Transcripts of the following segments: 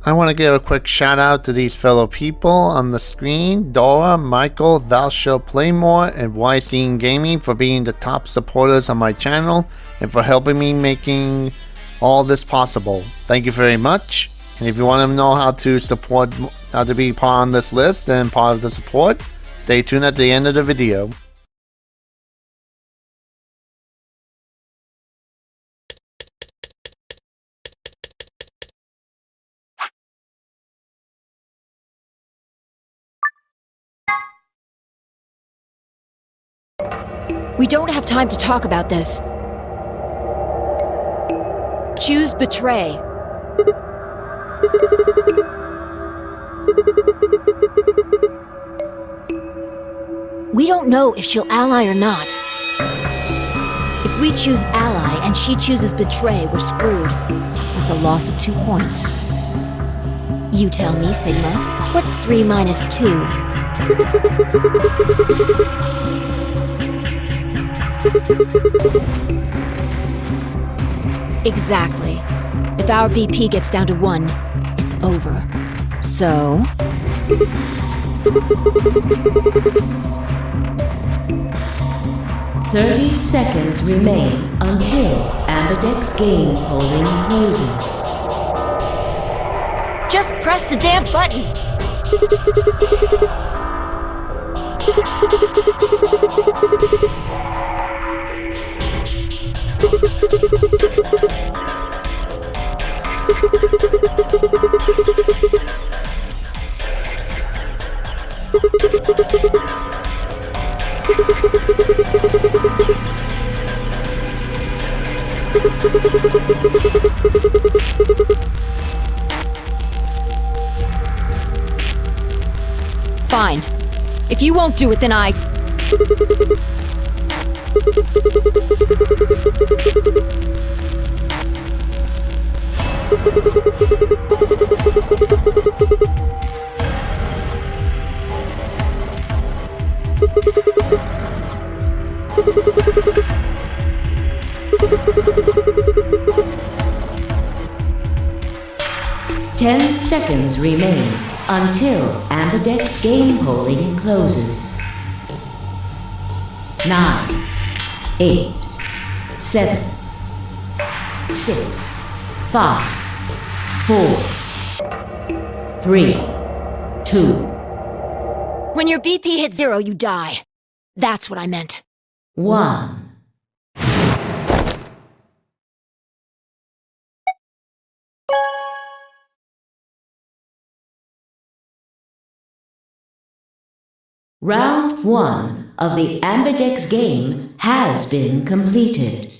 I want to give a quick shout out to these fellow people on the screen: Dora, Michael, Thou Shalt Play More, and Weinstein Gaming for being the top supporters on my channel and for helping me making all this possible. Thank you very much. And if you want to know how to be part on this list and part of the support, stay tuned at the end of the video. We don't have time to talk about this. Choose betray. We don't know if she'll ally or not. If we choose ally and she chooses betray, we're screwed. That's a loss of 2 points. You tell me, Sigma. What's 3 minus 2? Exactly. If our BP gets down to 1, it's over. So... "30 seconds remain until Ambidex game polling closes." Just press the damn button! Fine. If you won't do it, then I... Ten seconds remain until Ambidex game polling closes. 9, 8, 7, 6, 5, 4, 3, 2. When your BP hits 0, you die. That's what I meant. 1. Round 1 of the Ambidex game has been completed.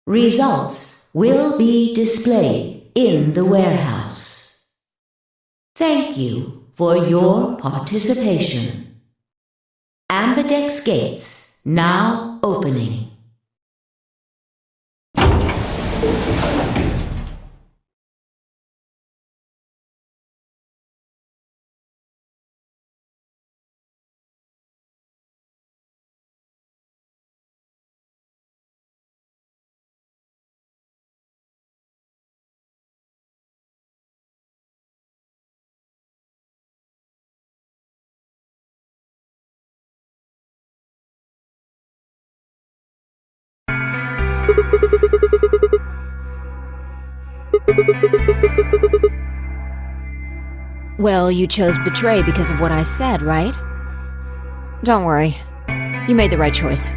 Results will be displayed in the warehouse. Thank you for your participation. Ambidex gates now opening. Well, you chose betray because of what I said, right? Don't worry. You made the right choice.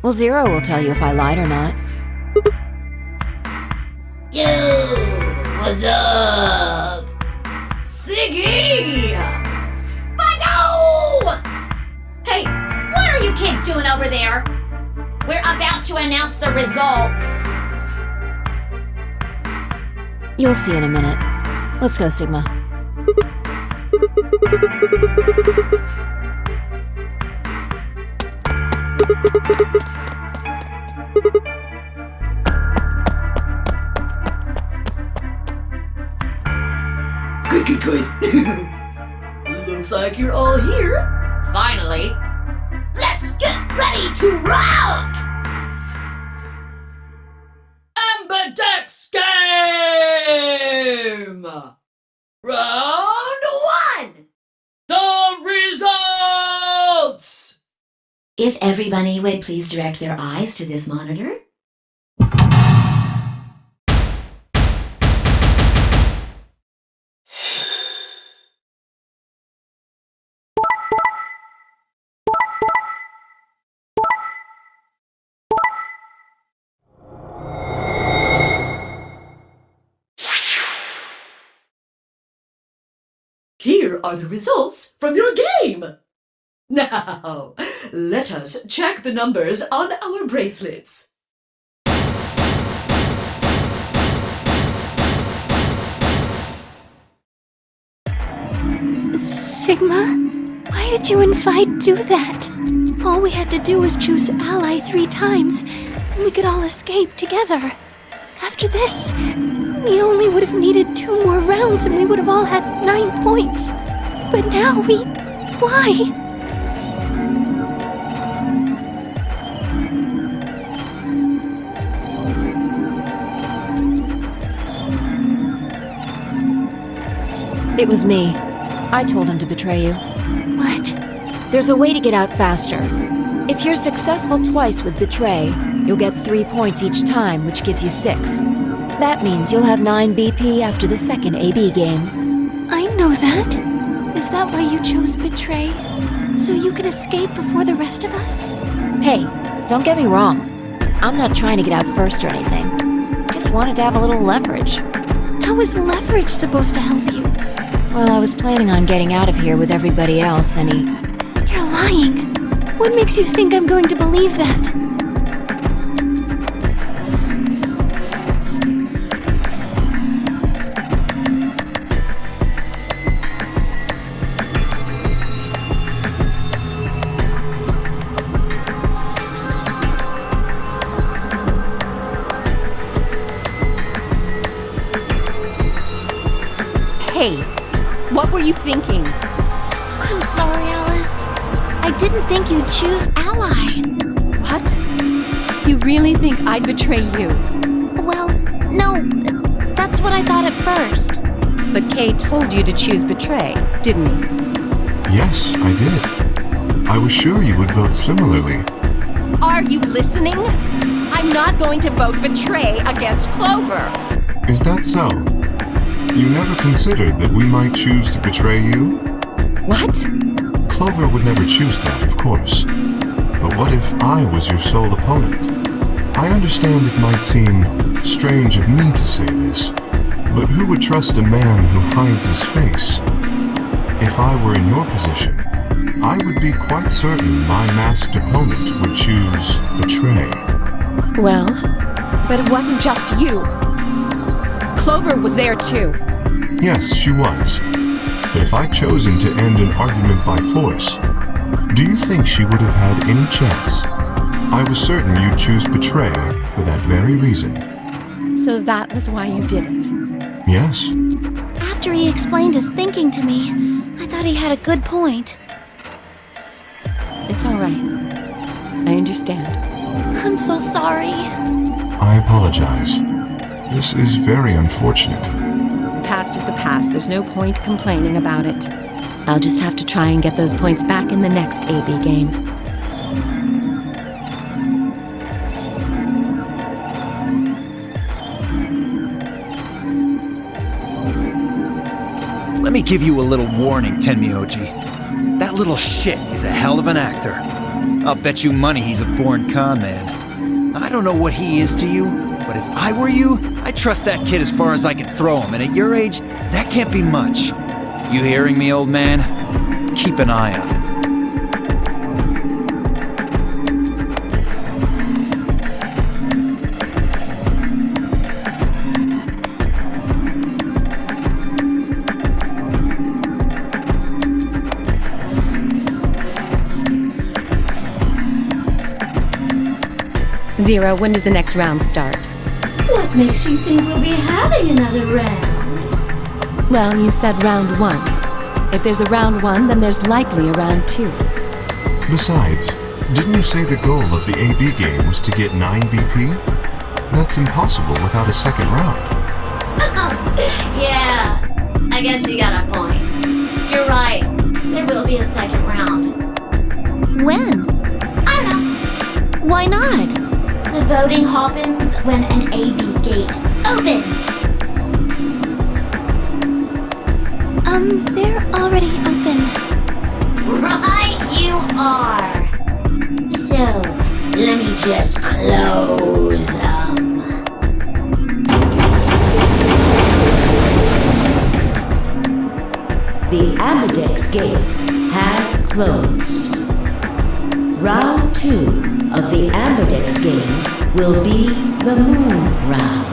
Well, Zero will tell you if I lied or not. Yo! What's up? Siggy! But Hey, what are you kids doing over there? We're about to announce the results. You'll see in a minute. Let's go, Sigma. Good. Looks like you're all here. Finally. Let's get ready to rock! Dex Game! Round 1! The results! If everybody would please direct their eyes to this monitor. Here are the results from your game. Now, let us check the numbers on our bracelets. Sigma, why did you and Vi do that? All we had to do was choose ally 3 times, and we could all escape together. After this, we only would have needed 2 more rounds and we would have all had 9 points. But now why? It was me. I told him to betray you. What? There's a way to get out faster. If you're successful twice with betray, you'll get 3 points each time, which gives you 6. That means you'll have 9 BP after the second AB game. I know that. Is that why you chose betray? So you can escape before the rest of us? Hey, don't get me wrong. I'm not trying to get out first or anything. Just wanted to have a little leverage. How is leverage supposed to help you? Well, I was planning on getting out of here with everybody else, and You're lying. What makes you think I'm going to believe that? Hey, what were you thinking? I'm sorry, Alice. I didn't think you'd choose ally. What? You really think I'd betray you? Well, no, that's what I thought at first. But Kay told you to choose betray, didn't he? Yes, I did. I was sure you would vote similarly. Are you listening? I'm not going to vote betray against Clover. Is that so? You never considered that we might choose to betray you? What? Clover would never choose that, of course. But what if I was your sole opponent? I understand it might seem strange of me to say this, but who would trust a man who hides his face? If I were in your position, I would be quite certain my masked opponent would choose betray. Well, but it wasn't just you. Clover was there too. Yes, she was. But if I'd chosen to end an argument by force, do you think she would have had any chance? I was certain you'd choose betray for that very reason. So that was why you did it. Yes. After he explained his thinking to me, I thought he had a good point. It's all right. I understand. I'm so sorry. I apologize. This is very unfortunate. The past is the past. There's no point complaining about it. I'll just have to try and get those points back in the next AB game. Let me give you a little warning, Tenmyoji. That little shit is a hell of an actor. I'll bet you money he's a born con man. I don't know what he is to you, but if I were you, I'd trust that kid as far as I can throw him, and at your age, that can't be much. You hearing me, old man? Keep an eye on him. Zero, when does the next round start? What makes you think we'll be having another round? Well, you said round 1. If there's a round 1, then there's likely a round 2. Besides, didn't you say the goal of the AB game was to get 9 BP? That's impossible without a second round. Yeah, I guess you got a point. You're right. There will be a second round. When? I don't know. Why not? The voting happens when an AB gate opens. They're already open. Right, you are. So, let me just close them. The Amberdex gates have closed. Round 2 of the Amberdex game will be the Moon Round.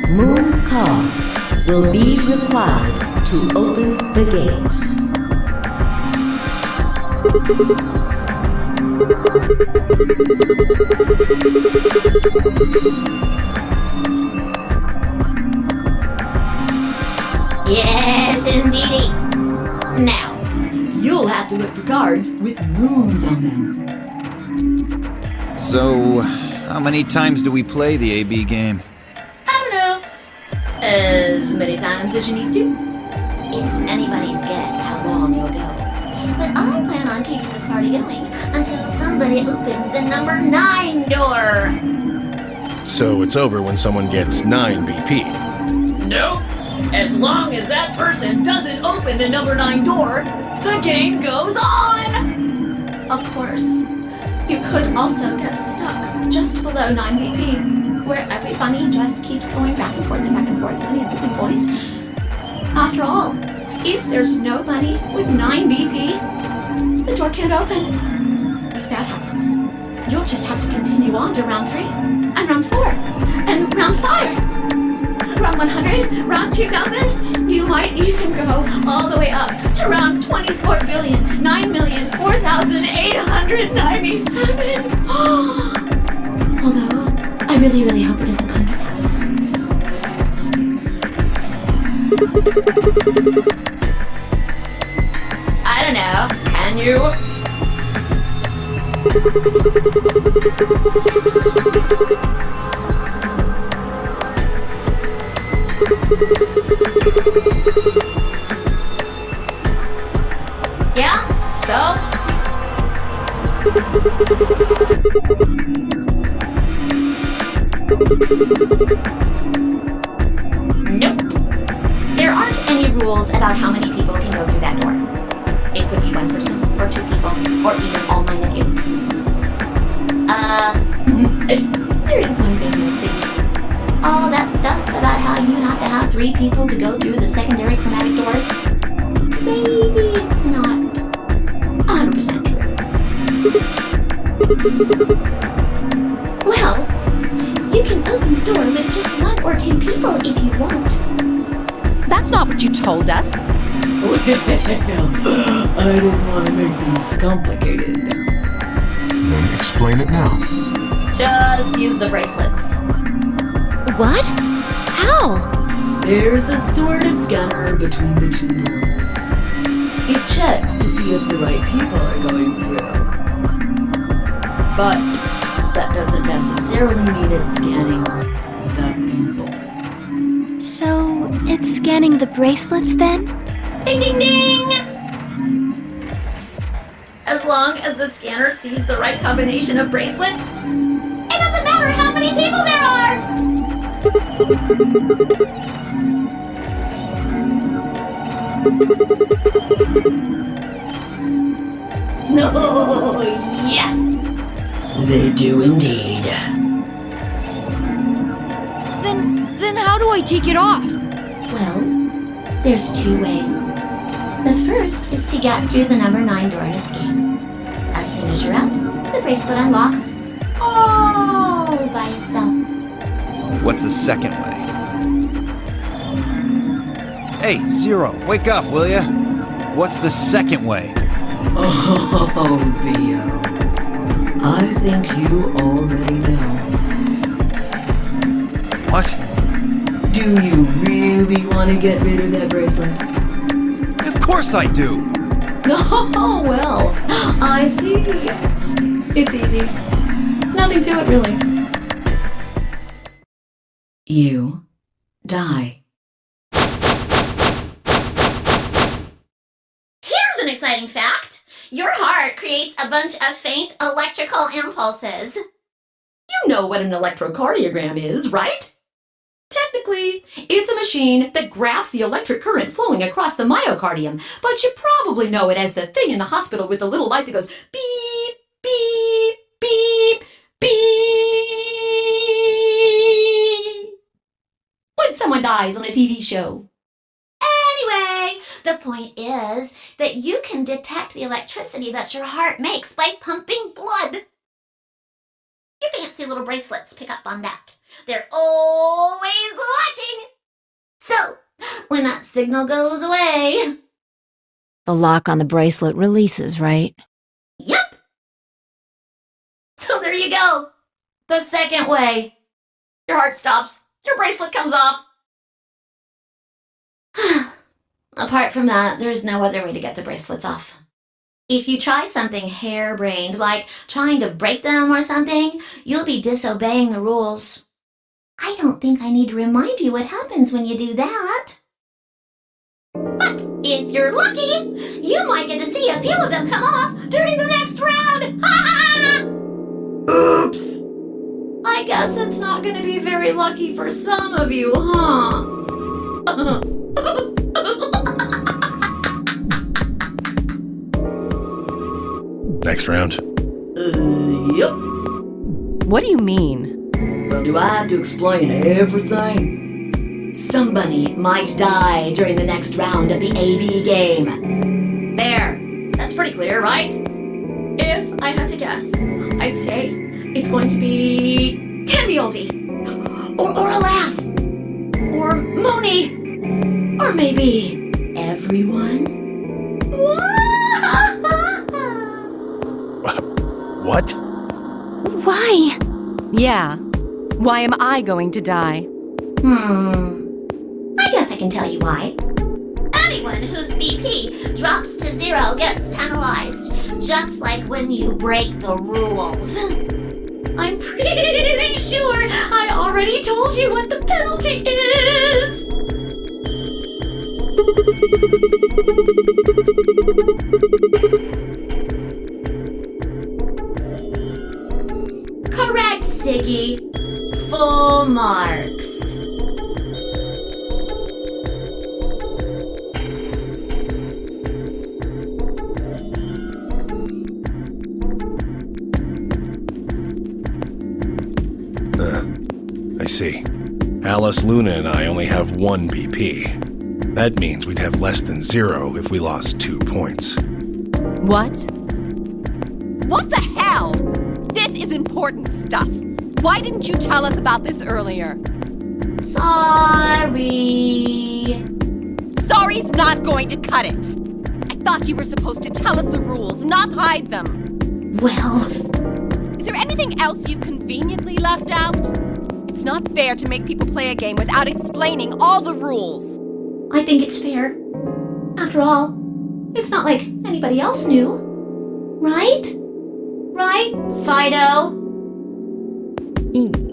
Moon cards will be required to open the gates. Yes, indeedy. Now, You'll have to look for cards with moons on them. So, how many times do we play the AB game? I don't know. As many times as you need to. It's anybody's guess how long it'll go. But I plan on keeping this party going until somebody opens the number 9 door. So it's over when someone gets 9 BP. Nope. As long as that person doesn't open the number 9 door, the game goes on! Of course, you could also get stuck just below 9 BP, where every bunny just keeps going back and forth, bunny and losing points. After all, if there's no bunny with 9 BP, the door can't open. If that happens, you'll just have to continue on to round 3, and round 4, and round 5. Round 100, round 2000, you might even go all the way up to round 24,009,004,897. Although, I really, really hope it doesn't come to that. I don't know, can you? Yeah? So? Nope. There aren't any rules about how many people can go through that door. It could be 1 person, or 2 people, or even all 9 of you. There is one thing you'll see. All that stuff about how you have to have 3 people to go through the secondary chromatic doors, maybe it's not 100% true. Well, you can open the door with just 1 or 2 people if you want. That's not what you told us. Well, I didn't want to make things complicated. Then explain it now. Just use the bracelets. What? How? There's a sort of scanner between the 2 doors. It checks to see if the right people are going through. But that doesn't necessarily mean it's scanning the people. So, it's scanning the bracelets then? Ding ding ding! As long as the scanner sees the right combination of bracelets, it doesn't matter how many people there are! No, yes! They do indeed. Then how do I take it off? Well, there's 2 ways. The first is to get through the number 9 door and escape. As soon as you're out, the bracelet unlocks all by itself. What's the second way? Hey, Zero, wake up, will ya? What's the second way? Oh, Theo. I think you already know. What? Do you really want to get rid of that bracelet? Of course I do! Oh, well, I see. It's easy. Nothing to it, really. you die. Here's an exciting fact. Your heart creates a bunch of faint electrical impulses. You know what an electrocardiogram is, right? Technically, it's a machine that graphs the electric current flowing across the myocardium, but you probably know it as the thing in the hospital with the little light that goes beep, beep, beep, beep when someone dies on a TV show. Anyway, the point is that you can detect the electricity that your heart makes by pumping blood. Your fancy little bracelets pick up on that. They're always watching. So, when that signal goes away... The lock on the bracelet releases, right? Yep. So there you go. The second way. Your heart stops. Your bracelet comes off. Apart from that, there's no other way to get the bracelets off. If you try something harebrained, like trying to break them or something, you'll be disobeying the rules. I don't think I need to remind you what happens when you do that. But if you're lucky, you might get to see a few of them come off during the next round. Oops. I guess it's not going to be very lucky for some of you, huh? Next round. Yep. What do you mean? Well, do I have to explain everything? Somebody might die during the next round of the AB game. There. That's pretty clear, right? If I had to guess, I'd say it's going to be Tenmyoldi. Or Alas. Or Mooney. Or maybe everyone. What? Why? Yeah. Why am I going to die? I guess I can tell you why. Anyone whose BP drops to 0 gets penalized, just like when you break the rules. I'm pretty sure I already told you what the penalty is. Correct, Siggy. Full marks. I see. Alice, Luna, and I only have 1 BP. That means we'd have less than 0 if we lost 2 points. What? What the hell? This is important stuff. Why didn't you tell us about this earlier? Sorry. Sorry's not going to cut it. I thought you were supposed to tell us the rules, not hide them. Well... Is there anything else you've conveniently left out? It's not fair to make people play a game without explaining all the rules. I think it's fair. After all, it's not like anybody else knew. Right? Right, Fido?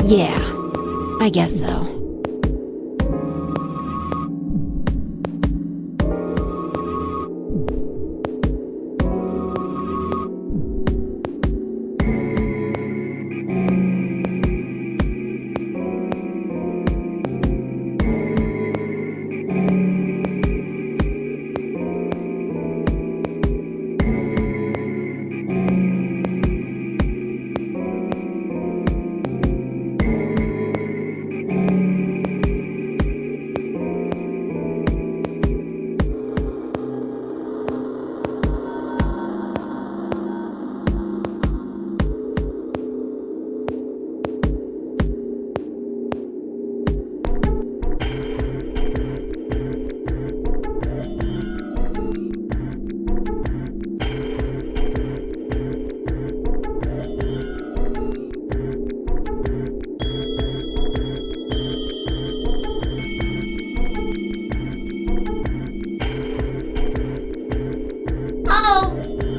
Yeah, I guess so.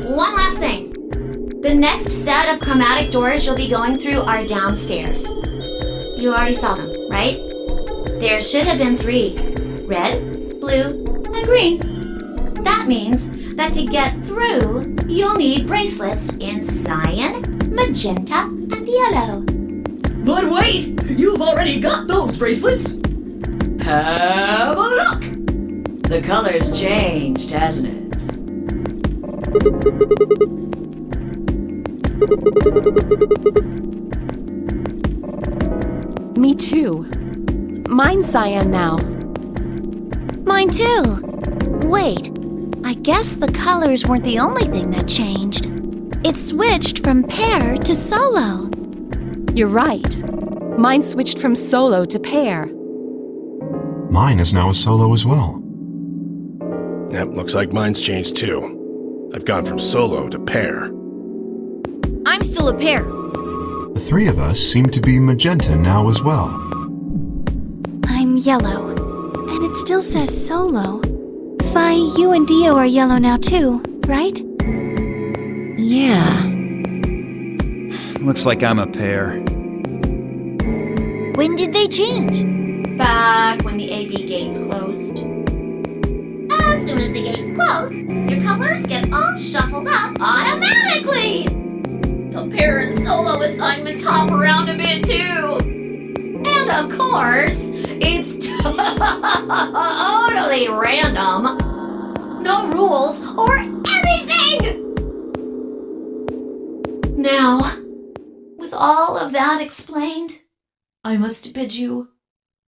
One last thing. The next set of chromatic doors you'll be going through are downstairs. You already saw them, right? There should have been 3. Red, blue, and green. That means that to get through, you'll need bracelets in cyan, magenta, and yellow. But wait! You've already got those bracelets! Have a look! The color's changed, hasn't it? Me too. Mine's cyan now. Mine too. Wait, I guess the colors weren't the only thing that changed. It switched from pair to solo. You're right. Mine switched from solo to pair. Mine is now a solo as well. Yep, looks like mine's changed too. I've gone from solo to pair. I'm still a pair. The 3 of us seem to be magenta now as well. I'm yellow. And it still says solo. Fi, you and Dio are yellow now too, right? Yeah. Looks like I'm a pair. When did they change? Back when the AB gates closed. As soon as the gates close, your colors get all shuffled up automatically. The pair and solo assignments hop around a bit too. And of course, it's totally random. No rules or anything! Now, with all of that explained, I must bid you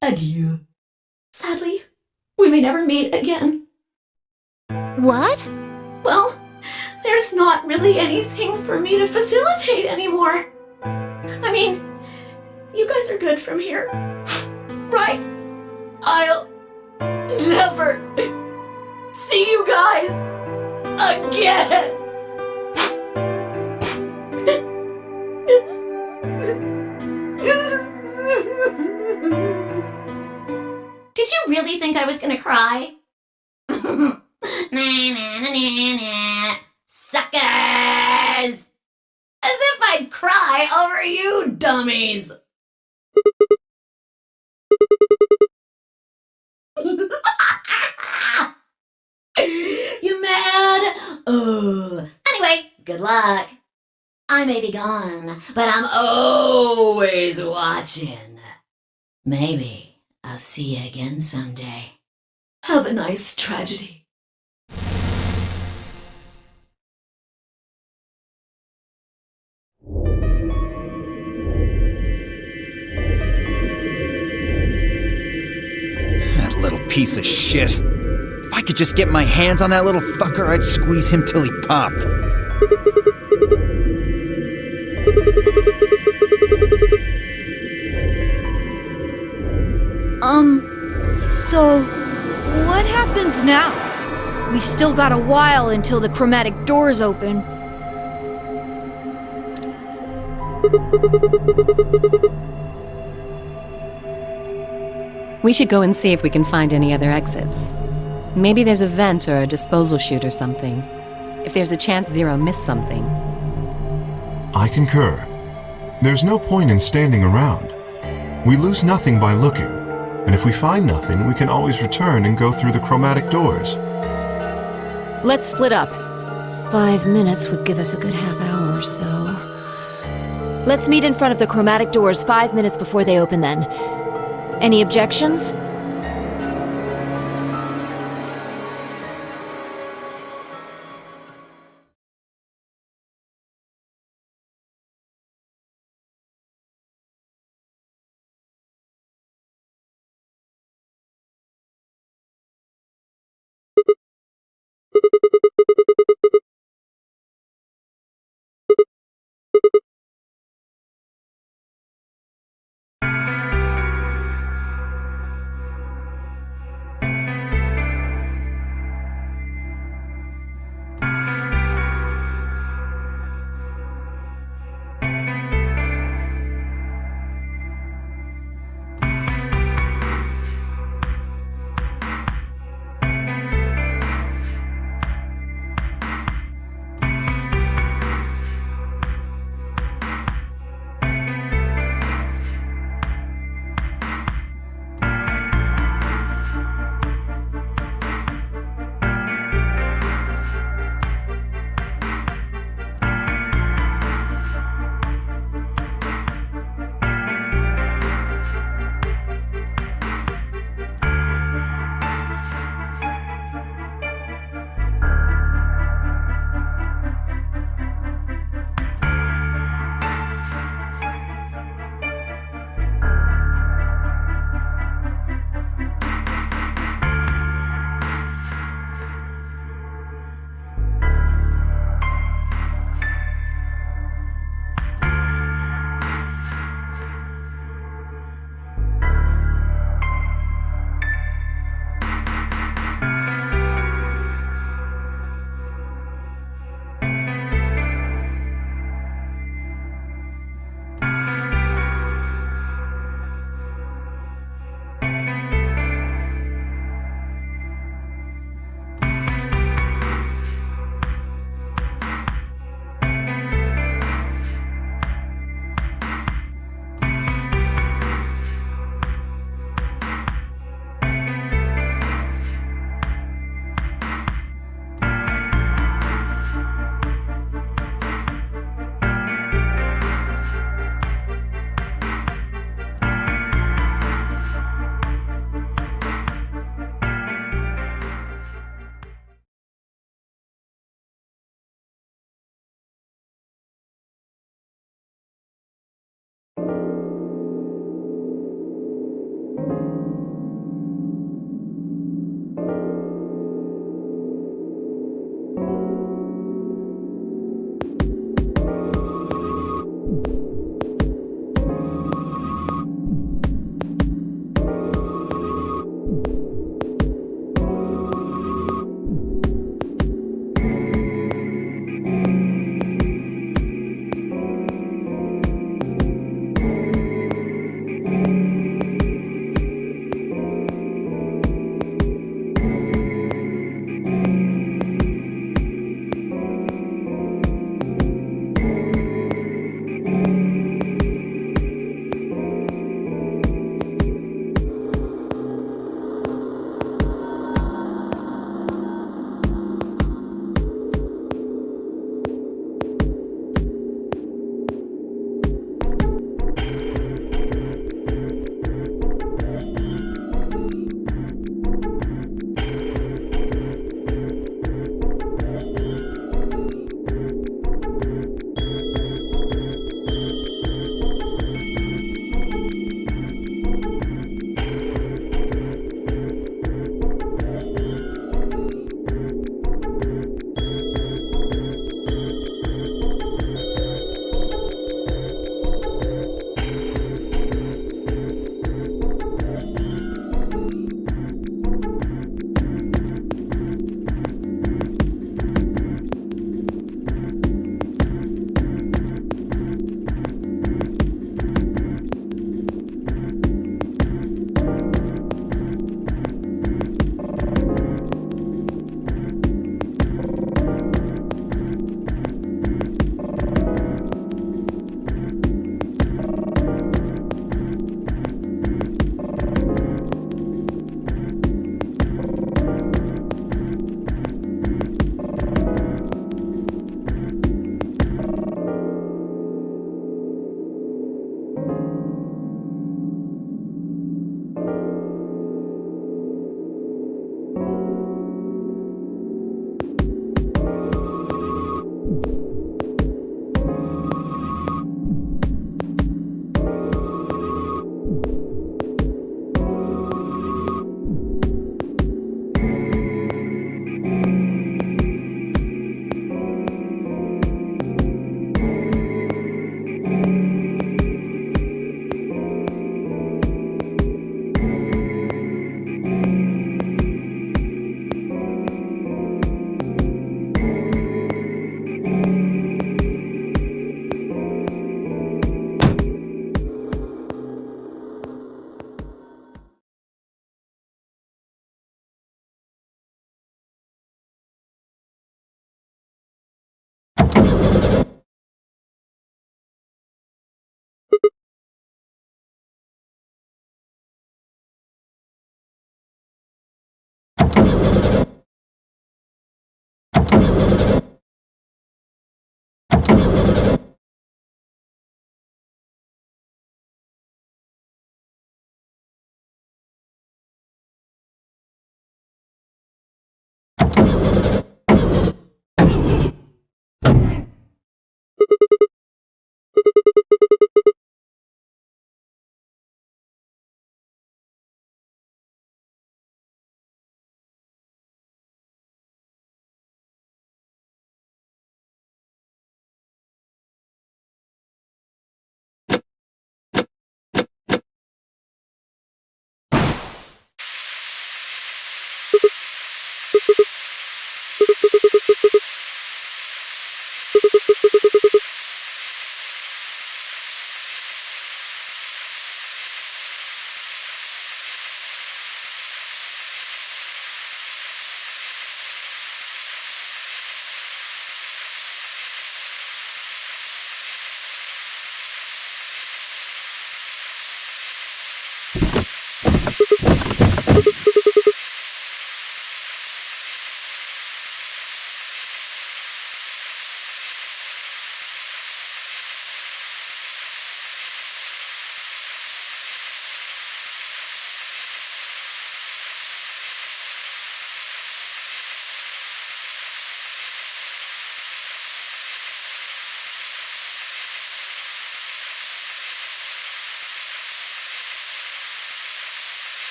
adieu. Sadly, we may never meet again. What? Well, there's not really anything for me to facilitate anymore. I mean, you guys are good from here, right? I'll never see you guys again. Did you really think I was gonna cry? Suckers! As if I'd cry over you dummies! You mad? Anyway, good luck. I may be gone, but I'm always watching. Maybe I'll see you again someday. Have a nice tragedy. That little piece of shit. If I could just get my hands on that little fucker, I'd squeeze him till he popped. So what happens now? We've still got a while until the chromatic doors open. We should go and see if we can find any other exits. Maybe there's a vent or a disposal chute or something. If there's a chance Zero missed something. I concur. There's no point in standing around. We lose nothing by looking, and if we find nothing, we can always return and go through the chromatic doors. Let's split up. 5 minutes would give us a good half hour or so. Let's meet in front of the chromatic doors 5 minutes before they open then. Any objections?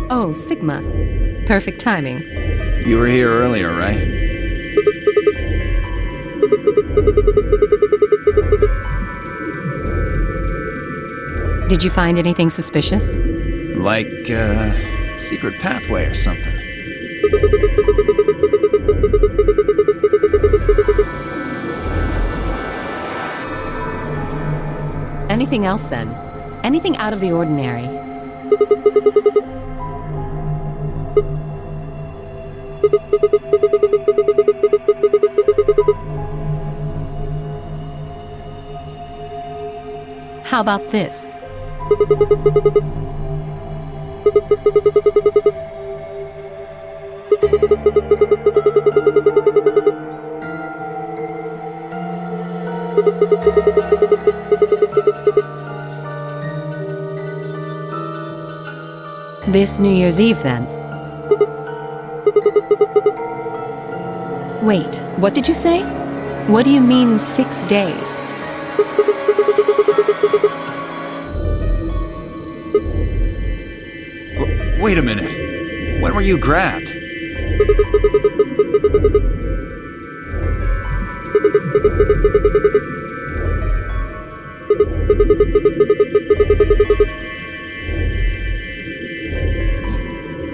Oh, Sigma. Perfect timing. You were here earlier, right? Did you find anything suspicious? Like, secret pathway or something. Anything else, then? Anything out of the ordinary? How about this? This New Year's Eve, then? Wait, what did you say? What do you mean 6 days? Wait a minute. When were you grabbed?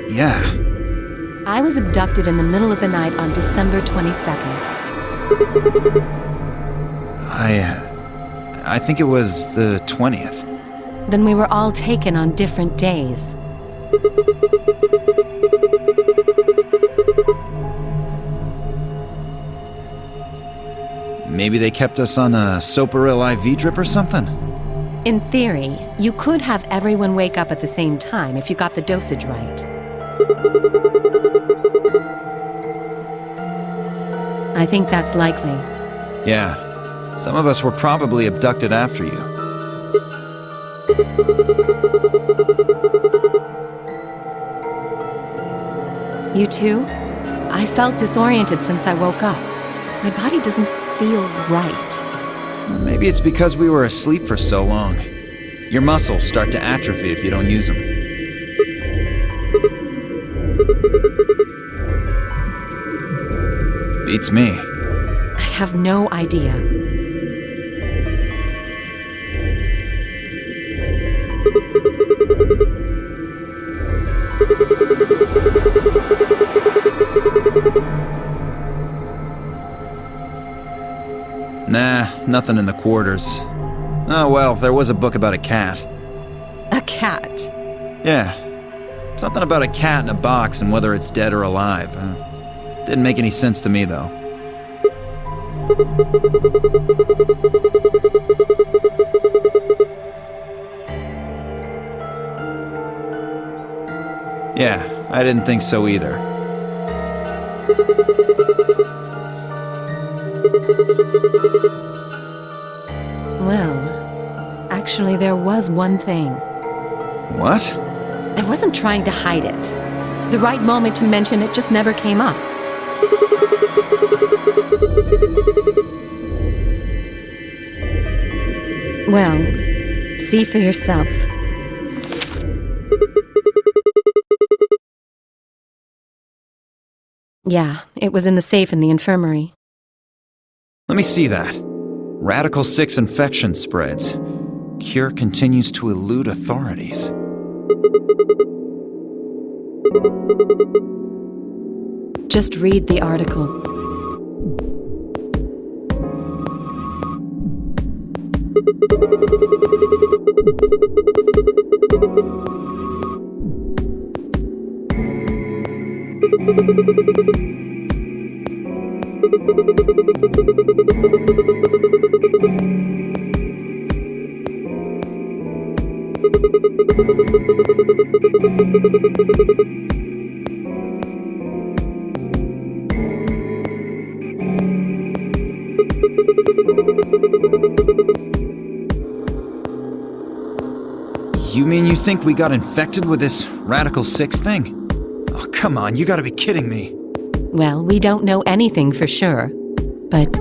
Yeah. I was abducted in the middle of the night on December 22nd. I think it was the 20th. Then we were all taken on different days. Maybe they kept us on a Soparil IV drip or something? In theory, you could have everyone wake up at the same time if you got the dosage right. I think that's likely. Yeah. Some of us were probably abducted after you. You too? I felt disoriented since I woke up. My body doesn't feel right. Maybe it's because we were asleep for so long. Your muscles start to atrophy if you don't use them. Beats me. I have no idea. Nah, nothing in the quarters. Oh well, there was a book about a cat. A cat? Yeah. Something about a cat in a box and whether it's dead or alive. Didn't make any sense to me, though. Yeah, I didn't think so either. Well, actually there was one thing. What? I wasn't trying to hide it. The right moment to mention it just never came up. Well, see for yourself. Yeah, it was in the safe in the infirmary. Let me see that. Radical 6 infection spreads. Cure continues to elude authorities. Just read the article. You mean you think we got infected with this Radical 6 thing? Oh, come on, you gotta be kidding me. Well, we don't know anything for sure. But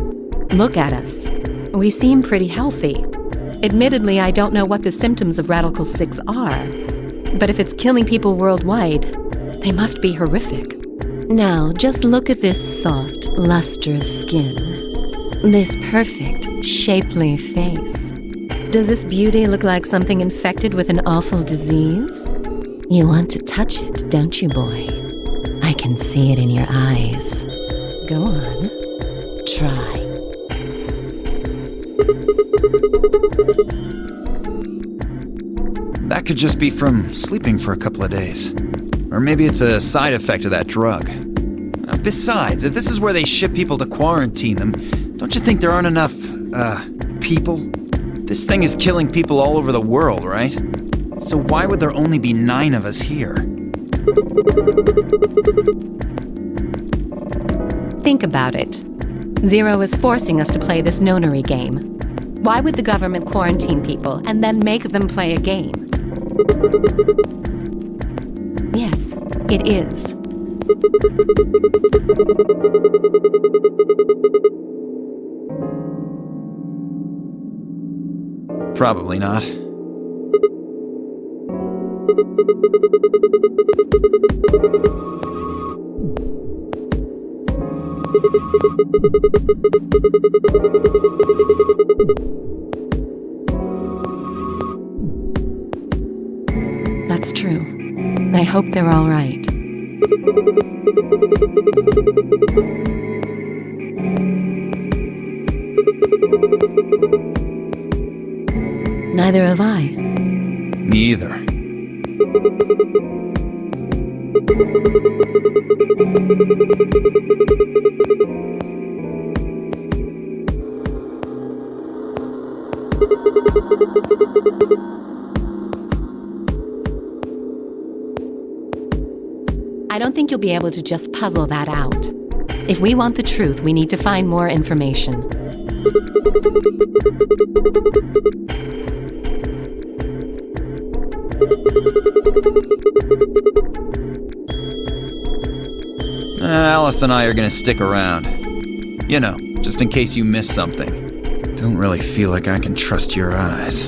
look at us. We seem pretty healthy. Admittedly, I don't know what the symptoms of Radical 6 are. But if it's killing people worldwide, they must be horrific. Now, just look at this soft, lustrous skin. This perfect, shapely face. Does this beauty look like something infected with an awful disease? You want to touch it, don't you, boy? I can see it in your eyes. Go on. Try. That could just be from sleeping for a couple of days. Or maybe it's a side effect of that drug. Besides, if this is where they ship people to quarantine them, don't you think there aren't enough, people? This thing is killing people all over the world, right? So why would there only be 9 of us here? Think about it. Zero is forcing us to play this Nonary game. Why would the government quarantine people and then make them play a game? Yes, it is. Probably not. That's true. I hope they're all right. Neither have I. Me either. I don't think you'll be able to just puzzle that out. If we want the truth, we need to find more information. Alice and I are gonna stick around. You know, just in case you miss something. Don't really feel like I can trust your eyes.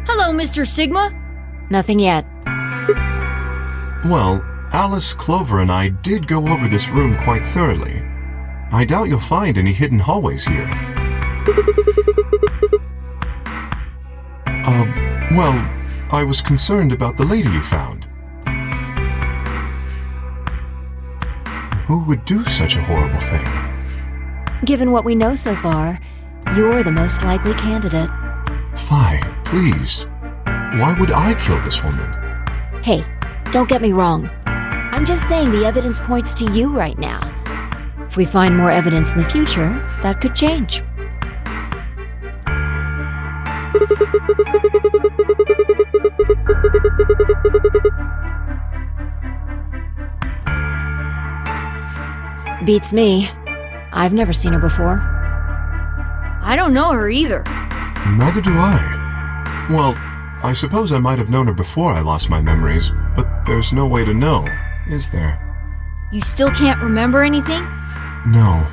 Hello, Mr. Sigma. Nothing yet. Well, Alice, Clover, and I did go over this room quite thoroughly. I doubt you'll find any hidden hallways here. Well, I was concerned about the lady you found. Who would do such a horrible thing? Given what we know so far, You're the most likely candidate. Phi, please. Why would I kill this woman? Hey, don't get me wrong. I'm just saying the evidence points to you right now. If we find more evidence in the future, that could change. Beats me. I've never seen her before. I don't know her either. Neither do I. Well, I suppose I might have known her before I lost my memories, but there's no way to know, is there? You still can't remember anything? No.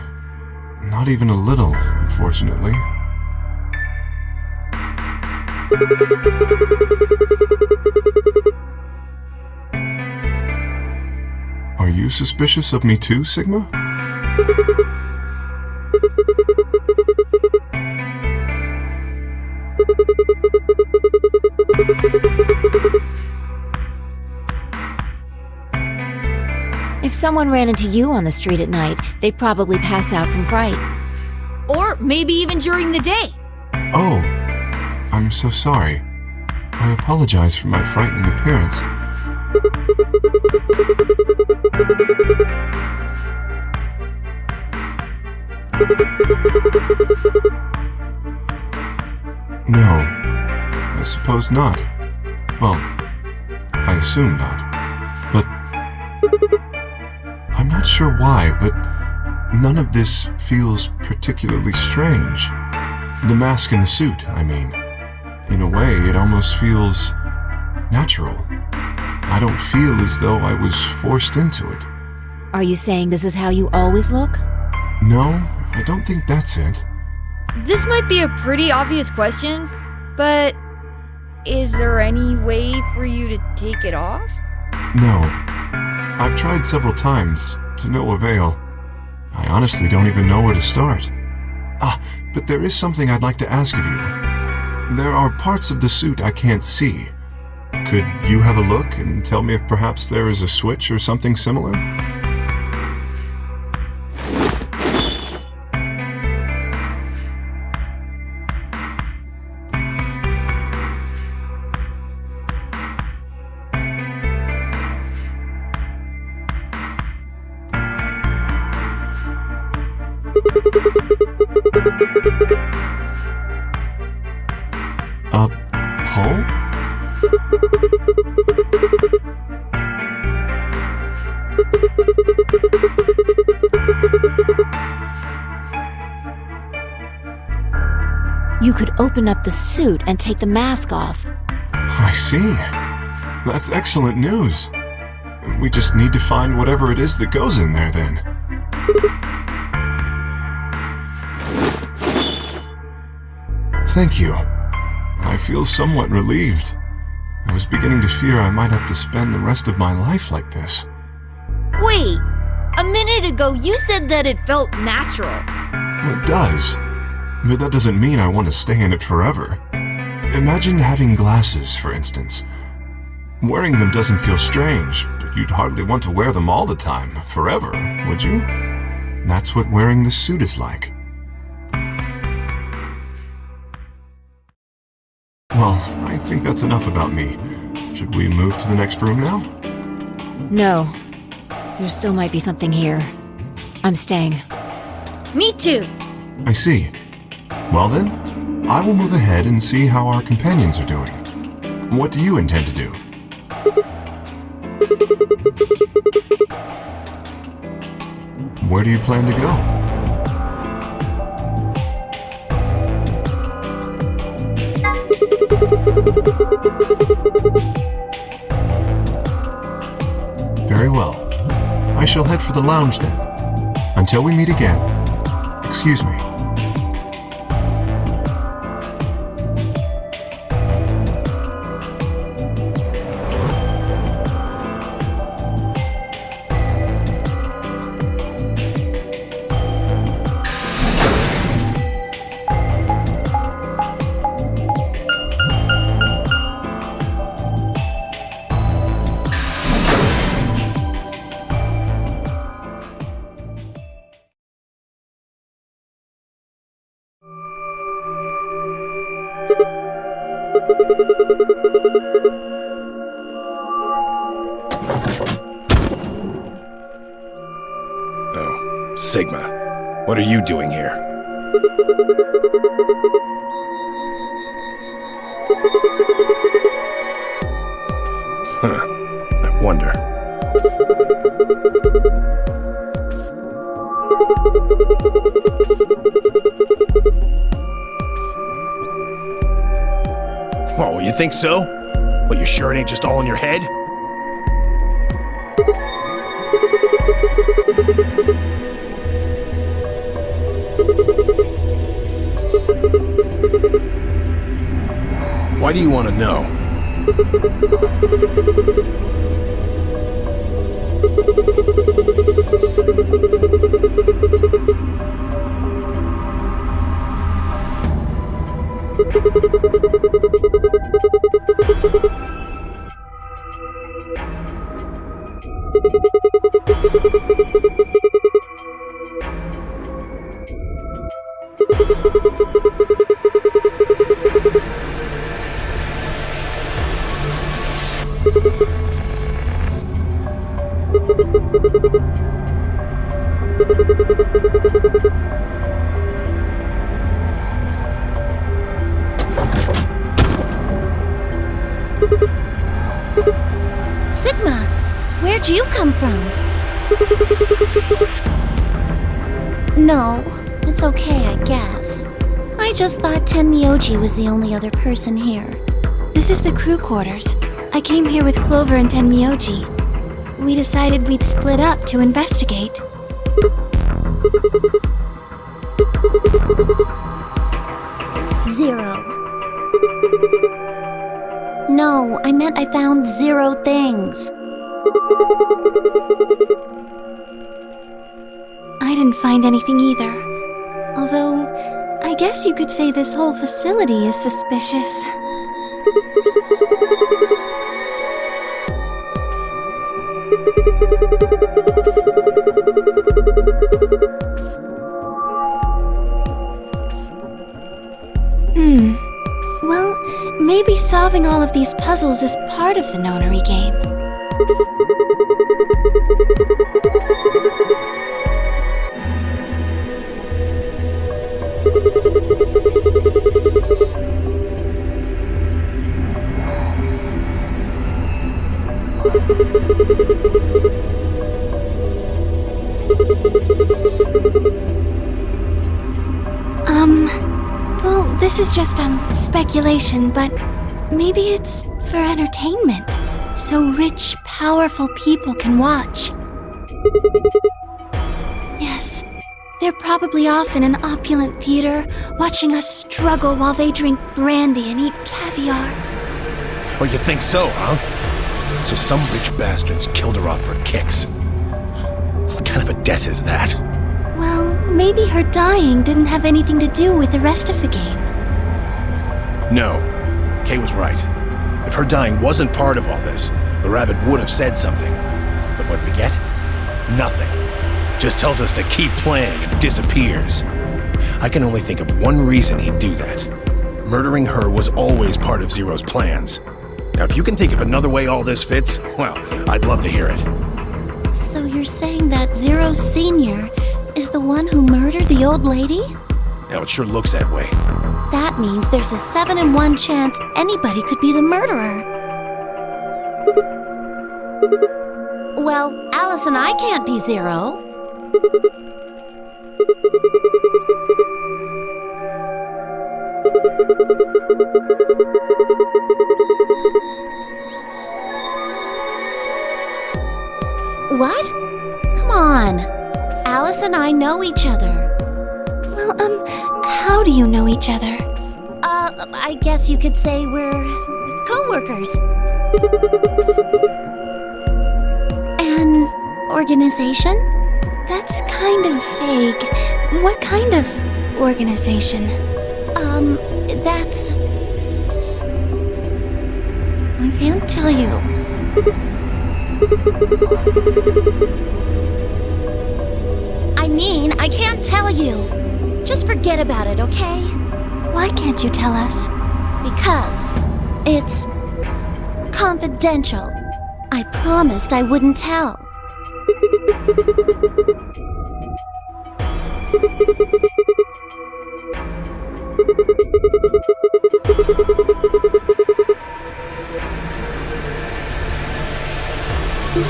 Not even a little, unfortunately. Are you suspicious of me too, Sigma? If someone ran into you on the street at night, they'd probably pass out from fright. Or maybe even during the day. Oh, I'm so sorry. I apologize for my frightening appearance. No, I suppose not. Well, I assume not. But I'm not sure why, but none of this feels particularly strange. The mask and the suit, I mean. In a way, it almost feels natural. I don't feel as though I was forced into it. Are you saying this is how you always look? No, I don't think that's it. This might be a pretty obvious question, but is there any way for you to take it off? No. I've tried several times, to no avail. I honestly don't even know where to start. But there is something I'd like to ask of you. There are parts of the suit I can't see. Could you have a look and tell me if perhaps there is a switch or something similar? A hole? You could open up the suit and take the mask off. I see. That's excellent news. We just need to find whatever it is that goes in there then. Thank you. I feel somewhat relieved. I was beginning to fear I might have to spend the rest of my life like this. Wait, a minute ago you said that it felt natural. Well, it does. But that doesn't mean I want to stay in it forever. Imagine having glasses, for instance. Wearing them doesn't feel strange, but you'd hardly want to wear them all the time, forever, would you? That's what wearing this suit is like. Well, I think that's enough about me. Should we move to the next room now? No. There still might be something here. I'm staying. Me too. I see. Well then, I will move ahead and see how our companions are doing. What do you intend to do? Where do you plan to go? Very well. I shall head for the lounge then. Until we meet again. Excuse me. Oh, Sigma. What are you doing here? Huh. I wonder. Oh, you think so? Well, you sure it ain't just all in your head? Why do you want to know? Sigma, where'd you come from? No, it's okay, I guess. I just thought Tenmyoji was the only other person here. This is the crew quarters. I came here with Clover and Tenmyoji. We decided we'd split up to investigate. Zero. No, I meant I found 0 things. I didn't find anything either. Although, I guess you could say this whole facility is suspicious. Well, maybe solving all of these puzzles is part of the Nonary game. Well, this is just, speculation, but maybe it's for entertainment, so rich, powerful people can watch. Yes, they're probably off in an opulent theater, watching us struggle while they drink brandy and eat caviar. Oh, you think so, huh? So some rich bastards killed her off for kicks. What kind of a death is that? Well, maybe her dying didn't have anything to do with the rest of the game. No. Kay was right. If her dying wasn't part of all this, the rabbit would have said something. But what we get? Nothing. Just tells us to keep playing and disappears. I can only think of one reason he'd do that. Murdering her was always part of Zero's plans. Now, if you can think of another way all this fits, well, I'd love to hear it. So you're saying that Zero Sr. is the one who murdered the old lady? Now, it sure looks that way. That means there's a 7 in 1 chance anybody could be the murderer. Well, Alice and I can't be Zero. What? Come on. Alice and I know each other. Well, how do you know each other? I guess you could say we're co-workers. An organization? That's kind of vague. What kind of organization? That's... I can't tell you. I mean, I can't tell you. Just forget about it, okay? Why can't you tell us? because it's confidential. I promised I wouldn't tell.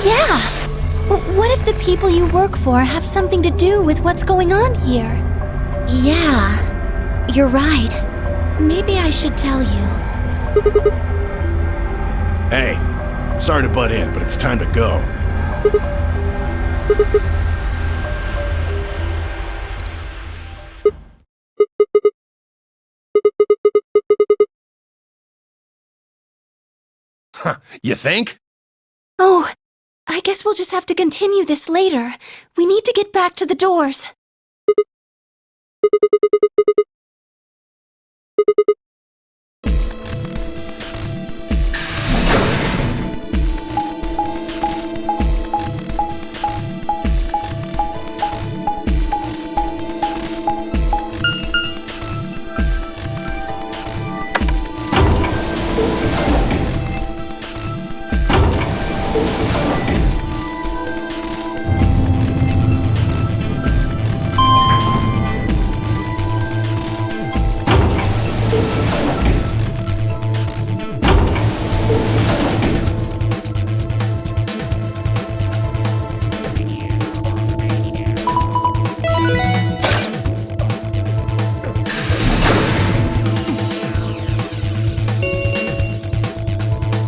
Yeah! What if the people you work for have something to do with what's going on here? Yeah, you're right. Maybe I should tell you. Hey, sorry to butt in, but it's time to go. You think? Oh, I guess we'll just have to continue this later. We need to get back to the doors.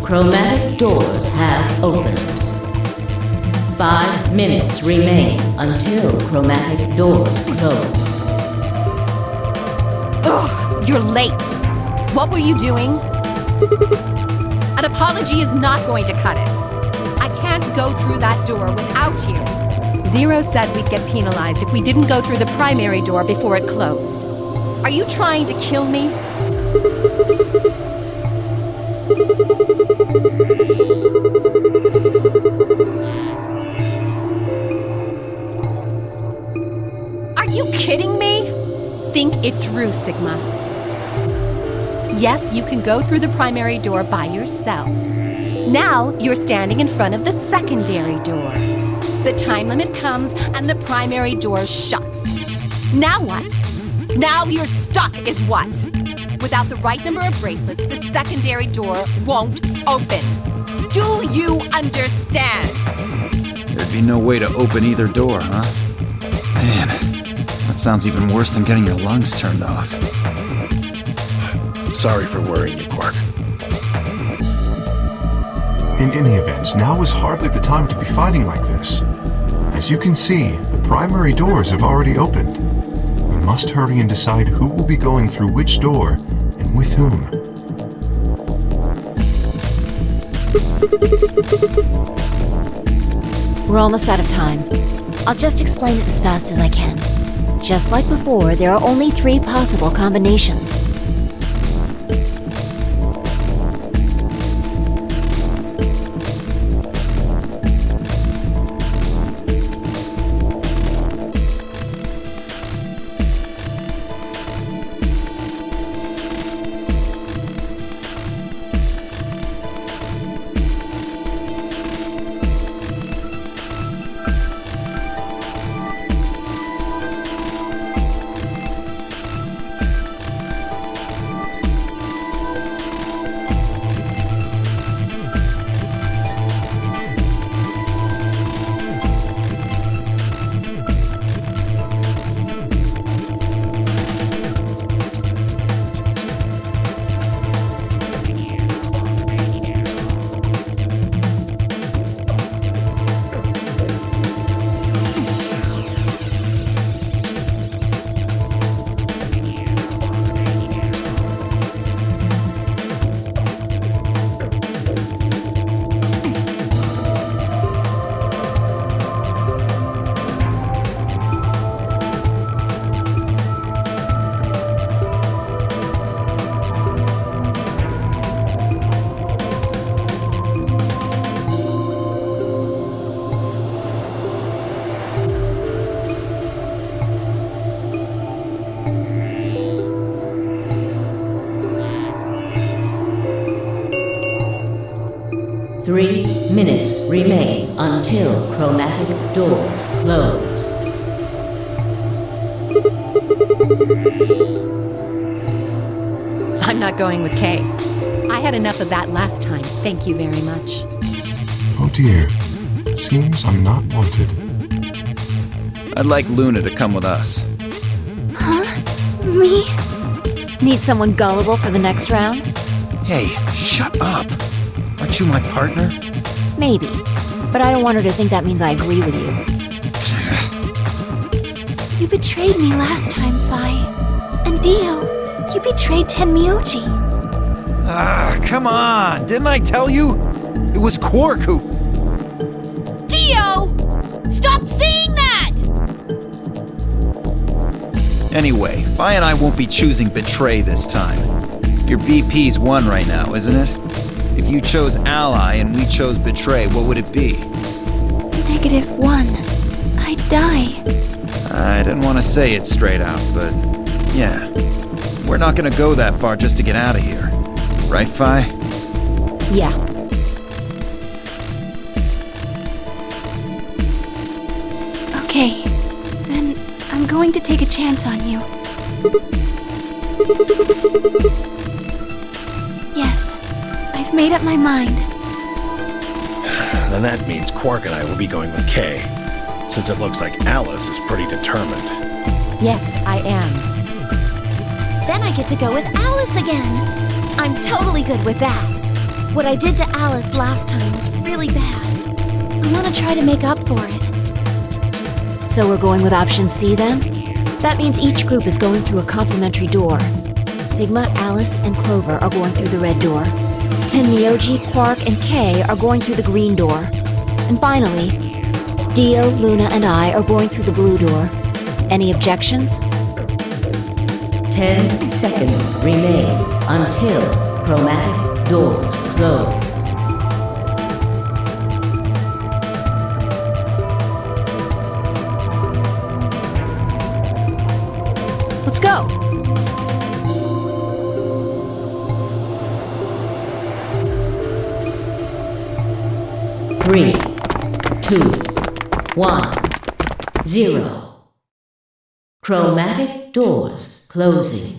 Chromatic doors have opened. 5 minutes remain until chromatic doors close. Ugh, you're late. What were you doing? An apology is not going to cut it. I can't go through that door without you. Zero said we'd get penalized if we didn't go through the primary door before it closed. Are you trying to kill me? Are you kidding me? Think it through, Sigma. Yes, you can go through the primary door by yourself. Now you're standing in front of the secondary door. The time limit comes and the primary door shuts. Now what? Now you're stuck is what? Without the right number of bracelets, the secondary door won't open. Do you understand? There'd be no way to open either door, huh? Man, that sounds even worse than getting your lungs turned off. Sorry for worrying you, Quark. In any event, now is hardly the time to be fighting like this. As you can see, the primary doors have already opened. We must hurry and decide who will be going through which door and with whom. We're almost out of time. I'll just explain it as fast as I can. Just like before, there are only 3 possible combinations. 3 minutes remain until chromatic doors close. I'm not going with Kay. I had enough of that last time. Thank you very much. Oh dear. Seems I'm not wanted. I'd like Luna to come with us. Me? Need someone gullible for the next round? Hey, shut up. Aren't you my partner? Maybe. But I don't want her to think that means I agree with you. You betrayed me last time, Fi. And Dio, you betrayed Tenmyoji. Ah, come on. Didn't I tell you? It was Quark who... Theo! Stop saying that! Anyway, Fi and I won't be choosing Betray this time. Your BP's 1 right now, isn't it? If you chose Ally and we chose Betray, what would it be? -1. I'd die. I didn't want to say it straight out, but yeah. We're not gonna go that far just to get out of here. Right, Fi? Yeah. Okay, then I'm going to take a chance on you. Yes, I've made up my mind. Then that means Quark and I will be going with Kay, since it looks like Alice is pretty determined. Yes, I am. Then I get to go with Alice again. I'm totally good with that. What I did to Alice last time was really bad. I want to try to make up for it. So we're going with option C then? That means each group is going through a complementary door. Sigma, Alice, and Clover are going through the red door. Tenmyoji, Quark, and Kay are going through the green door. And finally, Dio, Luna, and I are going through the blue door. Any objections? 10 seconds remain until chromatic doors close. Let's go! Three, 2, 1, 0. Chromatic doors closing.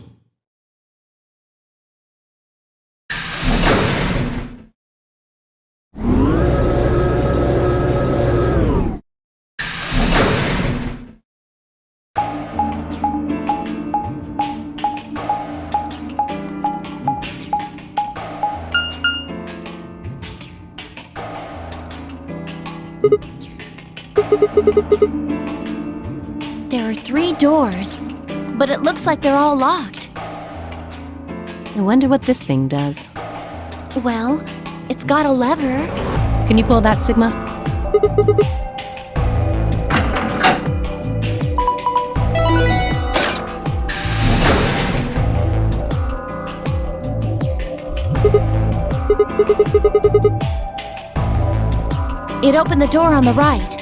There are 3 doors, but it looks like they're all locked. I wonder what this thing does. Well, it's got a lever. Can you pull that, Sigma? It opened the door on the right.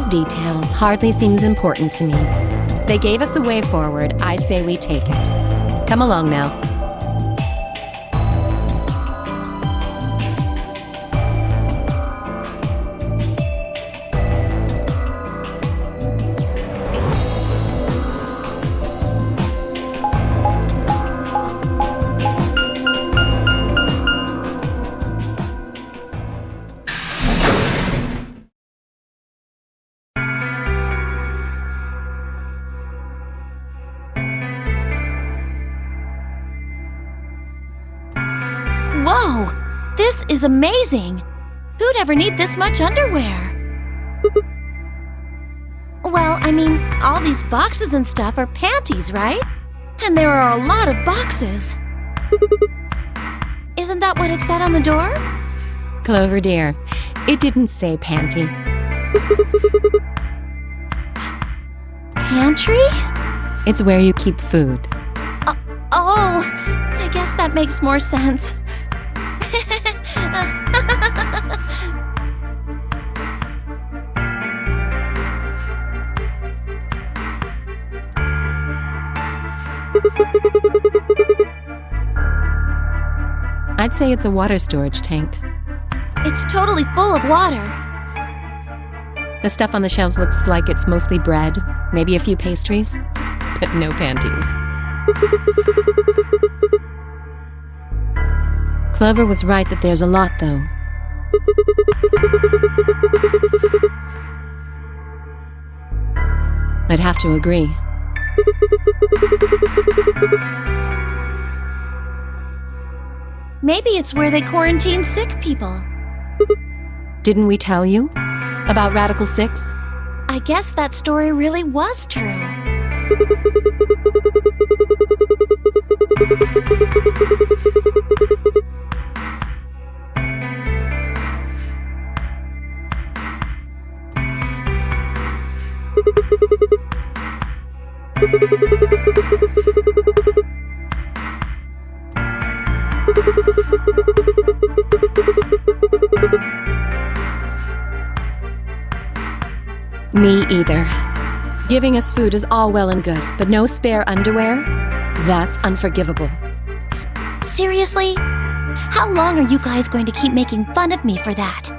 Details hardly seems important to me. They gave us the way forward. I say we take it. Come along now. Whoa! This is amazing! Who'd ever need this much underwear? Well, I mean, all these boxes and stuff are panties, right? And there are a lot of boxes. Isn't that what it said on the door? Clover dear, it didn't say panty. Pantry? It's where you keep food. Oh, I guess that makes more sense. I'd say it's a water storage tank. It's totally full of water. The stuff on the shelves looks like it's mostly bread, maybe a few pastries, but no panties. Clover was right that there's a lot, though. I'd have to agree. Maybe it's where they quarantine sick people. Didn't we tell you about Radical 6? I guess that story really was true. Me either. Giving us food is all well and good, but no spare underwear? That's unforgivable. Seriously? How long are you guys going to keep making fun of me for that?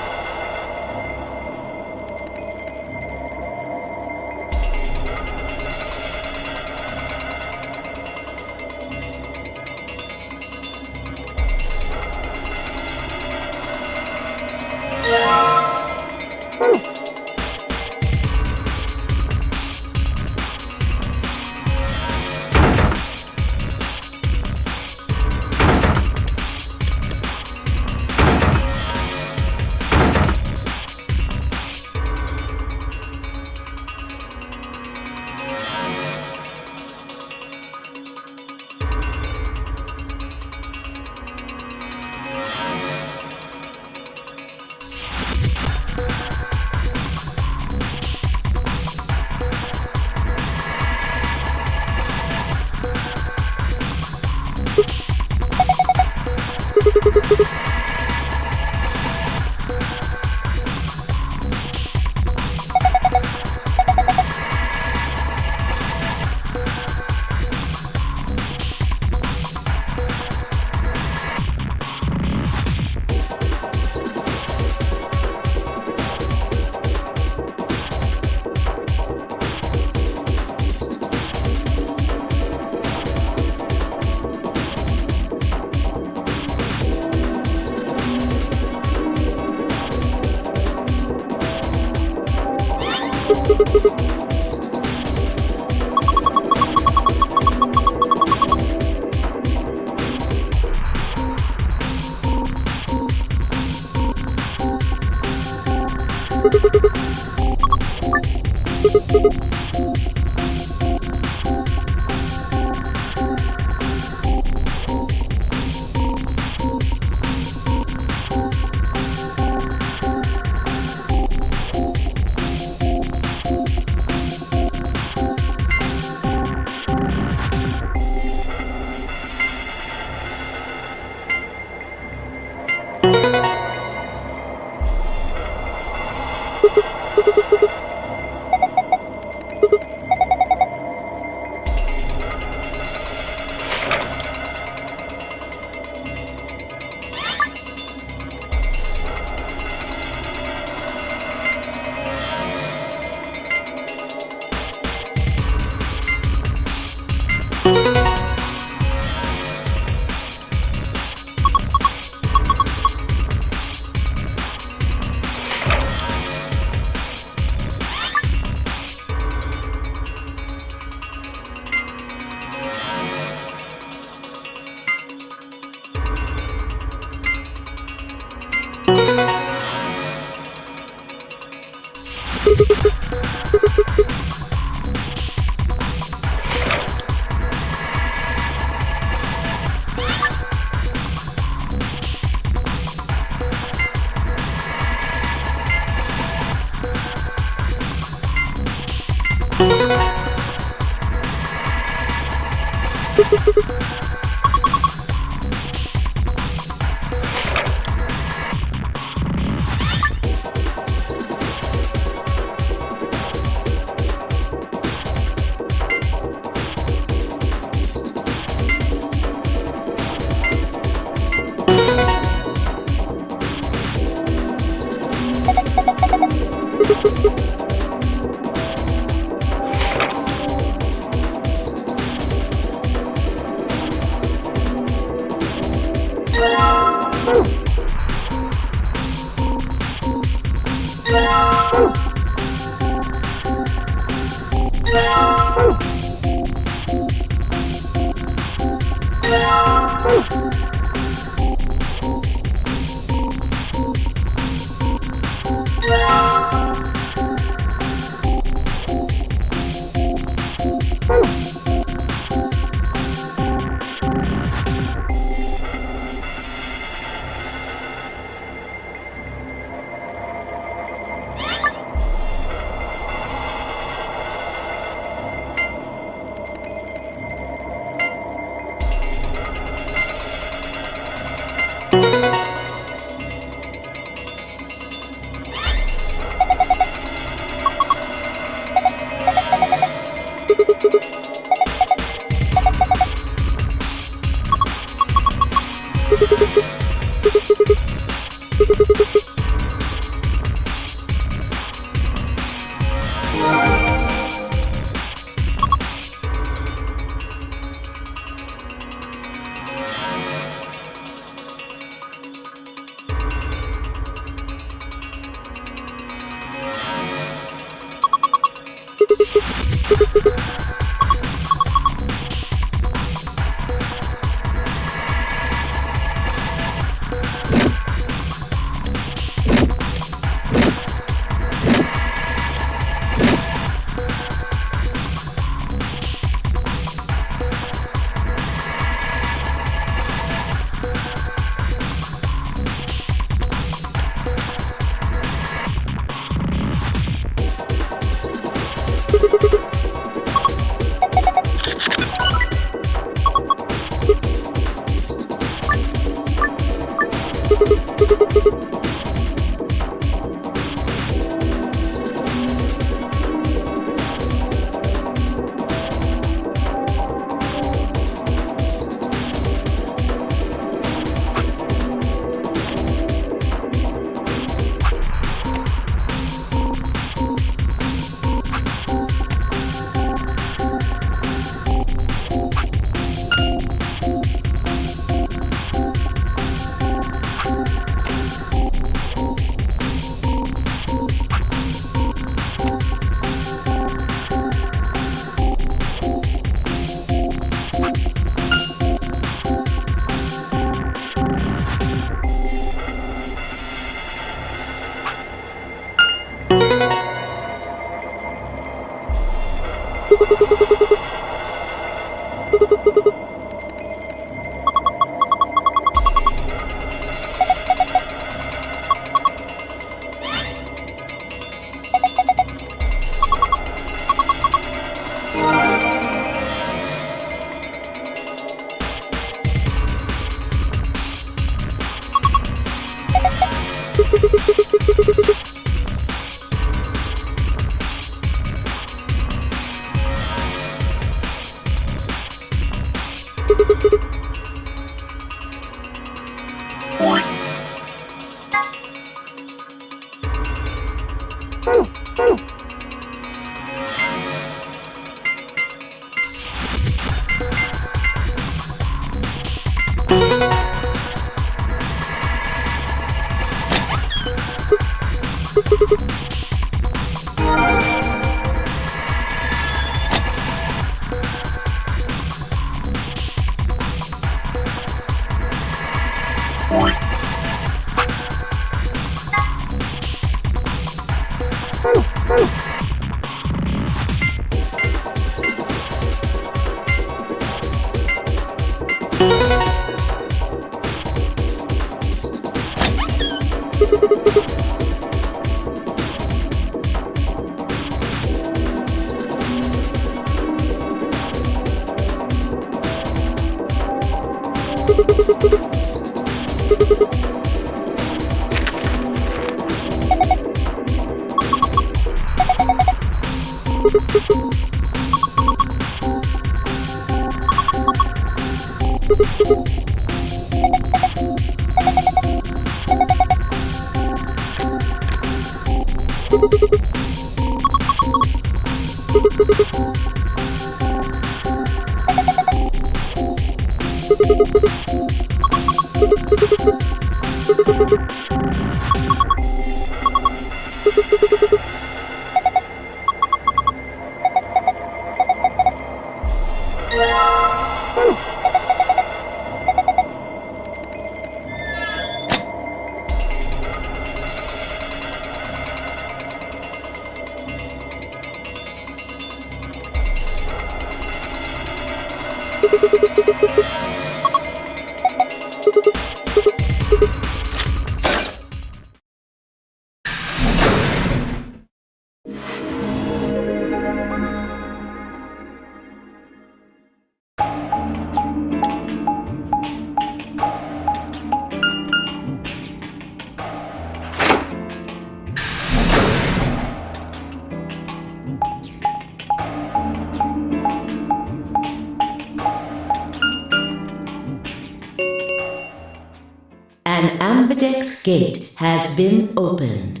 An ambidex gate has been opened.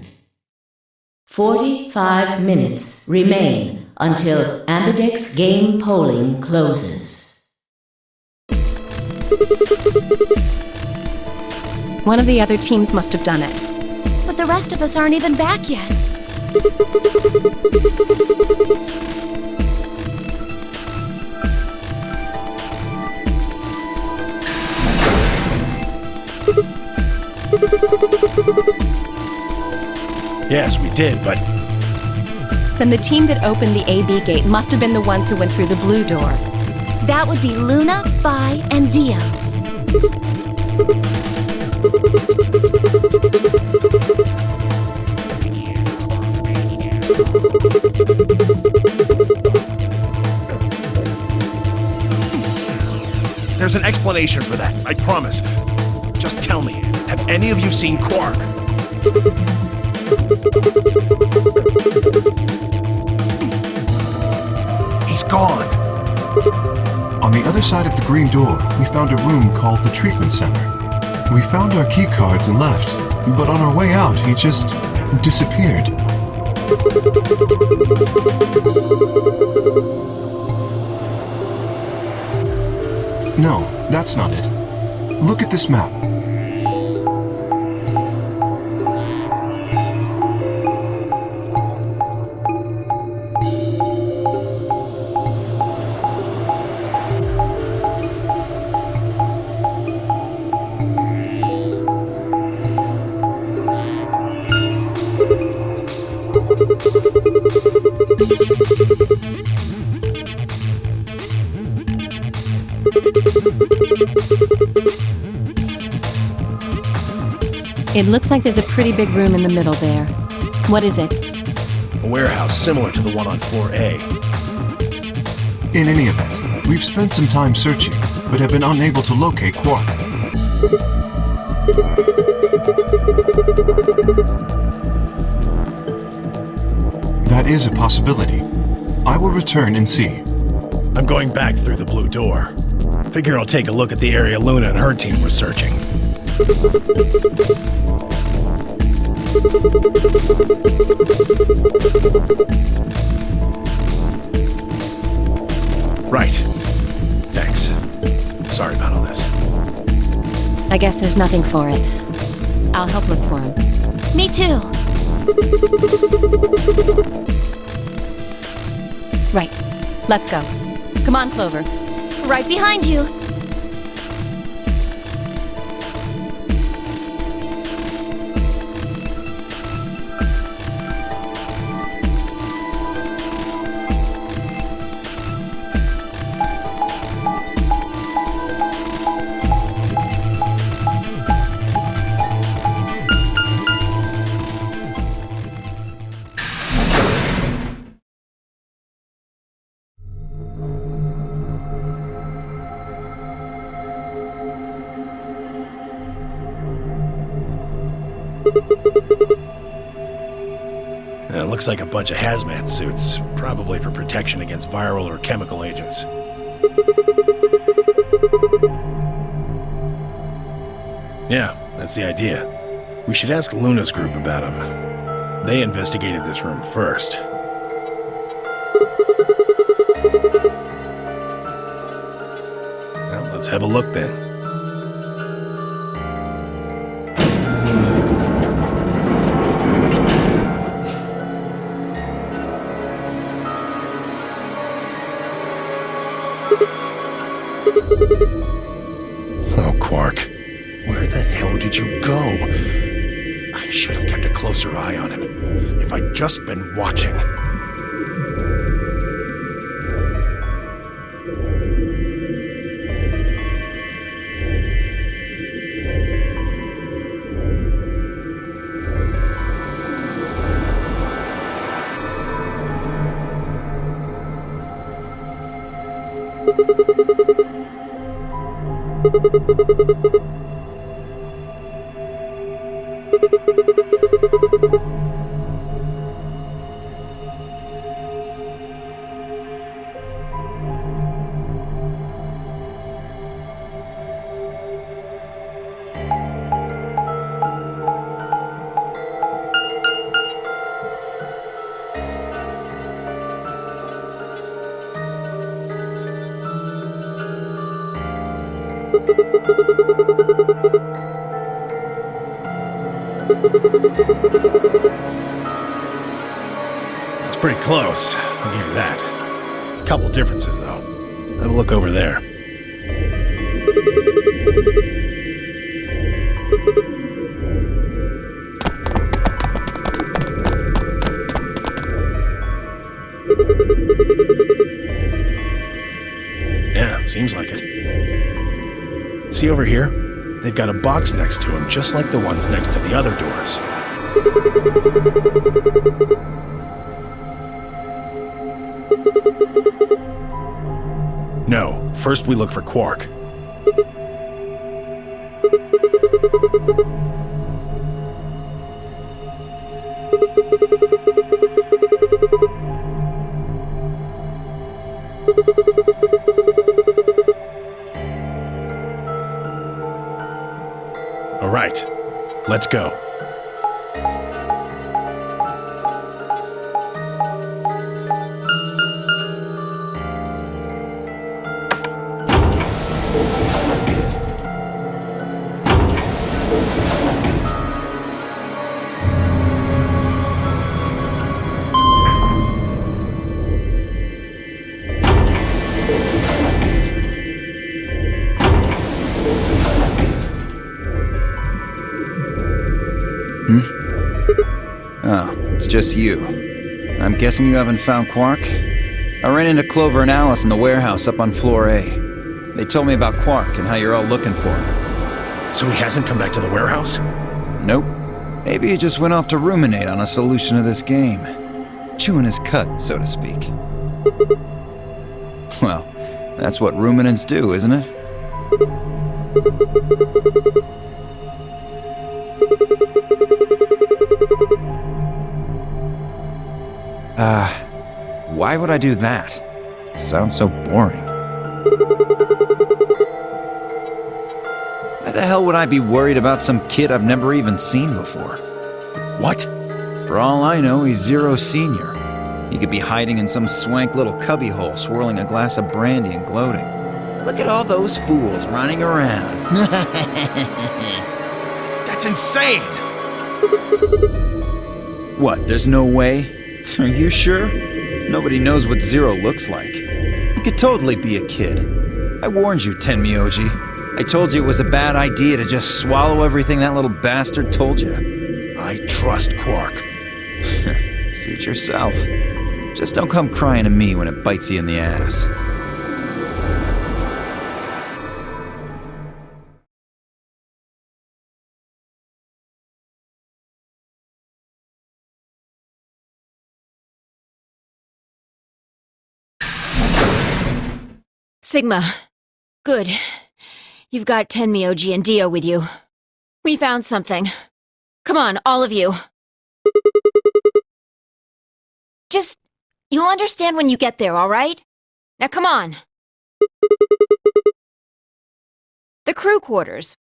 45 minutes remain until ambidex game polling closes. One of the other teams must have done it. But the rest of us aren't even back yet. Yes, we did, but... Then the team that opened the AB gate must have been the ones who went through the blue door. That would be Luna, Vi, and Dio. There's an explanation for that, I promise. Just tell me, have any of you seen Quark? He's gone. On the other side of the green door, we found a room called the treatment center. We found our key cards and left, but on our way out, he just disappeared. No, that's not it. Look at this map. It looks like there's a pretty big room in the middle there. What is it? A warehouse similar to the one on floor A. In any event, we've spent some time searching, but have been unable to locate Quark. That is a possibility. I will return and see. I'm going back through the blue door. Figure I'll take a look at the area Luna and her team were searching. Right. Thanks. Sorry about all this. I guess there's nothing for it. I'll help look for him. Me too. Right. Let's go. Come on, Clover. Right behind you. It looks like a bunch of hazmat suits, probably for protection against viral or chemical agents. Yeah, that's the idea. We should ask Luna's group about him. They investigated this room first. Well, let's have a look then. Oh, Quark. Where the hell did you go? I should have kept a closer eye on him. If I'd just been watching. It's pretty close, I'll give you that. Couple differences, though. Have a look over there. Yeah, seems like it. See over here? They've got a box next to him, just like the ones next to the other doors. No, first we look for Quark. All right, let's go. Oh, it's just you. I'm guessing you haven't found Quark? I ran into Clover and Alice in the warehouse up on floor A. They told me about Quark and how you're all looking for him. So he hasn't come back to the warehouse? Nope. Maybe he just went off to ruminate on a solution to this game. Chewing his cud, so to speak. Well, that's what ruminants do, isn't it? Why would I do that? It sounds so boring. Why the hell would I be worried about some kid I've never even seen before? What? For all I know, he's Zero Senior. He could be hiding in some swank little cubbyhole, swirling a glass of brandy and gloating. Look at all those fools running around. That's insane! What, there's no way? Are you sure? Nobody knows what Zero looks like. He could totally be a kid. I warned you, Tenmyoji. I told you it was a bad idea to just swallow everything that little bastard told you. I trust Quark. Suit yourself. Just don't come crying to me when it bites you in the ass. Sigma. Good. You've got Tenmyoji and Dio with you. We found something. Come on, all of you. Just... you'll understand when you get there, all right? Now come on. The crew quarters.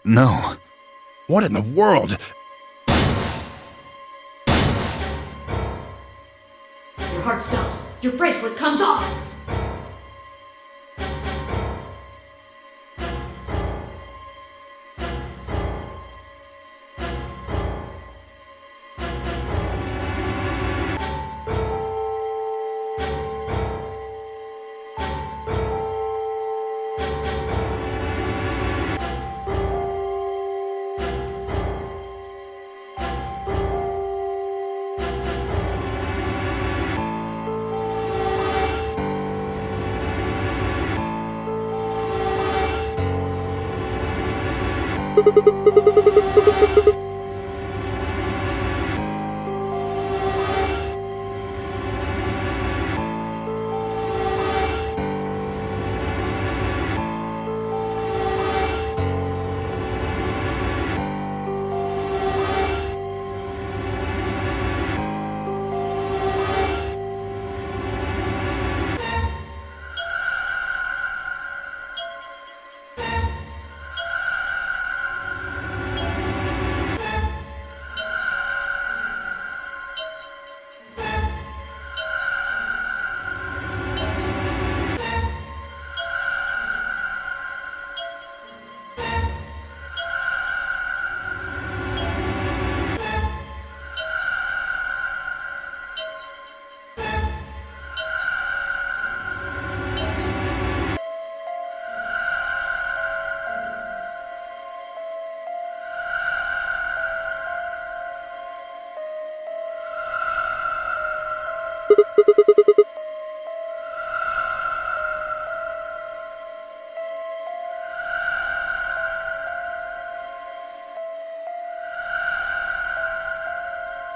No. What in the world? Your heart stops. Your bracelet comes off.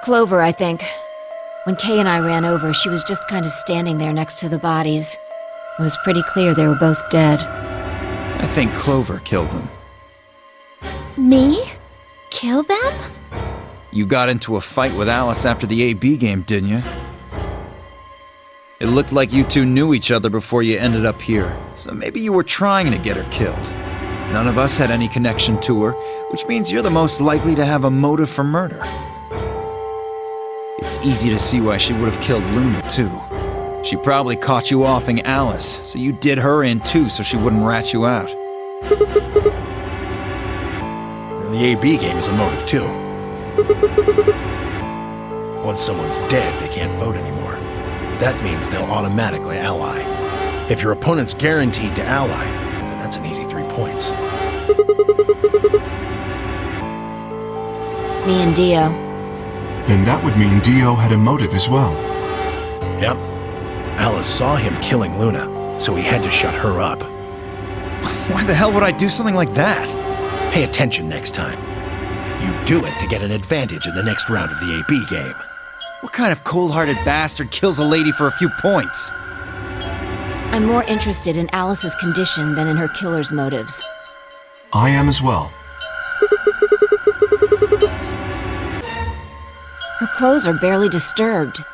Clover, I think. When Kay and I ran over, she was just kind of standing there next to the bodies. It was pretty clear they were both dead. I think Clover killed them. Me? Kill them? You got into a fight with Alice after the AB game, didn't you? It looked like you two knew each other before you ended up here, so maybe you were trying to get her killed. None of us had any connection to her, which means you're the most likely to have a motive for murder. It's easy to see why she would have killed Luna, too. She probably caught you offing Alice, so you did her in too so she wouldn't rat you out. And the AB game is a motive, too. Once someone's dead, they can't vote anymore. That means they'll automatically ally. If your opponent's guaranteed to ally, then that's an easy 3 points. Me and Dio. Then that would mean Dio had a motive as well. Yep. Alice saw him killing Luna, so he had to shut her up. Why the hell would I do something like that? Pay attention next time. You do it to get an advantage in the next round of the AB game. What kind of cold-hearted bastard kills a lady for a few points? I'm more interested in Alice's condition than in her killer's motives. I am as well. Her clothes are barely disturbed.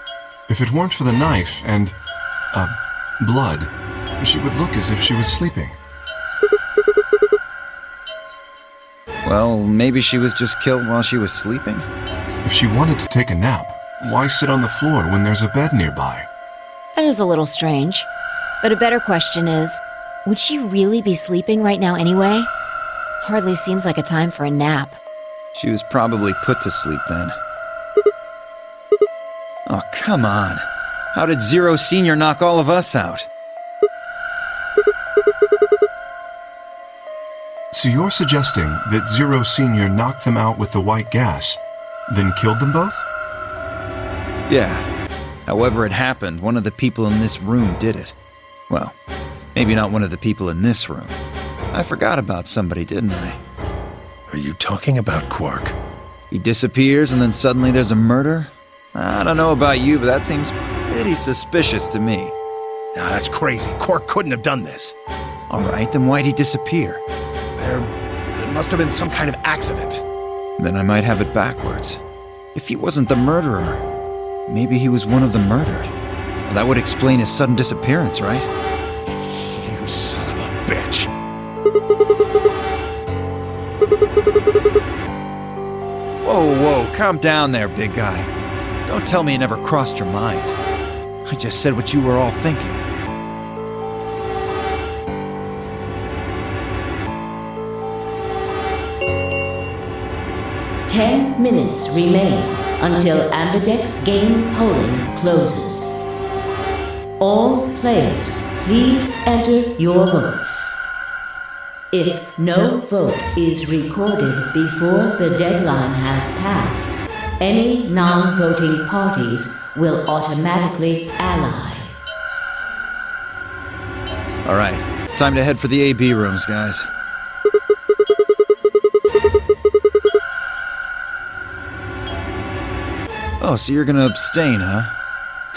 If it weren't for the knife and, blood, she would look as if she was sleeping. Well, maybe she was just killed while she was sleeping? If she wanted to take a nap, why sit on the floor when there's a bed nearby? That is a little strange. But a better question is, would she really be sleeping right now anyway? Hardly seems like a time for a nap. She was probably put to sleep then. Oh, come on. How did Zero Senior knock all of us out? So you're suggesting that Zero Senior knocked them out with the white gas, then killed them both? Yeah. However it happened, one of the people in this room did it. Well, maybe not one of the people in this room. I forgot about somebody, didn't I? Are you talking about Quark? He disappears and then suddenly there's a murder? I don't know about you, but that seems pretty suspicious to me. Nah, that's crazy. Quark couldn't have done this. Alright, then why'd he disappear? There must have been some kind of accident. Then I might have it backwards. If he wasn't the murderer, maybe he was one of the murdered. Well, that would explain his sudden disappearance, right? You son of a bitch. Whoa, calm down there, big guy. Don't tell me it never crossed your mind. I just said what you were all thinking. Ten minutes remain until Amberdex game polling closes. All players, please enter your votes. If no vote is recorded before the deadline has passed, any non-voting parties will automatically ally. All right, time to head for the AB rooms, guys. Oh, so you're gonna abstain, huh?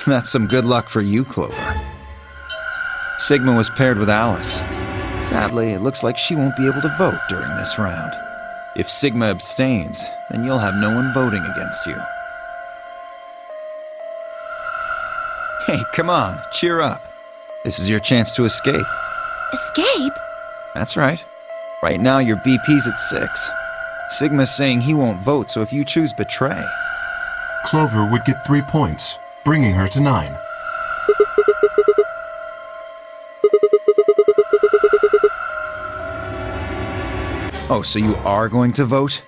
That's some good luck for you, Clover. Sigma was paired with Alice. Sadly, it looks like she won't be able to vote during this round. If Sigma abstains, then you'll have no one voting against you. Hey, come on, cheer up. This is your chance to escape. Escape? That's right. Right now, your BP's at 6. Sigma's saying he won't vote, so if you choose Betray... Clover would get 3 points, bringing her to 9. Oh, so you are going to vote?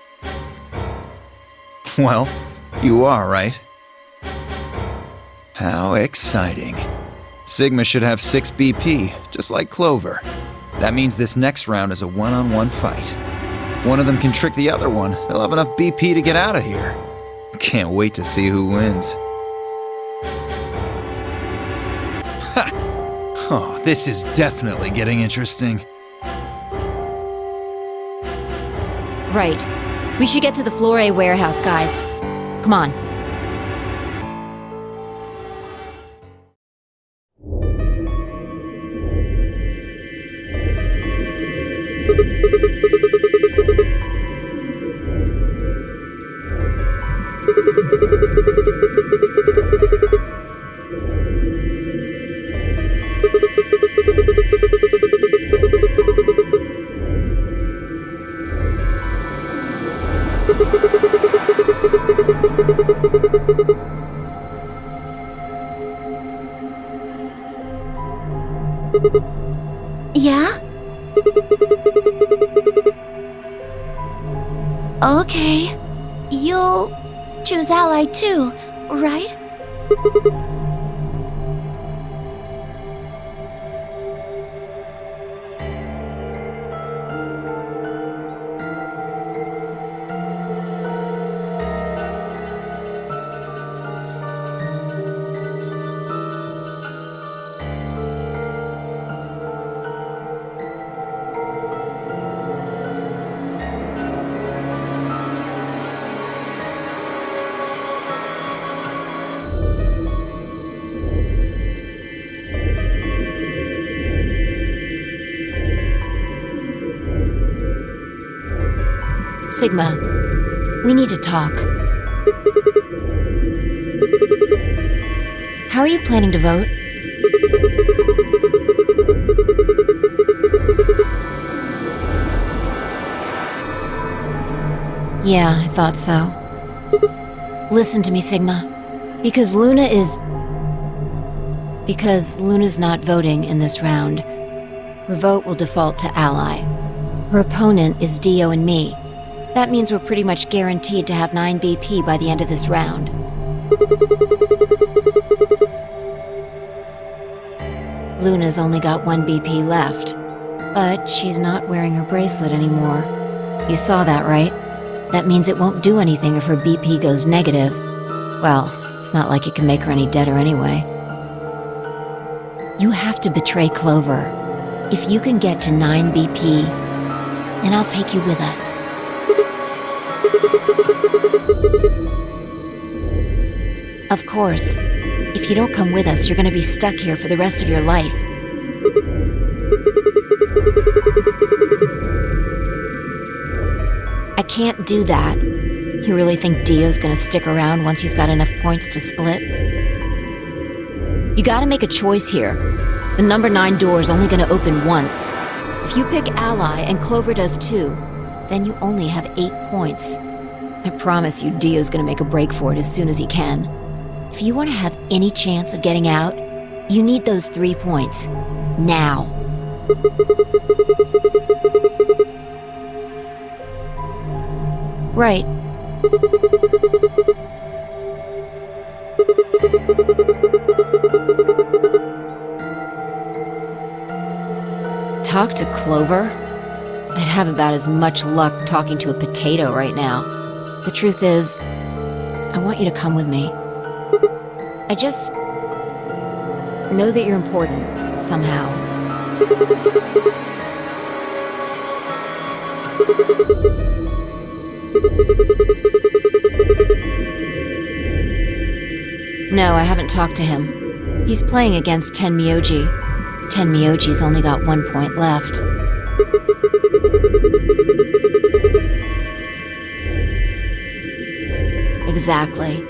Well, you are, right? How exciting. Sigma should have 6 BP, just like Clover. That means this next round is a one-on-one fight. If one of them can trick the other one, they'll have enough BP to get out of here. Can't wait to see who wins. Ha! Oh, this is definitely getting interesting. Right. We should get to the Flore warehouse, guys. Come on. Yeah? Okay. You'll choose ally too, right? Sigma, we need to talk. How are you planning to vote? Yeah, I thought so. Listen to me, Sigma. Because Luna's not voting in this round, her vote will default to ally. Her opponent is Dio and me. That means we're pretty much guaranteed to have 9 BP by the end of this round. Luna's only got 1 BP left, but she's not wearing her bracelet anymore. You saw that, right? That means it won't do anything if her BP goes negative. Well, it's not like it can make her any deader anyway. You have to betray Clover. If you can get to 9 BP, then I'll take you with us. Of course, if you don't come with us, you're gonna be stuck here for the rest of your life. I can't do that. You really think Dio's gonna stick around once he's got enough points to split? You gotta make a choice here. The number 9 door is only gonna open once. If you pick Ally and Clover does too, then you only have 8 points. I promise you Dio's gonna make a break for it as soon as he can. If you want to have any chance of getting out, you need those 3 points. Now. Right. Talk to Clover? I'd have about as much luck talking to a potato right now. The truth is, I want you to come with me. I just know that you're important, somehow. No, I haven't talked to him. He's playing against Tenmyoji. Tenmyoji's only got 1 point left. Exactly.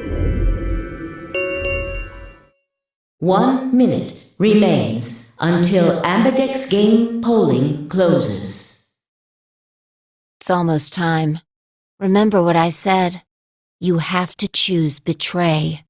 1 minute remains until Ambidex game polling closes. It's almost time. Remember what I said. You have to choose betray.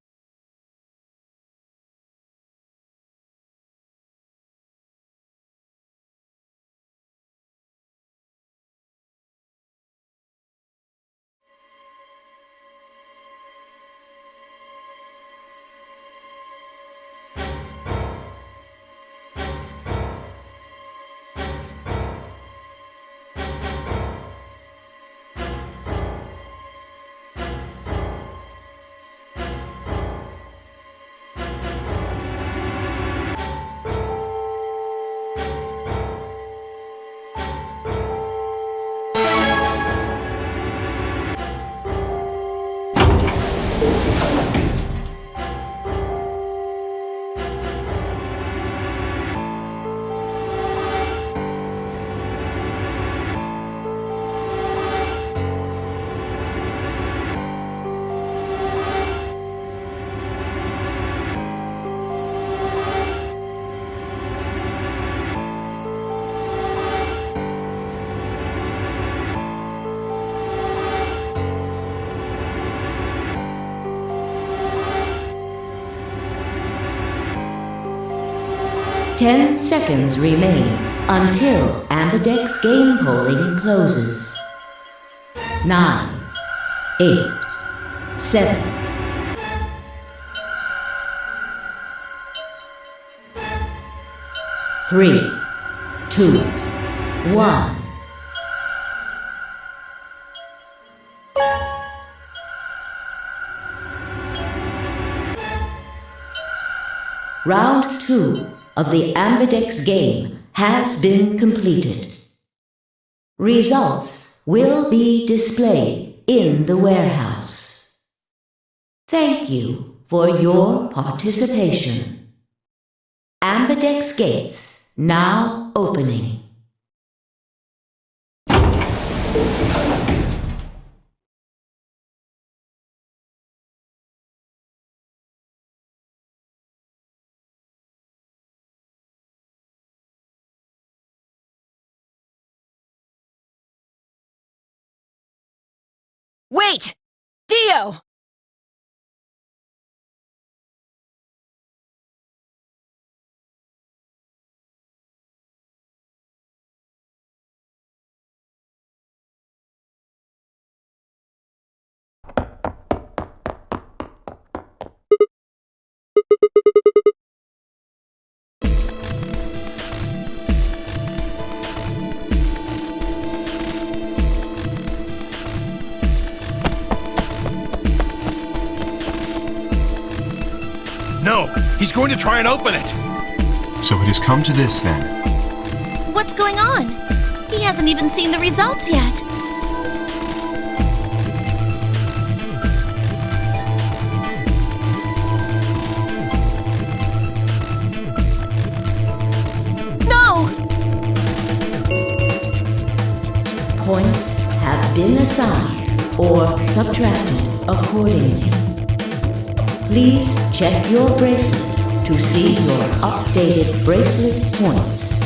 Ten seconds remain until Ambidex game polling closes. 9, 8, 7, 3, 2, 1. Round 2 of the Ambidex game has been completed. Results will be displayed in the warehouse. Thank you for your participation. Ambidex gates now opening. Wait! Dio! No! He's going to try and open it! So it has come to this then. What's going on? He hasn't even seen the results yet. No! Points have been assigned or subtracted accordingly. Please check your bracelet to see your updated bracelet points.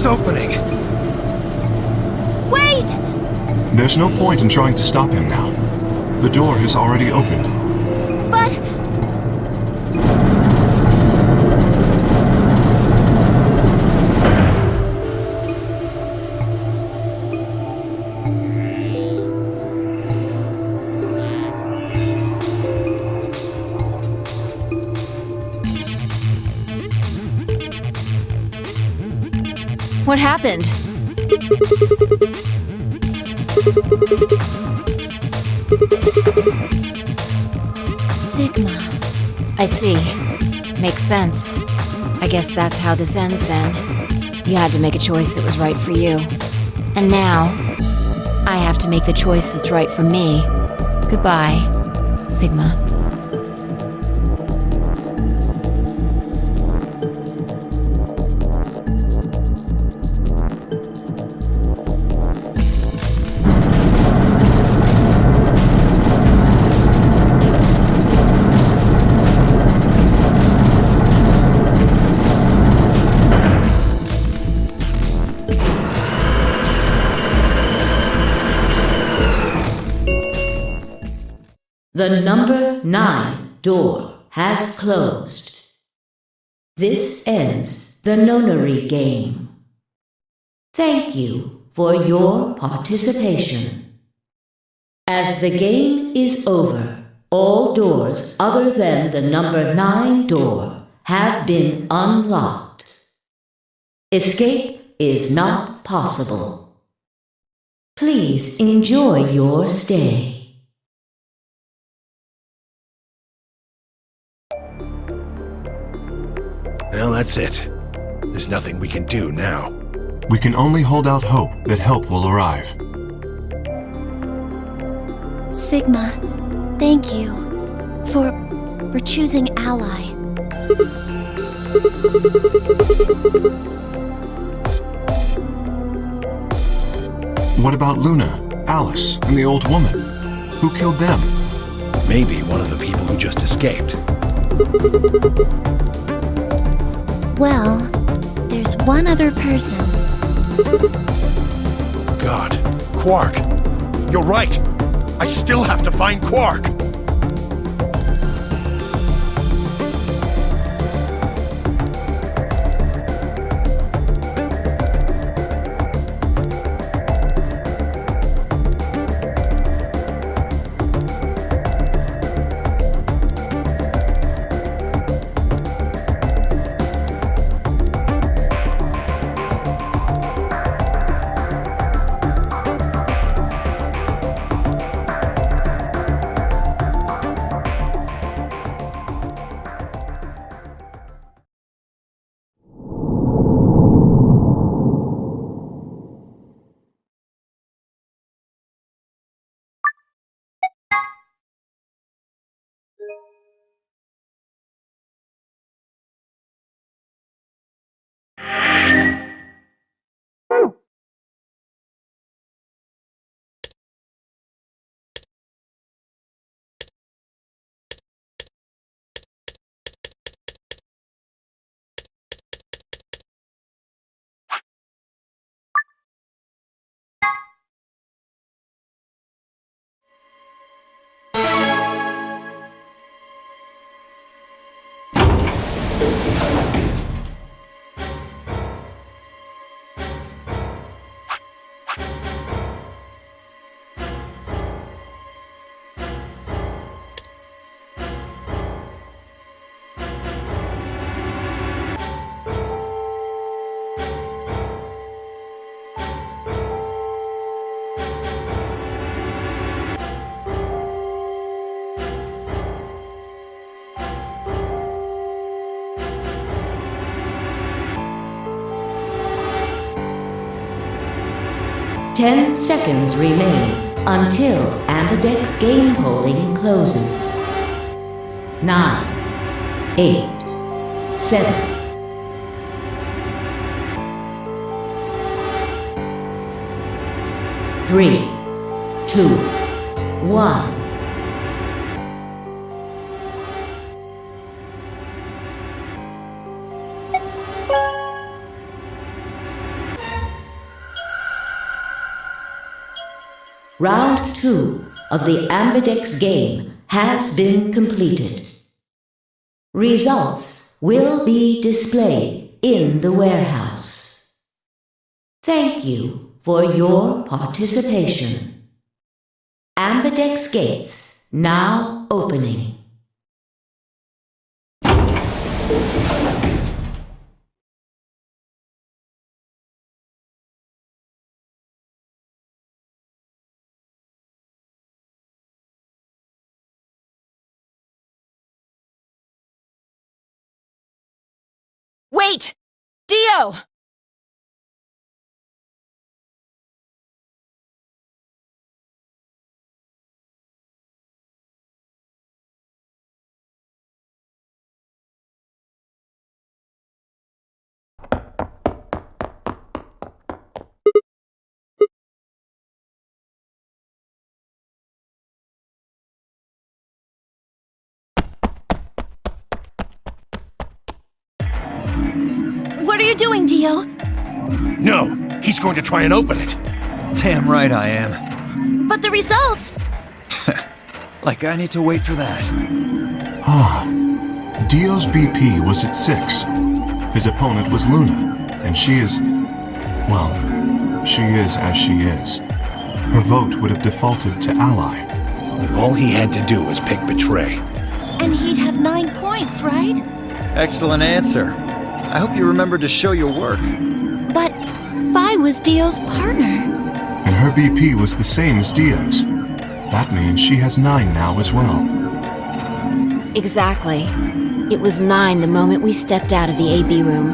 this opening? Wait! There's no point in trying to stop him now. The door has already opened. But... What happened? Sigma. I see. Makes sense. I guess that's how this ends then. You had to make a choice that was right for you. And now, I have to make the choice that's right for me. Goodbye, Sigma. The number 9 door has closed. This ends the Nonary Game. Thank you for your participation. As the game is over, all doors other than the number 9 door have been unlocked. Escape is not possible. Please enjoy your stay. Well, that's it. There's nothing we can do now. We can only hold out hope that help will arrive. Sigma, thank you for choosing Ally. What about Luna, Alice, and the old woman? Who killed them? Maybe one of the people who just escaped. Well, there's one other person. Oh God. Quark! You're right! I still have to find Quark! Ten seconds remain until Ambidex game polling closes. 9, 8, 7, 3, 2, 1. Round 2 of the Ambidex game has been completed. Results will be displayed in the warehouse. Thank you for your participation. Ambidex gates now opening. Wait! Dio! What are you doing, Dio? No, he's going to try and open it. Damn right I am. But the results! Like I need to wait for that. Dio's BP was at 6. His opponent was Luna, and she is... well, she is as she is. Her vote would have defaulted to ally. All he had to do was pick Betray. And he'd have 9 points, right? Excellent answer. I hope you remember to show your work. But Vi was Dio's partner. And her BP was the same as Dio's. That means she has 9 now as well. Exactly. It was 9 the moment we stepped out of the AB room.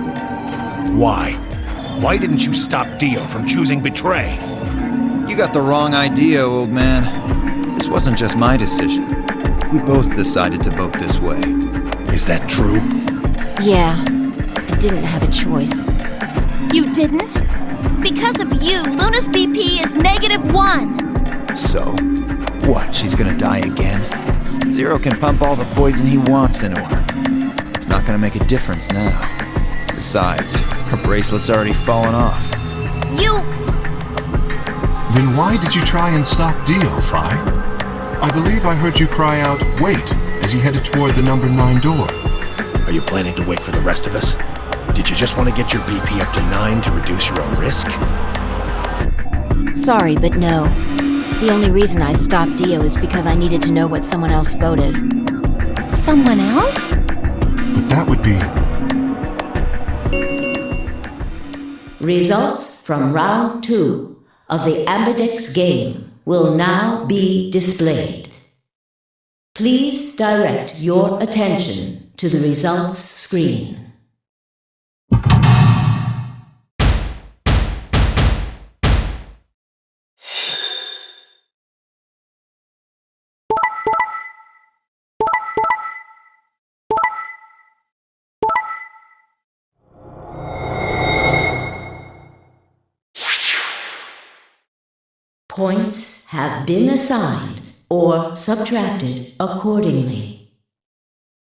Why? Why didn't you stop Dio from choosing Betray? You got the wrong idea, old man. This wasn't just my decision. We both decided to vote this way. Is that true? Yeah, I didn't have a choice. You didn't? Because of you, Luna's BP is -1. So? What, she's gonna die again? Zero can pump all the poison he wants into her. It's not gonna make a difference now. Besides, her bracelet's already fallen off. You... Then why did you try and stop Dio, Fi? I believe I heard you cry out, "Wait," as he headed toward the number 9 door. Are you planning to wait for the rest of us? Did you just want to get your BP up to 9 to reduce your own risk? Sorry, but no. The only reason I stopped Dio is because I needed to know what someone else voted. Someone else? But that would be... Results from round 2 of the Ambidex game will now be displayed. Please direct your attention to the results screen. Points have been assigned or subtracted accordingly.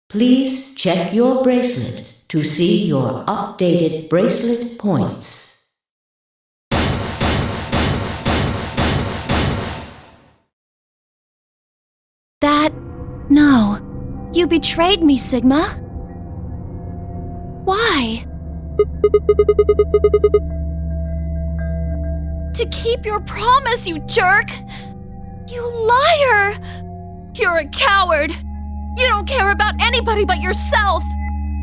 Please check your bracelet to see your updated bracelet points. No. You betrayed me, Sigma. Why? To keep your promise, you jerk! You liar! You're a coward! You don't care about anybody but yourself!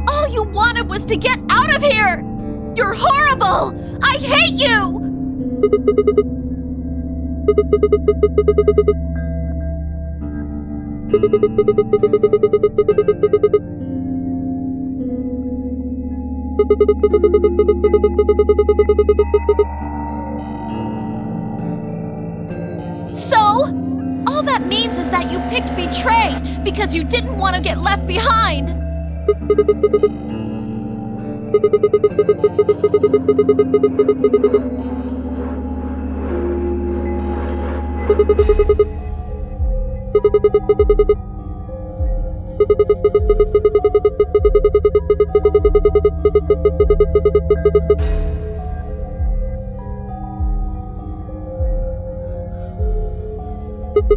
All you wanted was to get out of here! You're horrible! I hate you! So? All that means is that you picked Betray because you didn't want to get left behind! Is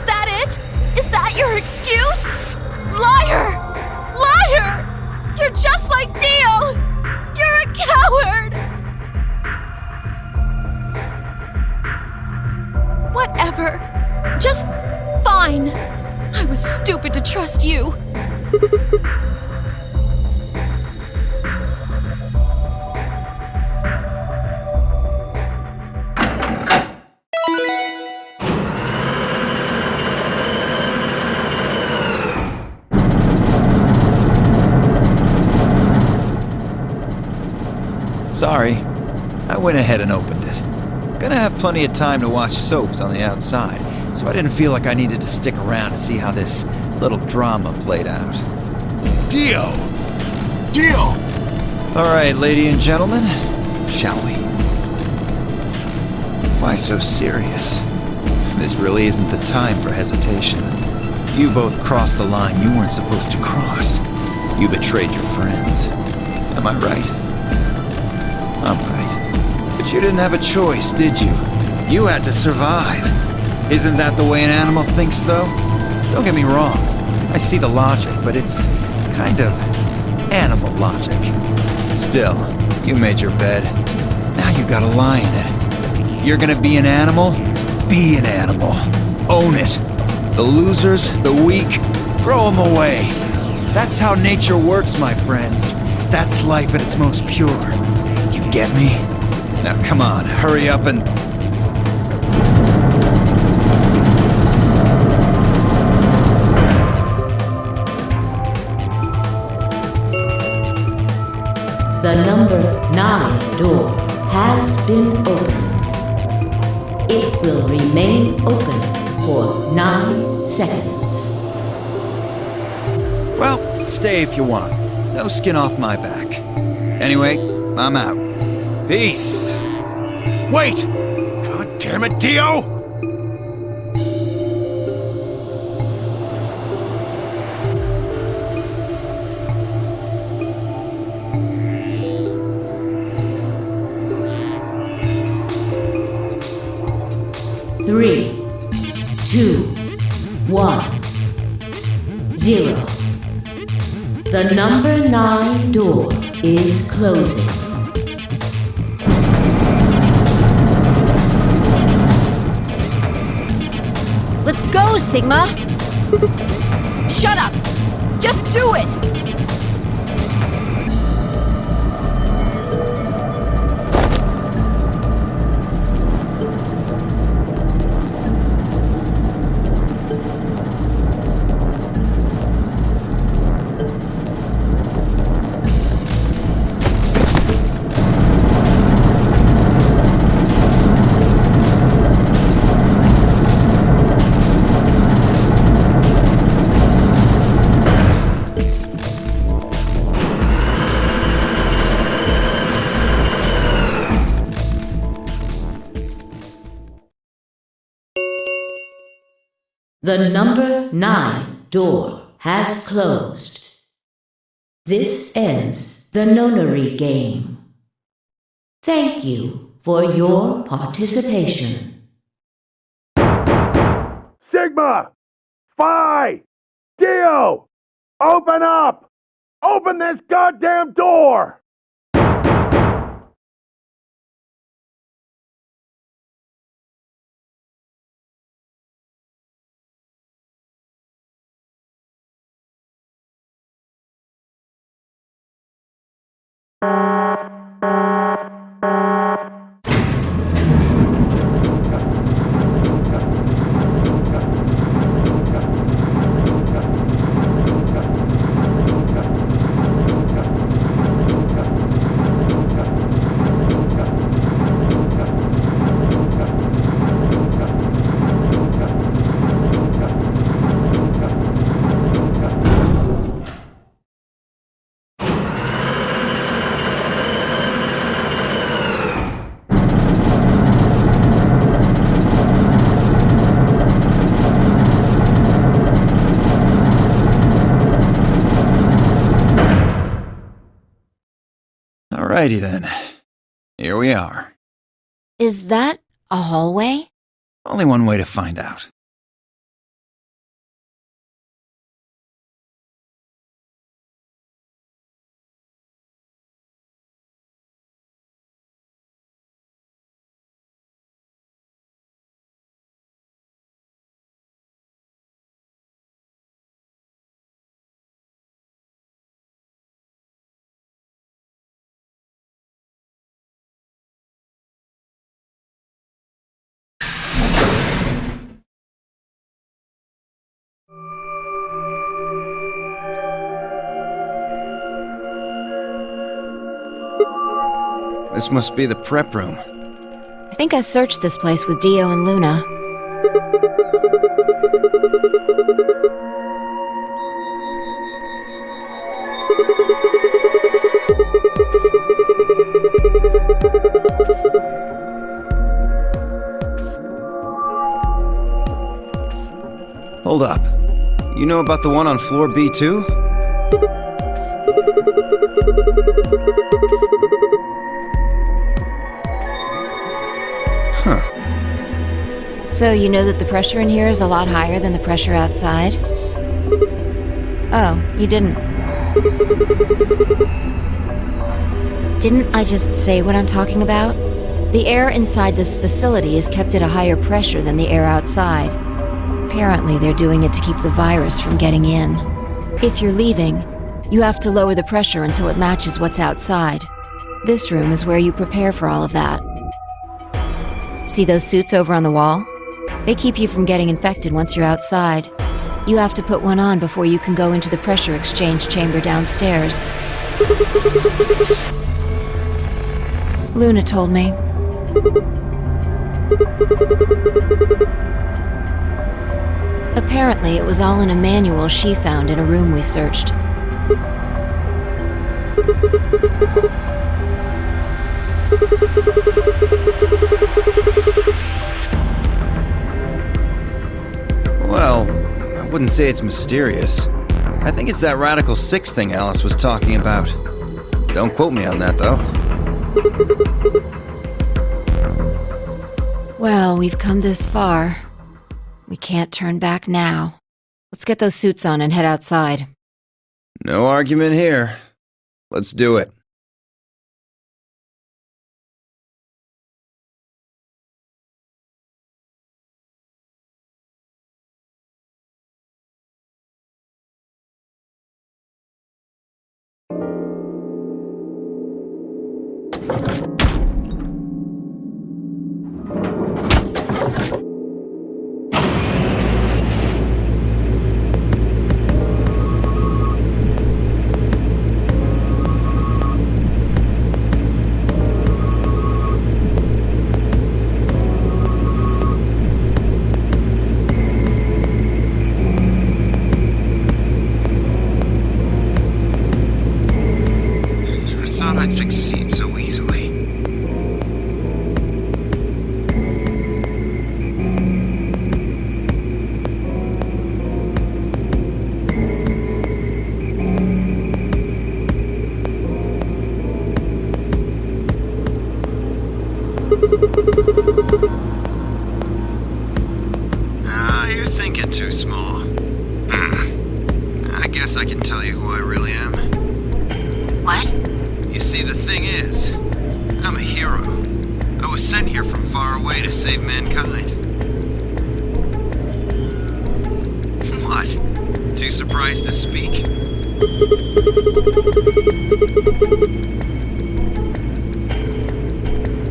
that it? Is that your excuse? Liar! Liar! You're just like Dio! You're a coward! Whatever. Just fine. I was stupid to trust you. Sorry, I went ahead and opened it. Gonna have plenty of time to watch soaps on the outside, so I didn't feel like I needed to stick around to see how this little drama played out. Dio! Dio! Alright, lady and gentlemen, shall we? Why so serious? This really isn't the time for hesitation. You both crossed the line you weren't supposed to cross. You betrayed your friends. Am I right? I'm right. But you didn't have a choice, did you? You had to survive. Isn't that the way an animal thinks, though? Don't get me wrong. I see the logic, but it's kind of animal logic. Still, you made your bed. Now you gotta lie in it. If you're gonna be an animal, be an animal. Own it. The losers, the weak, throw them away. That's how nature works, my friends. That's life at its most pure. You get me? Now come on, hurry up and... The number 9 door has been opened. It will remain open for 9 seconds. Well, stay if you want. No skin off my back. Anyway, I'm out. Peace! Wait! God damn it, Dio! Three, 2, 1, 0. The number 9 door is closing. Let's go, Sigma! Shut up! Just do it! The number 9 door has closed. This ends the Nonary Game. Thank you for your participation. Sigma! Phi! Dio! Open up! Open this goddamn door! Alrighty then. Here we are. Is that a hallway? Only one way to find out. This must be the prep room. I think I searched this place with Dio and Luna. Hold up. You know about the one on floor B2? Huh. So you know that the pressure in here is a lot higher than the pressure outside? Oh, you didn't. Didn't I just say what I'm talking about? The air inside this facility is kept at a higher pressure than the air outside. Apparently, they're doing it to keep the virus from getting in. If you're leaving, you have to lower the pressure until it matches what's outside. This room is where you prepare for all of that. See those suits over on the wall? They keep you from getting infected once you're outside. You have to put one on before you can go into the pressure exchange chamber downstairs. Luna told me. Apparently, it was all in a manual she found in a room we searched. Well, I wouldn't say it's mysterious. I think it's that Radical 6 thing Alice was talking about. Don't quote me on that, though. Well, we've come this far. We can't turn back now. Let's get those suits on and head outside. No argument here. Let's do it. I'd succeed so easily. You're thinking too small. I guess I can tell you who I really am. What? You see, the thing is, I'm a hero. I was sent here from far away to save mankind. What? Too surprised to speak?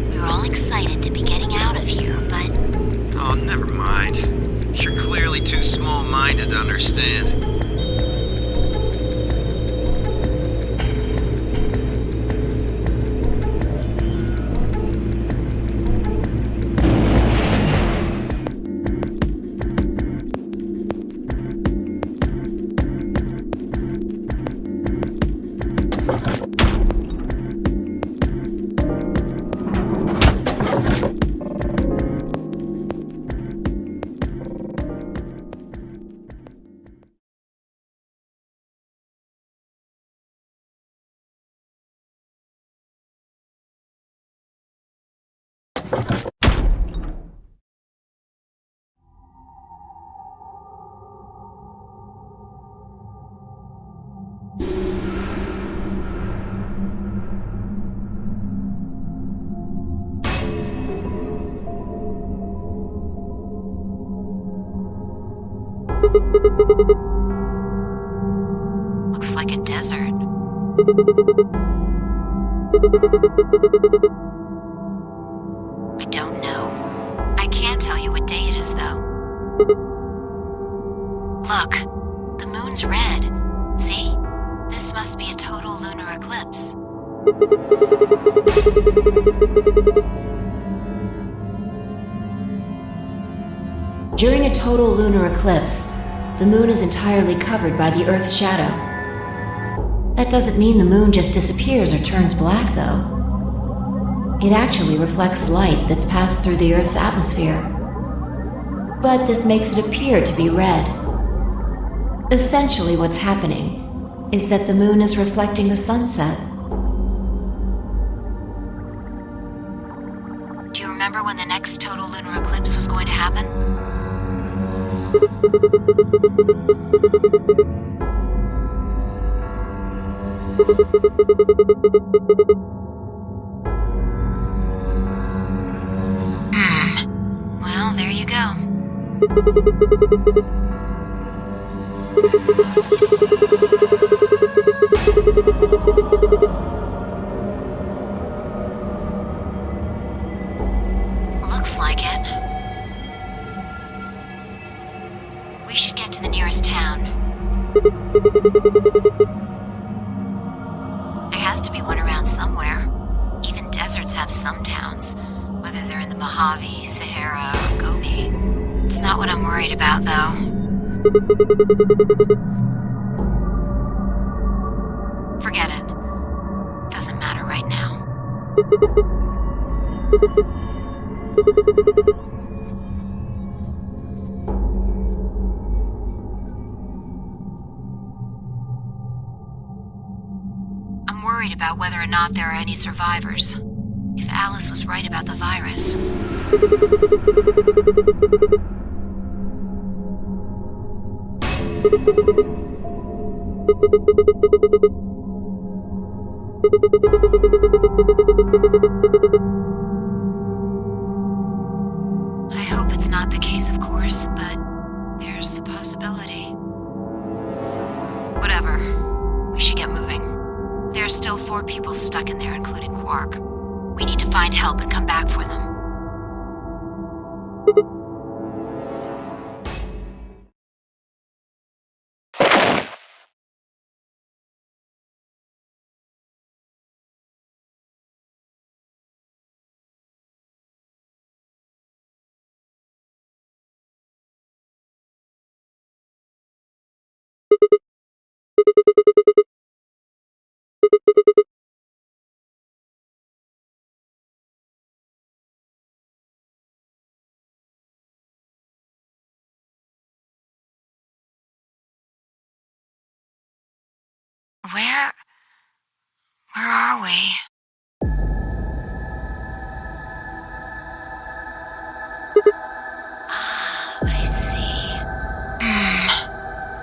We were all excited to be getting out of here, but... Oh, never mind. You're clearly too small-minded to understand. Looks like a desert. I don't know. I can tell you what day it is, though. Look, the moon's red. See? This must be a total lunar eclipse. During a total lunar eclipse, the moon is entirely covered by the Earth's shadow. That doesn't mean the moon just disappears or turns black, though. It actually reflects light that's passed through the Earth's atmosphere. But this makes it appear to be red. Essentially, what's happening is that the moon is reflecting the sunset. Do you remember when the next total lunar eclipse was going to happen? Well, there you go. Looks like it. We should get to the nearest town. There has to be one around somewhere. Even deserts have some towns, whether they're in the Mojave, Sahara, or Gobi. It's not what I'm worried about, though. Forget it. Doesn't matter right now. I'm worried about whether or not there are any survivors. If Alice was right about the virus. I hope it's not the case, of course, but there's the possibility. Whatever. We should get moving. There are still 4 people stuck in there, including Quark. We need to find help and come back for them. Where are we? Ah, I see.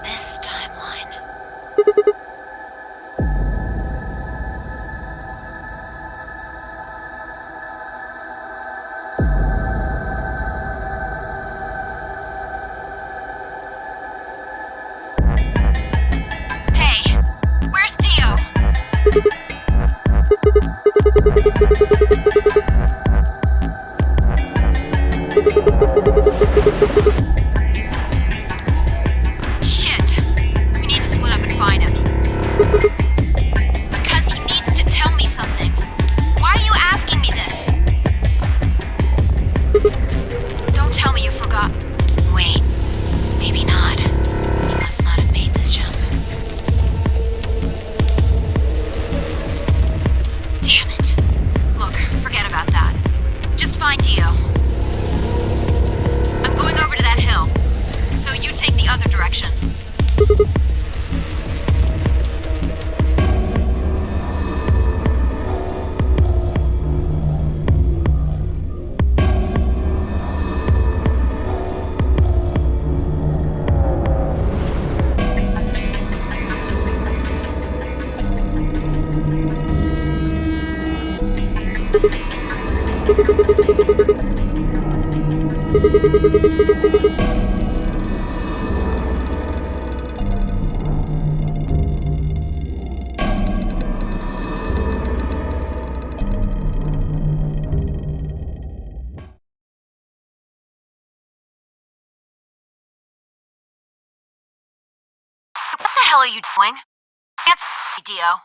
This timeline. Hey, where's Dio? hell are you doing? Answer me, Dio.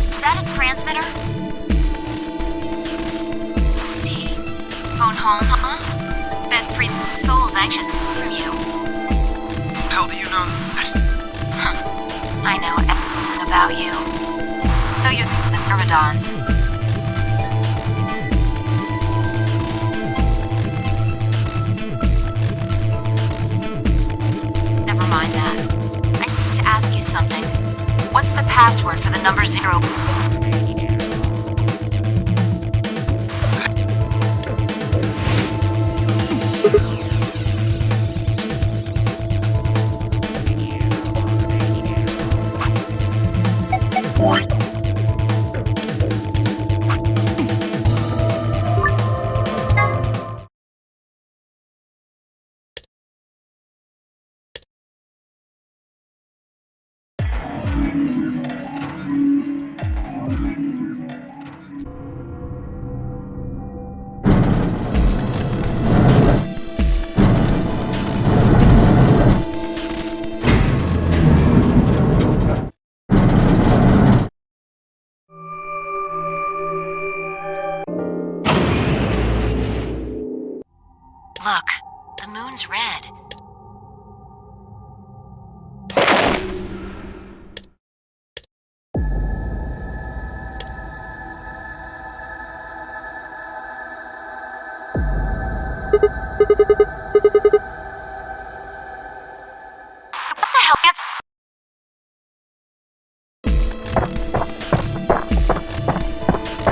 Is that a transmitter? See? Phone home, huh? Bet 3 souls anxious from you. How do you know that? I know everything about you. Though you're the Myrmidons. Never mind that. I need to ask you something. What's the password for the number 0? Look, the moon's red. What the hell?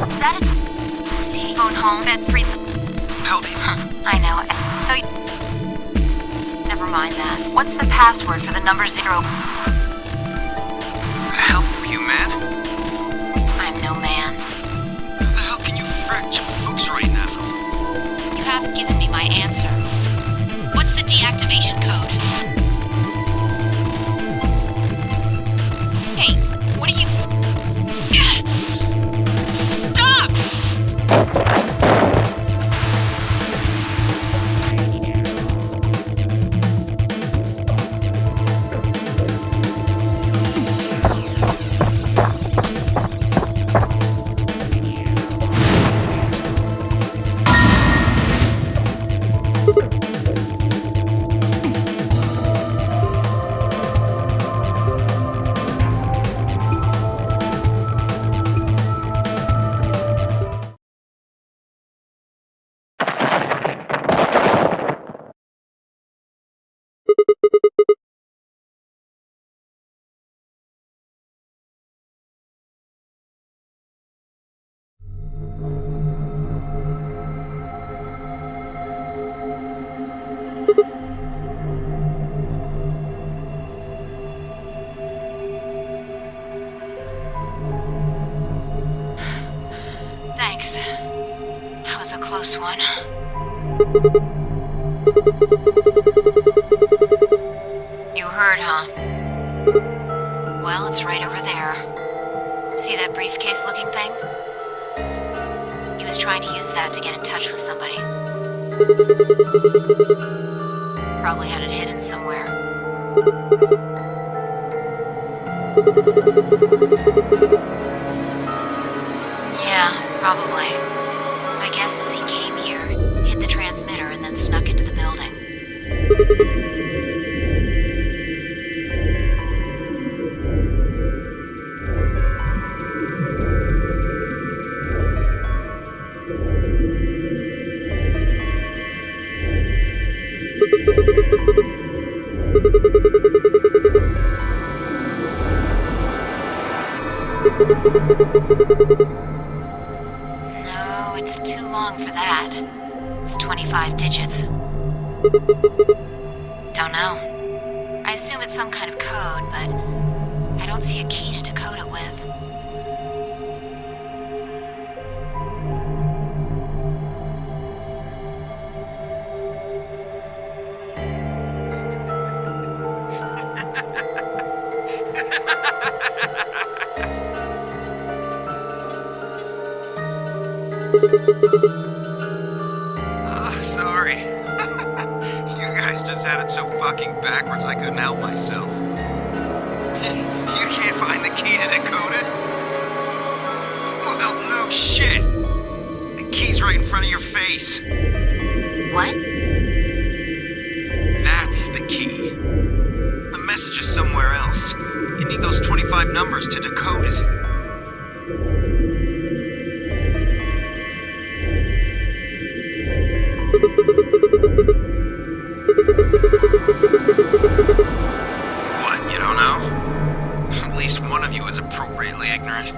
Is that a... See, phone home, bed free... Healthy. I know. Never mind that. What's the password for the number 0? The hell are you, man? I'm no man. How the hell can you crack jokes right now? You haven't given me my answer. What's the deactivation code? Hey, what are you... Stop! Thanks. That was a close one. You heard, huh? Well, it's right over there. See that briefcase-looking thing? He was trying to use that to get in touch with somebody. Probably had it hidden somewhere. Yeah, probably. My guess is he came here, hit the transmitter, and then snuck into the building. No, it's too long for that. It's 25 digits. Don't know. I assume it's some kind of code, but I don't see a key to decode it with. Sorry. You guys just had it so fucking backwards I couldn't help myself. You can't find the key to decode it? Well, no shit. The key's right in front of your face. What? That's the key. The message is somewhere else. You need those 25 numbers to decode it. What, you don't know? At least one of you is appropriately ignorant.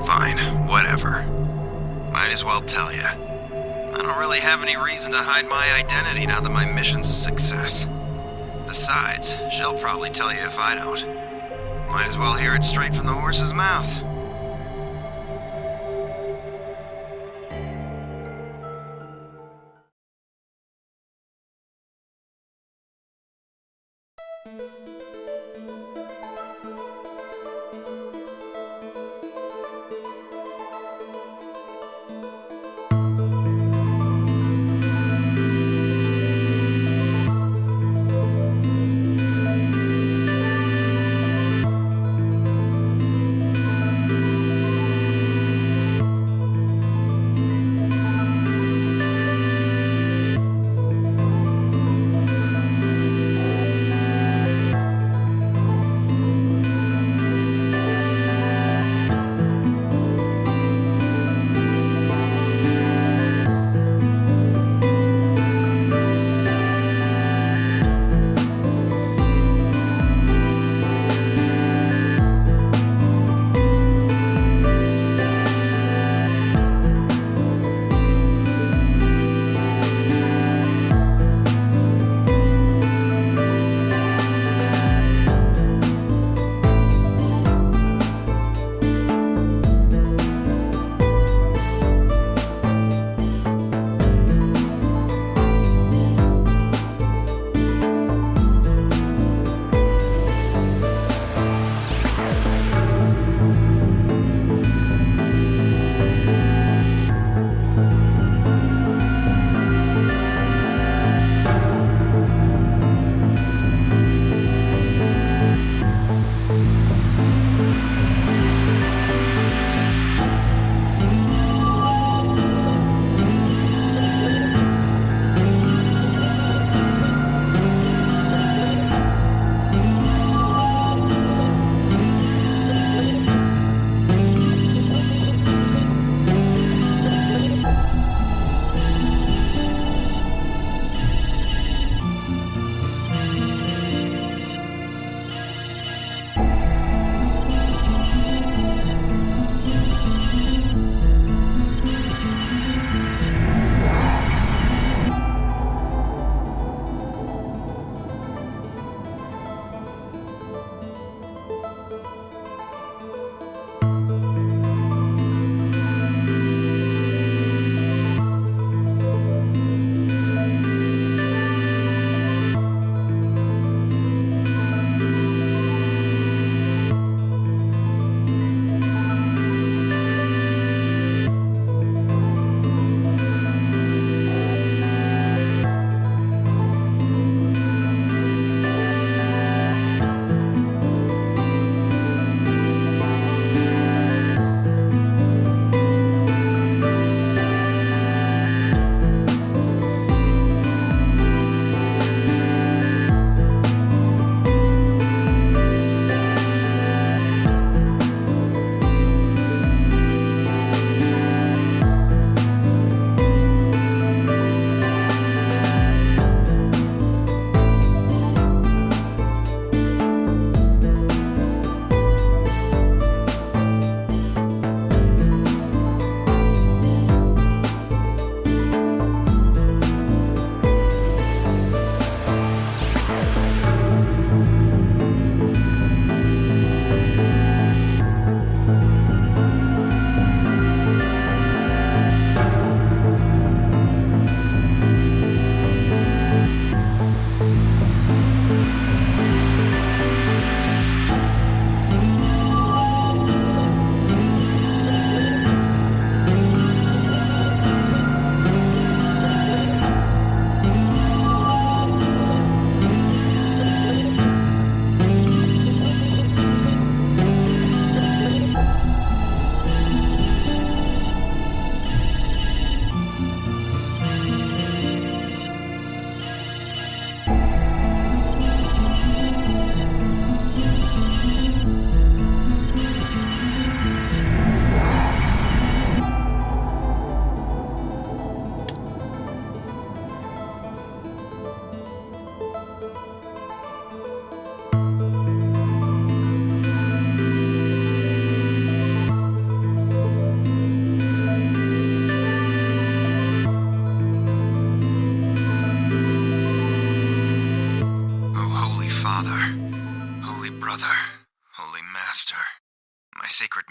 Fine, whatever. Might as well tell you. I don't really have any reason to hide my identity now that my mission's a success. Besides, she'll probably tell you if I don't. Might as well hear it straight from the horse's mouth.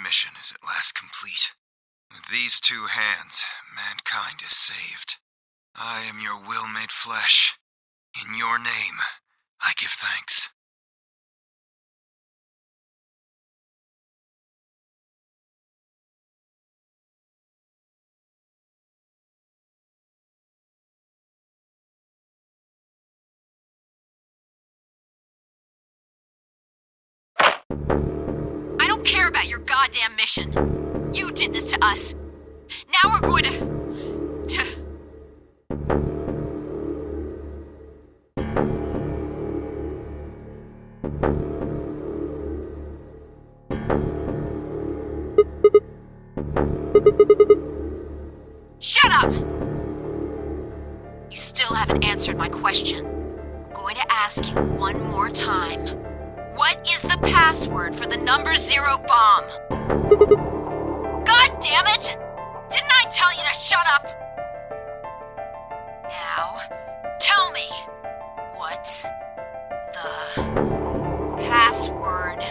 mission is at last complete. With these two hands, mankind is saved. I am your will made flesh. In your name, I give thanks. I don't care about your goddamn mission. You did this to us. Now we're going to... Shut up! You still haven't answered my question. I'm going to ask you one more time. What is the password for the number 0 bomb? God damn it! Didn't I tell you to shut up? Now, tell me, what's the password?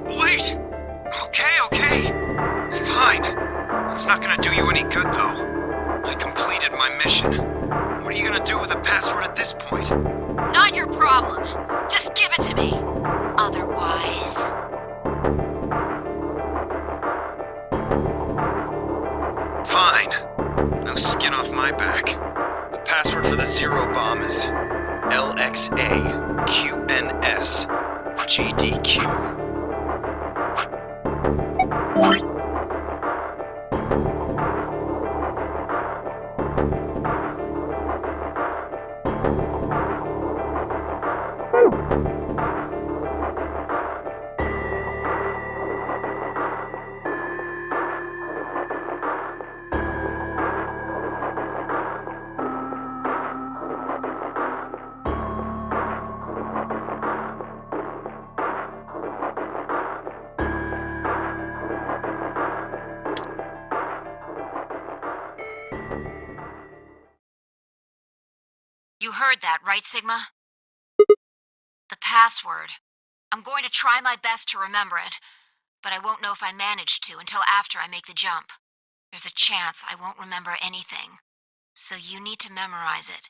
Wait! Okay. Fine. It's not gonna do you any good, though. I completed my mission. What are you gonna do with the password at this point? Not your problem. Just give it to me. Otherwise... Fine. No skin off my back. The password for the 0 bomb is LXAQNSGDQ. You heard that, right, Sigma? The password. I'm going to try my best to remember it, but I won't know if I manage to until after I make the jump. There's a chance I won't remember anything, so you need to memorize it,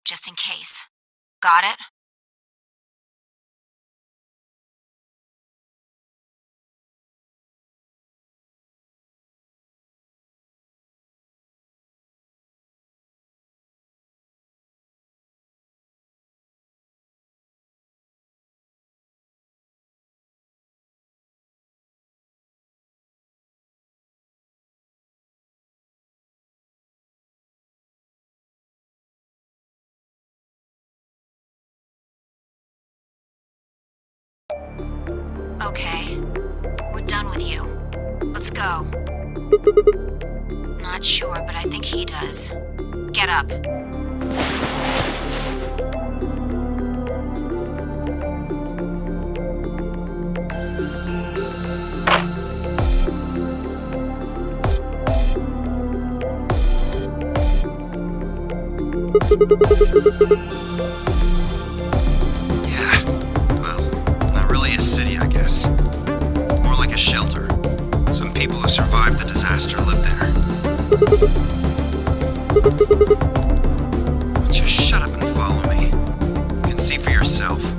just in case. Got it? Okay, we're done with you. Let's go. Not sure, but I think he does. Get up. Yeah, well, not really a city, I guess. More like a shelter. Some people who survived the disaster live there. Just shut up and follow me. You can see for yourself.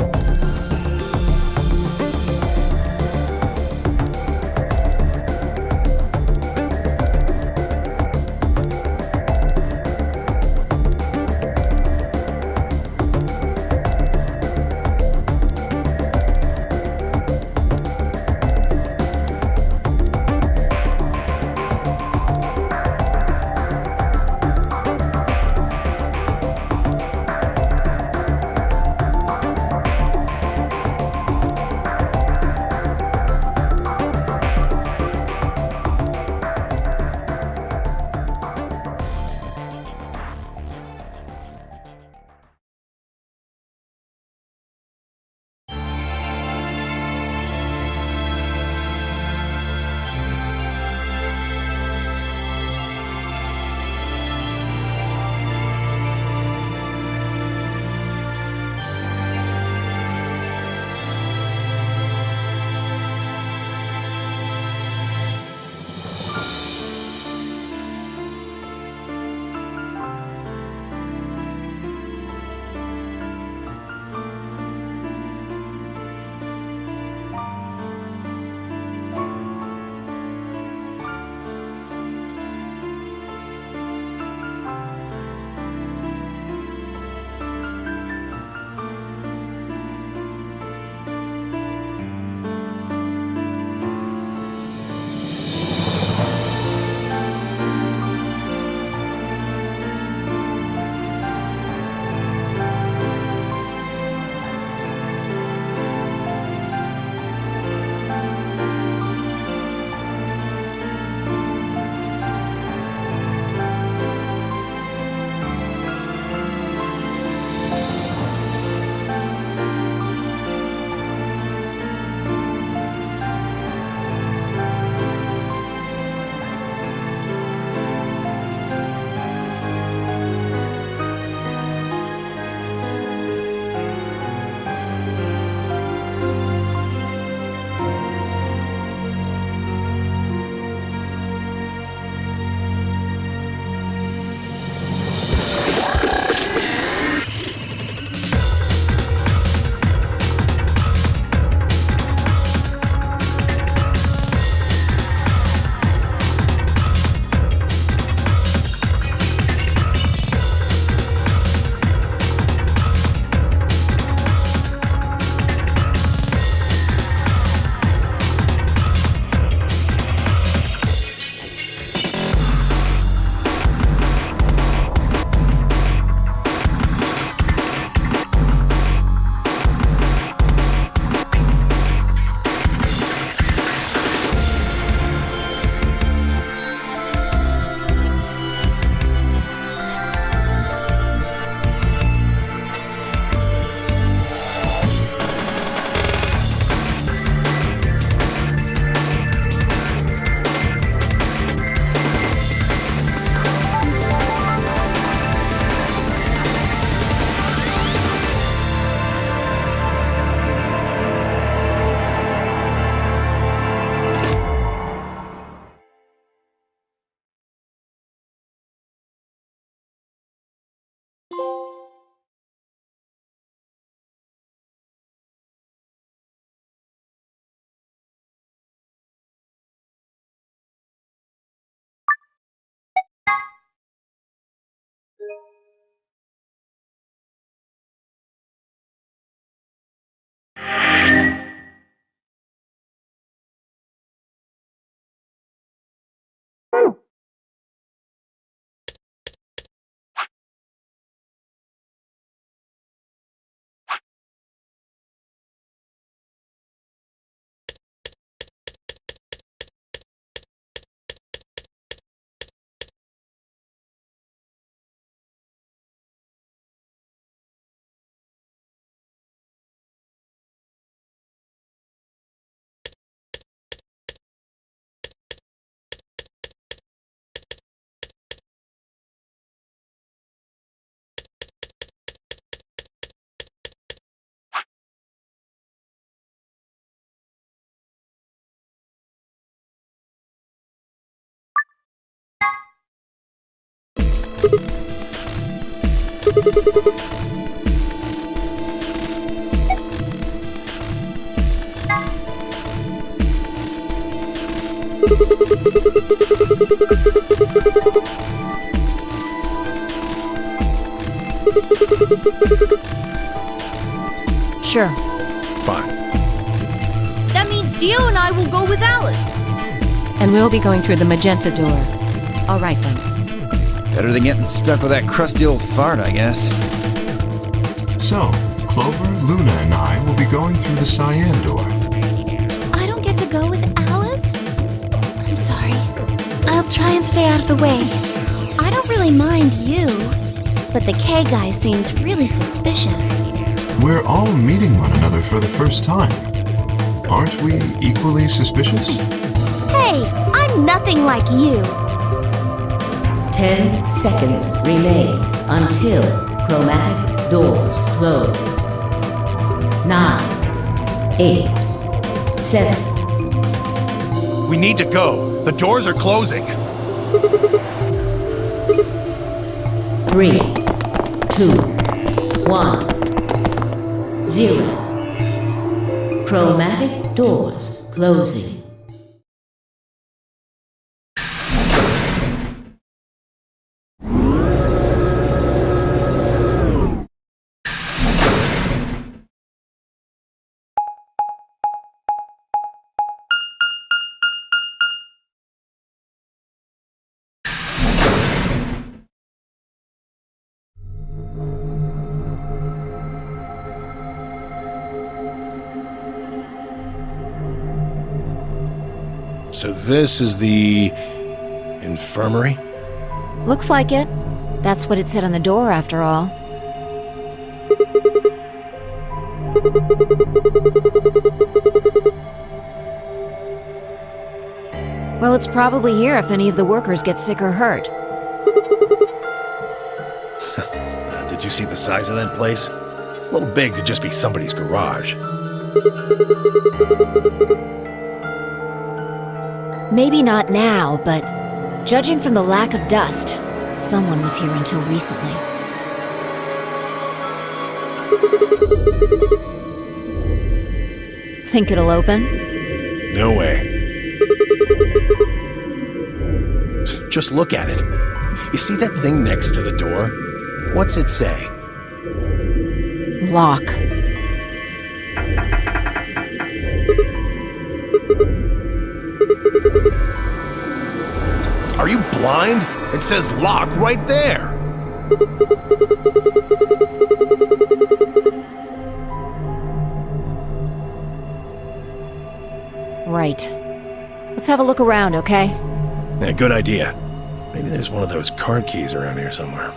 Sure. Fine. That means Dio and I will go with Alice. And we'll be going through the magenta door. All right then. Better than getting stuck with that crusty old fart, I guess. So, Clover, Luna, and I will be going through the cyan door. I don't get to go with Alice? I'm sorry. I'll try and stay out of the way. I don't really mind you, but the K guy seems really suspicious. We're all meeting one another for the first time. Aren't we equally suspicious? Hey, I'm nothing like you. 10 seconds remain until chromatic doors close. 9, 8, 7. We need to go. The doors are closing. 3, 2, 1, 0. Chromatic doors closing. So this is the infirmary? Looks like it. That's what it said on the door, after all. Well, it's probably here if any of the workers get sick or hurt. Did you see the size of that place? A little big to just be somebody's garage. Maybe not now, but judging from the lack of dust, someone was here until recently. Think it'll open? No way. Just look at it. You see that thing next to the door? What's it say? Lock. Are you blind? It says lock right there. Right. Let's have a look around, okay? Yeah, good idea. Maybe there's one of those card keys around here somewhere.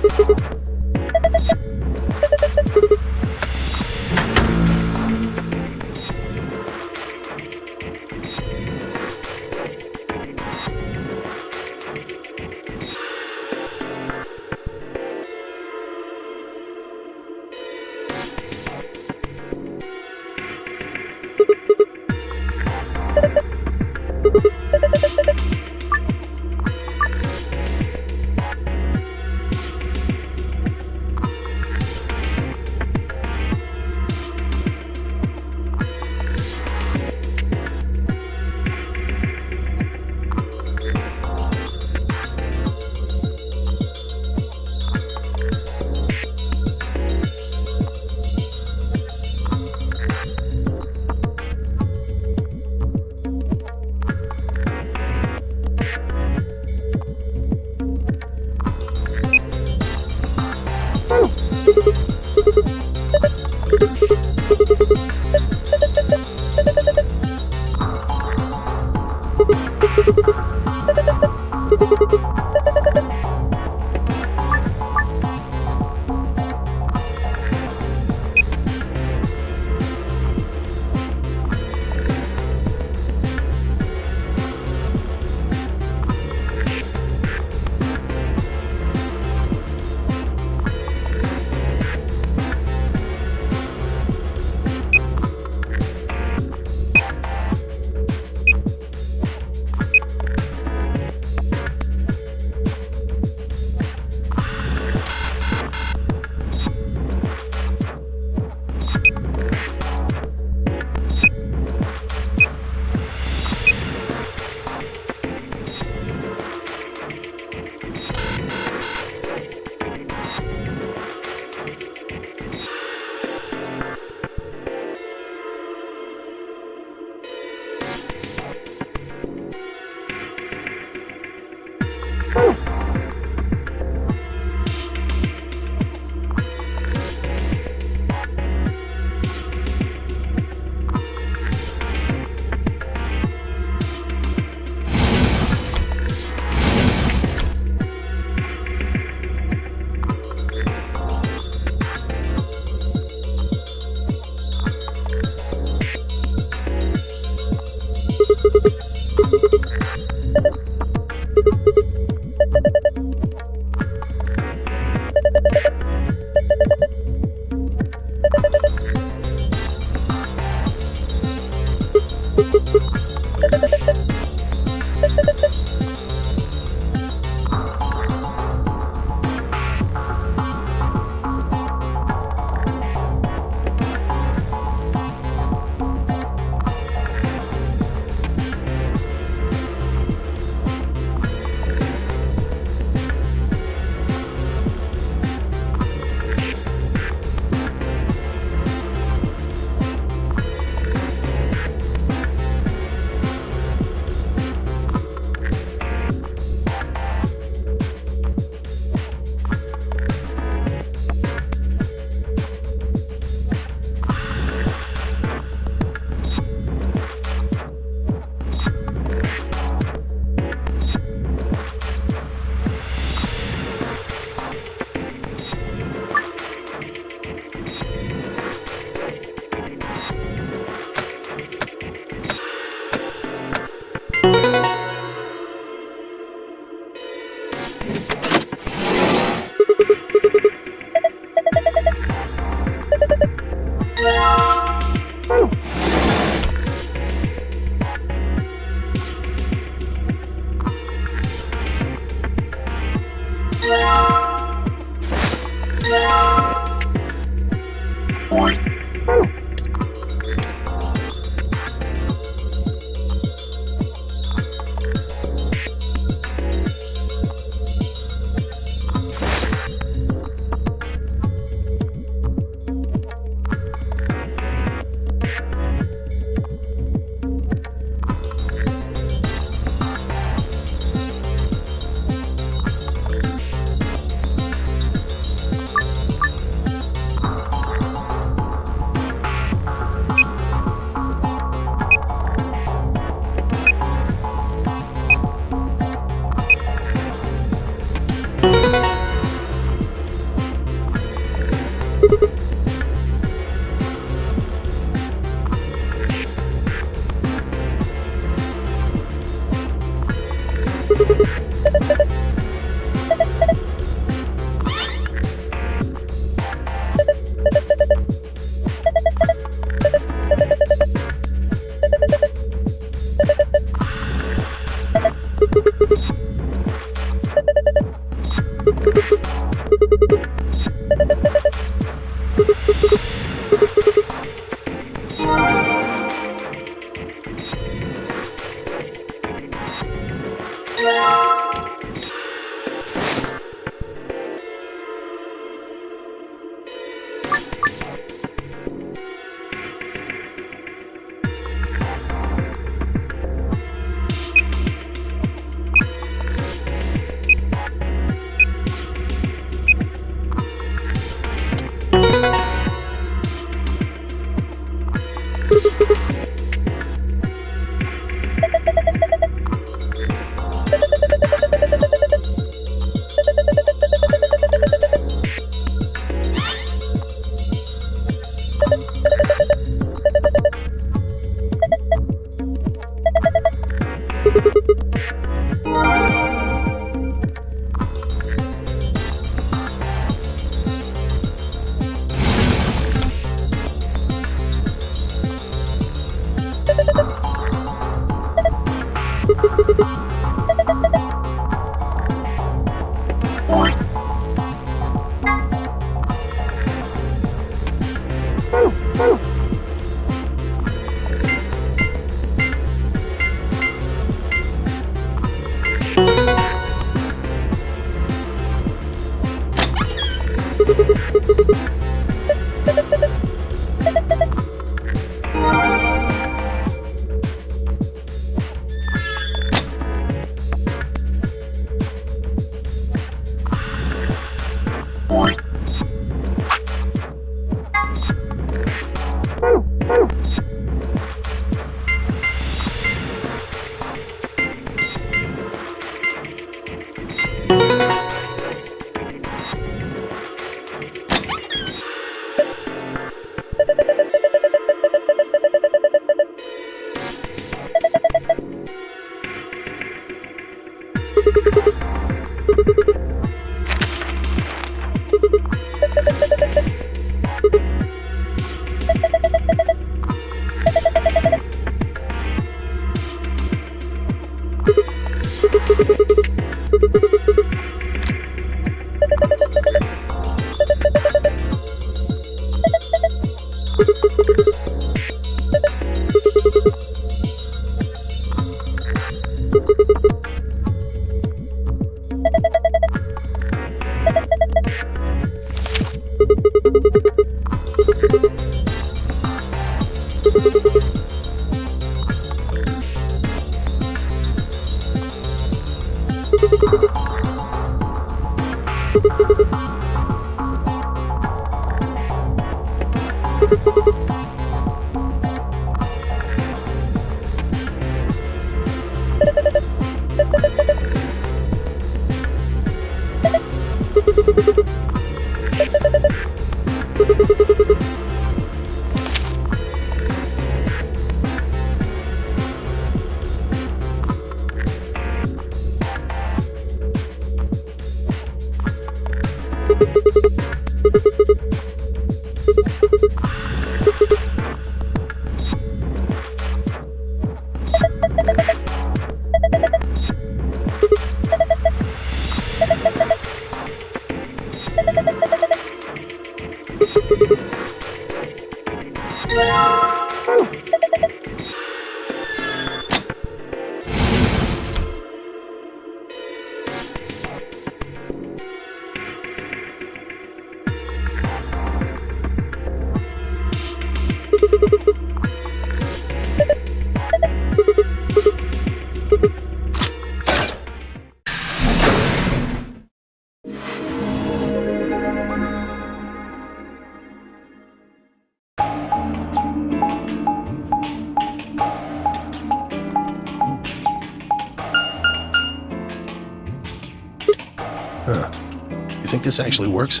You think this actually works?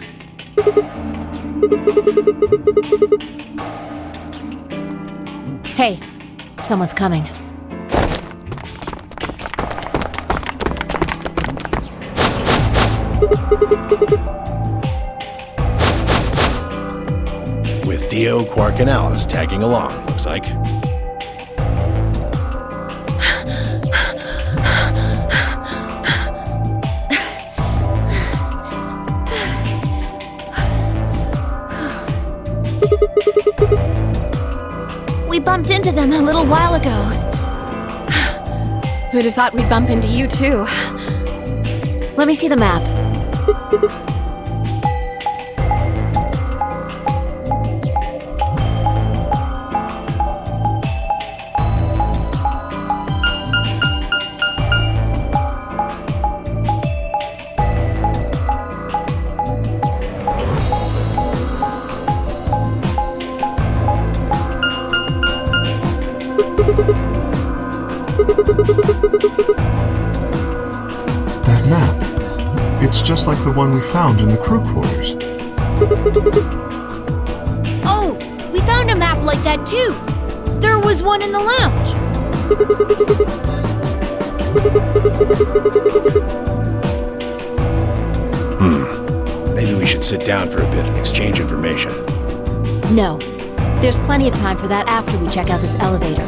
Hey, someone's coming. With Dio, Quark, and Alice tagging along, looks like. We bumped into them a little while ago. Who'd have thought we'd bump into you, too? Let me see the map. That map. It's just like the one we found in the crew quarters. Oh, we found a map like that too. There was one in the lounge. Maybe we should sit down for a bit and exchange information. No. There's plenty of time for that after we check out this elevator.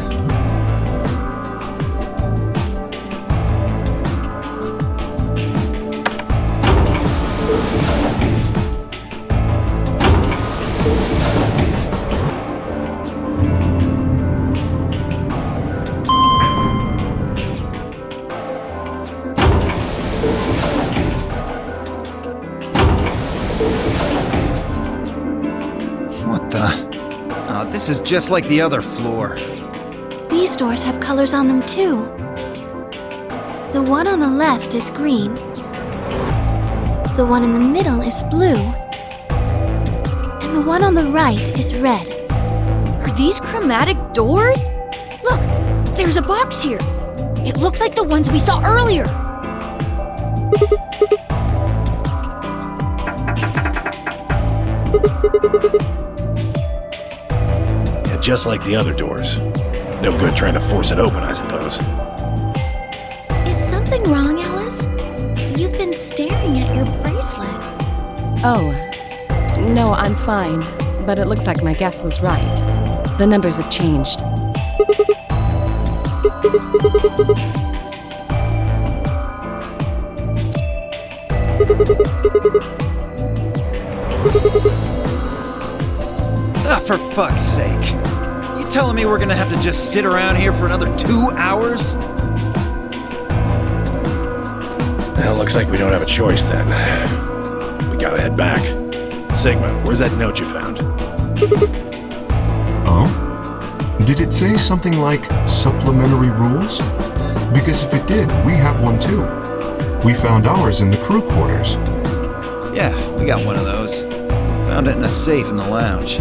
This is just like the other floor. These doors have colors on them too. The one on the left is green. The one in the middle is blue. And the one on the right is red. Are these chromatic doors? Look, there's a box here. It looked like the ones we saw earlier. Just like the other doors. No good trying to force it open, I suppose. Is something wrong, Alice? You've been staring at your bracelet. Oh, no, I'm fine. But it looks like my guess was right. The numbers have changed. For fuck's sake. You telling me we're gonna have to just sit around here for another 2 hours? Well, looks like we don't have a choice then. We gotta head back. Sigma, where's that note you found? Oh? Did it say something like supplementary rules? Because if it did, we have one too. We found ours in the crew quarters. Yeah, we got one of those. Found it in a safe in the lounge.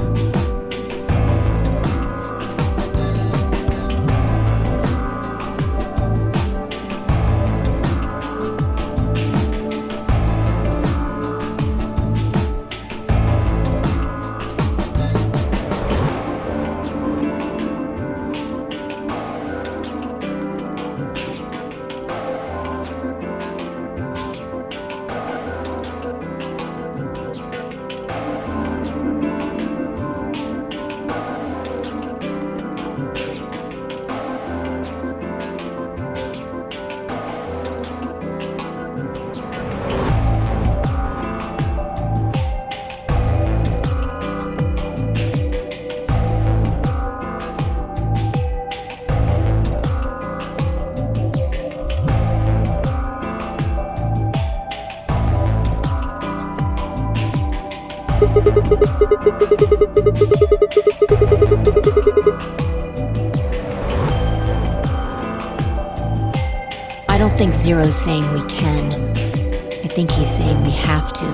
I don't think Zero's saying we can. I think he's saying we have to.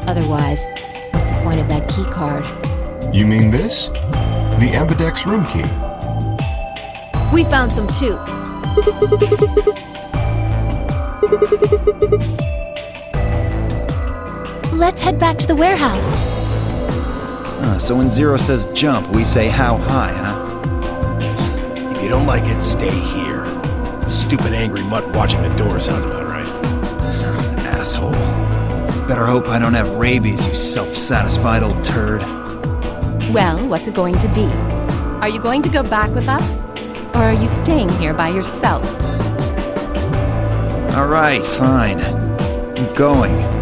Otherwise, what's the point of that key card? You mean this? The Ambidex room key. We found some too. Let's head back to the warehouse. So when Zero says jump, we say how high, huh? If you don't like it, stay here. Stupid angry mutt watching the door sounds about right. Asshole. Better hope I don't have rabies, you self-satisfied old turd. Well, what's it going to be? Are you going to go back with us? Or are you staying here by yourself? Alright, fine. I'm going.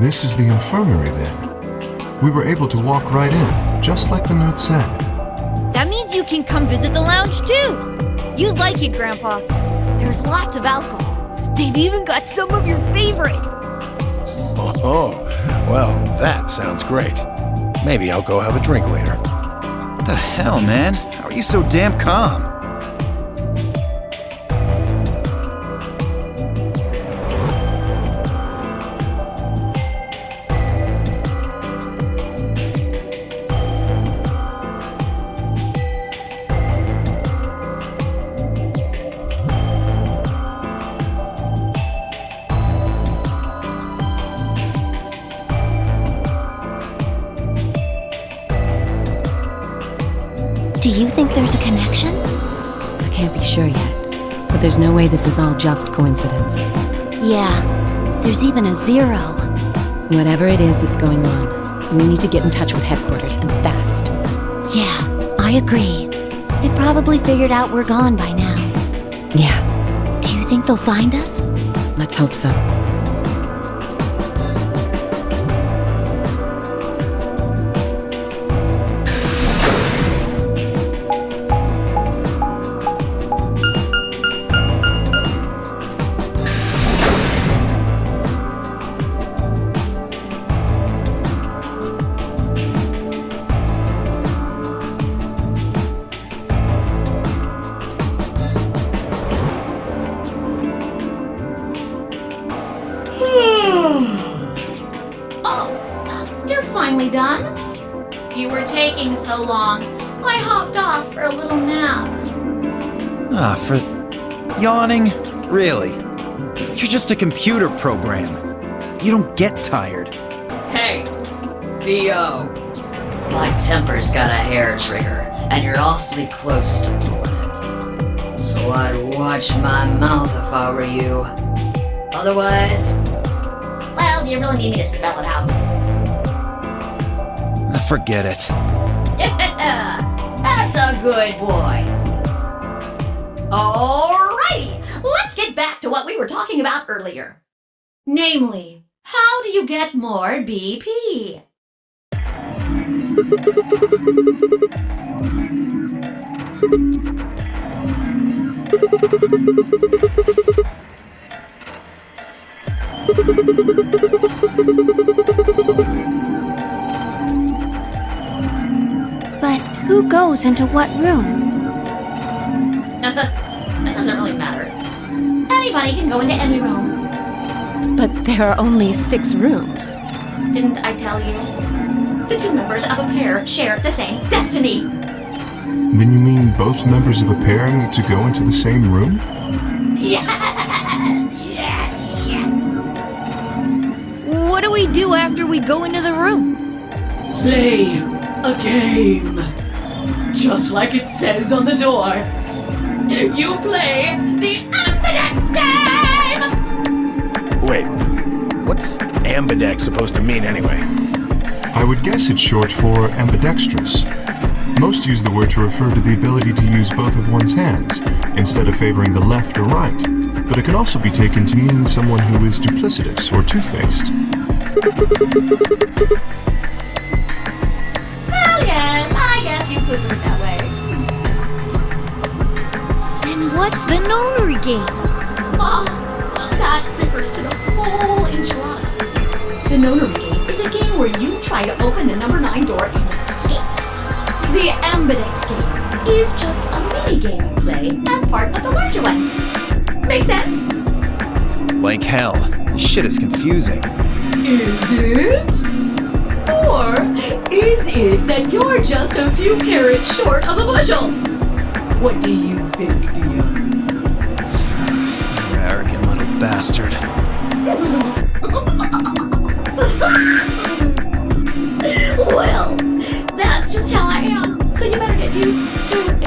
This is the infirmary, then. We were able to walk right in, just like the note said. That means you can come visit the lounge too. You'd like it, Grandpa. There's lots of alcohol. They've even got some of your favorite. Oh, well, that sounds great. Maybe I'll go have a drink later. What the hell, man? How are you so damn calm? Do you think there's a connection? I can't be sure yet, but there's no way this is all just coincidence. Yeah, there's even a Zero. Whatever it is that's going on, we need to get in touch with headquarters, and fast. Yeah, I agree. They probably figured out we're gone by now. Yeah. Do you think they'll find us? Let's hope so. Finally done? You were taking so long. I hopped off for a little nap. For yawning? Really? You're just a computer program. You don't get tired. Hey, VO. My temper's got a hair trigger, and you're awfully close to blowing it. So I'd watch my mouth if I were you. Otherwise... Well, do you really need me to spell it out? Forget it. Yeah, good boy. Alrighty, let's get back to what we were talking about earlier. Namely, how do you get more BP? But who goes into what room? That doesn't really matter. Anybody can go into any room. But there are only 6 rooms. Didn't I tell you? The two members of a pair share the same destiny. Then you mean both members of a pair need to go into the same room? Yes. What do we do after we go into the room? Play a game. Just like it says on the door. You play the Ambidex game! Wait, what's ambidex supposed to mean anyway? I would guess it's short for ambidextrous. Most use the word to refer to the ability to use both of one's hands, instead of favoring the left or right. But it can also be taken to mean someone who is duplicitous or two-faced. Well, yes, I guess you could put it that way. Then what's the Nonary Game? That refers to the whole enchilada. The Nonary Game is a game where you try to open the number 9 door and escape. The Ambidex Game is just a mini-game you play as part of the larger one. Make sense? Like hell. This shit is confusing. Is it? Or is it that you're just a few carrots short of a bushel? What do you think, Theo? You arrogant little bastard. Well, that's just how I am, so you better get used to it.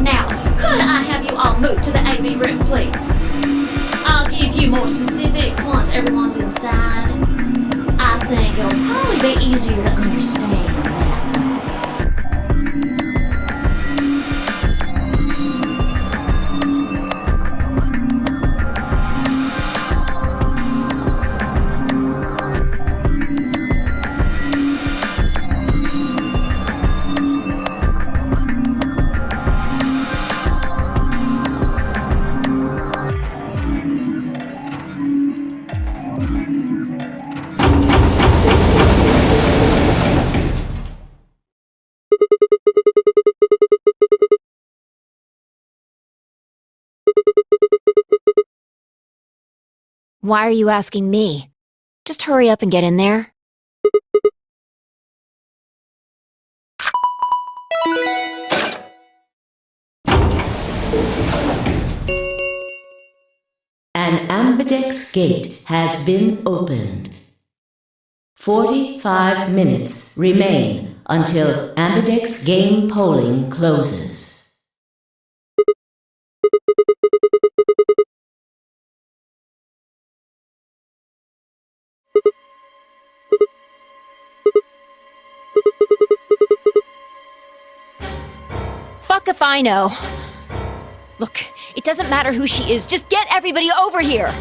Now, could I have you all move to the AB room, please? I'll give you more specifics once everyone's inside. I think it'll probably be easier to understand that. Why are you asking me? Just hurry up and get in there. An Ambidex gate has been opened. 45 minutes remain until Ambidex game polling closes. Fuck if I know. Look, it doesn't matter who she is, just get everybody over here!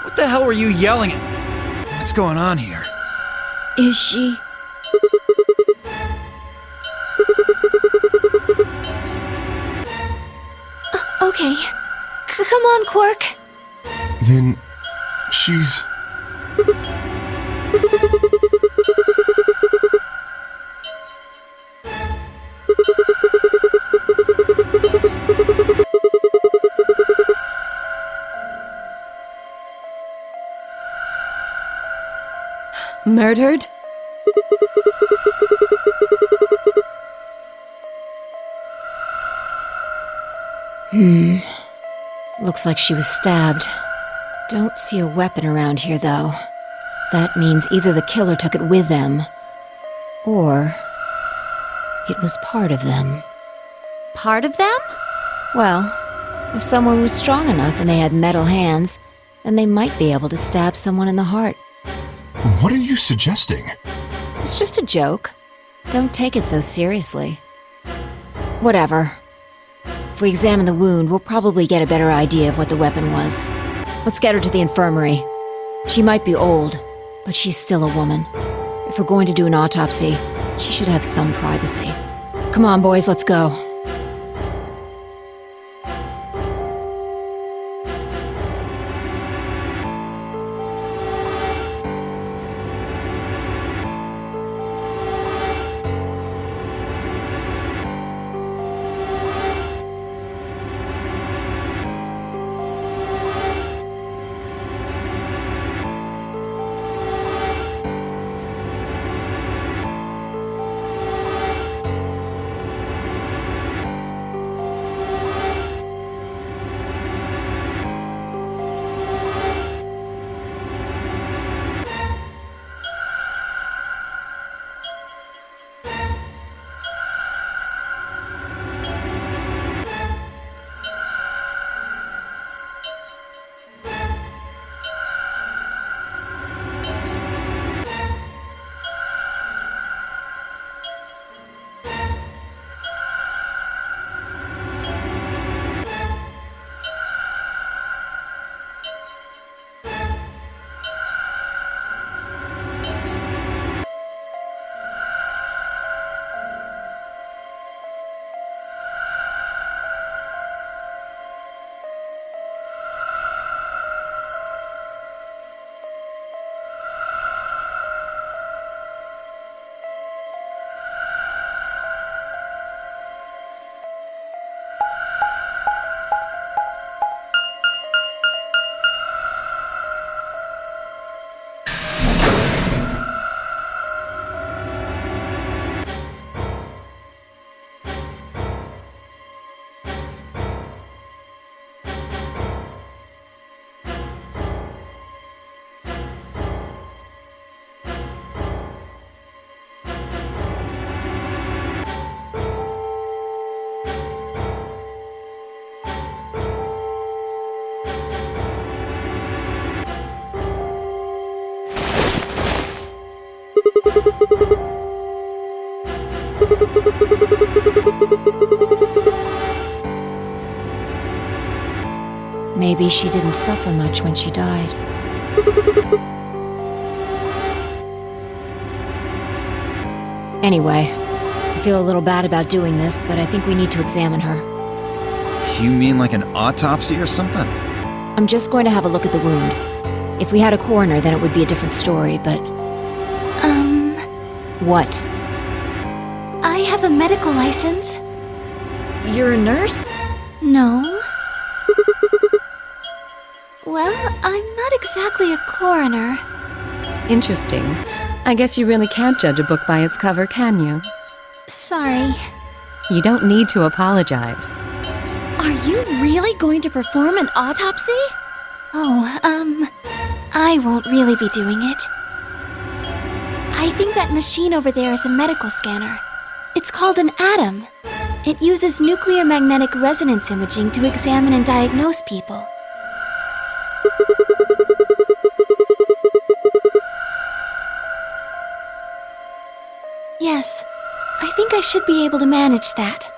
What the hell were you yelling at? What's going on here? Is she? Okay. Come on, Quark. Then she's... Murdered? Looks like she was stabbed. Don't see a weapon around here, though. That means either the killer took it with them, or it was part of them. Part of them? Well, if someone was strong enough and they had metal hands, then they might be able to stab someone in the heart. What are you suggesting? It's just a joke. Don't take it so seriously. Whatever. If we examine the wound, we'll probably get a better idea of what the weapon was. Let's get her to the infirmary. She might be old, but she's still a woman. If we're going to do an autopsy, she should have some privacy. Come on, boys, let's go. Maybe she didn't suffer much when she died. Anyway, I feel a little bad about doing this, but I think we need to examine her. You mean like an autopsy or something? I'm just going to have a look at the wound. If we had a coroner, then it would be a different story, but... What? I have a medical license. You're a nurse? No. Well, I'm not exactly a coroner. Interesting. I guess you really can't judge a book by its cover, can you? Sorry. You don't need to apologize. Are you really going to perform an autopsy? Oh, I won't really be doing it. I think that machine over there is a medical scanner. It's called an ATOM. It uses nuclear magnetic resonance imaging to examine and diagnose people. Yes, I think I should be able to manage that.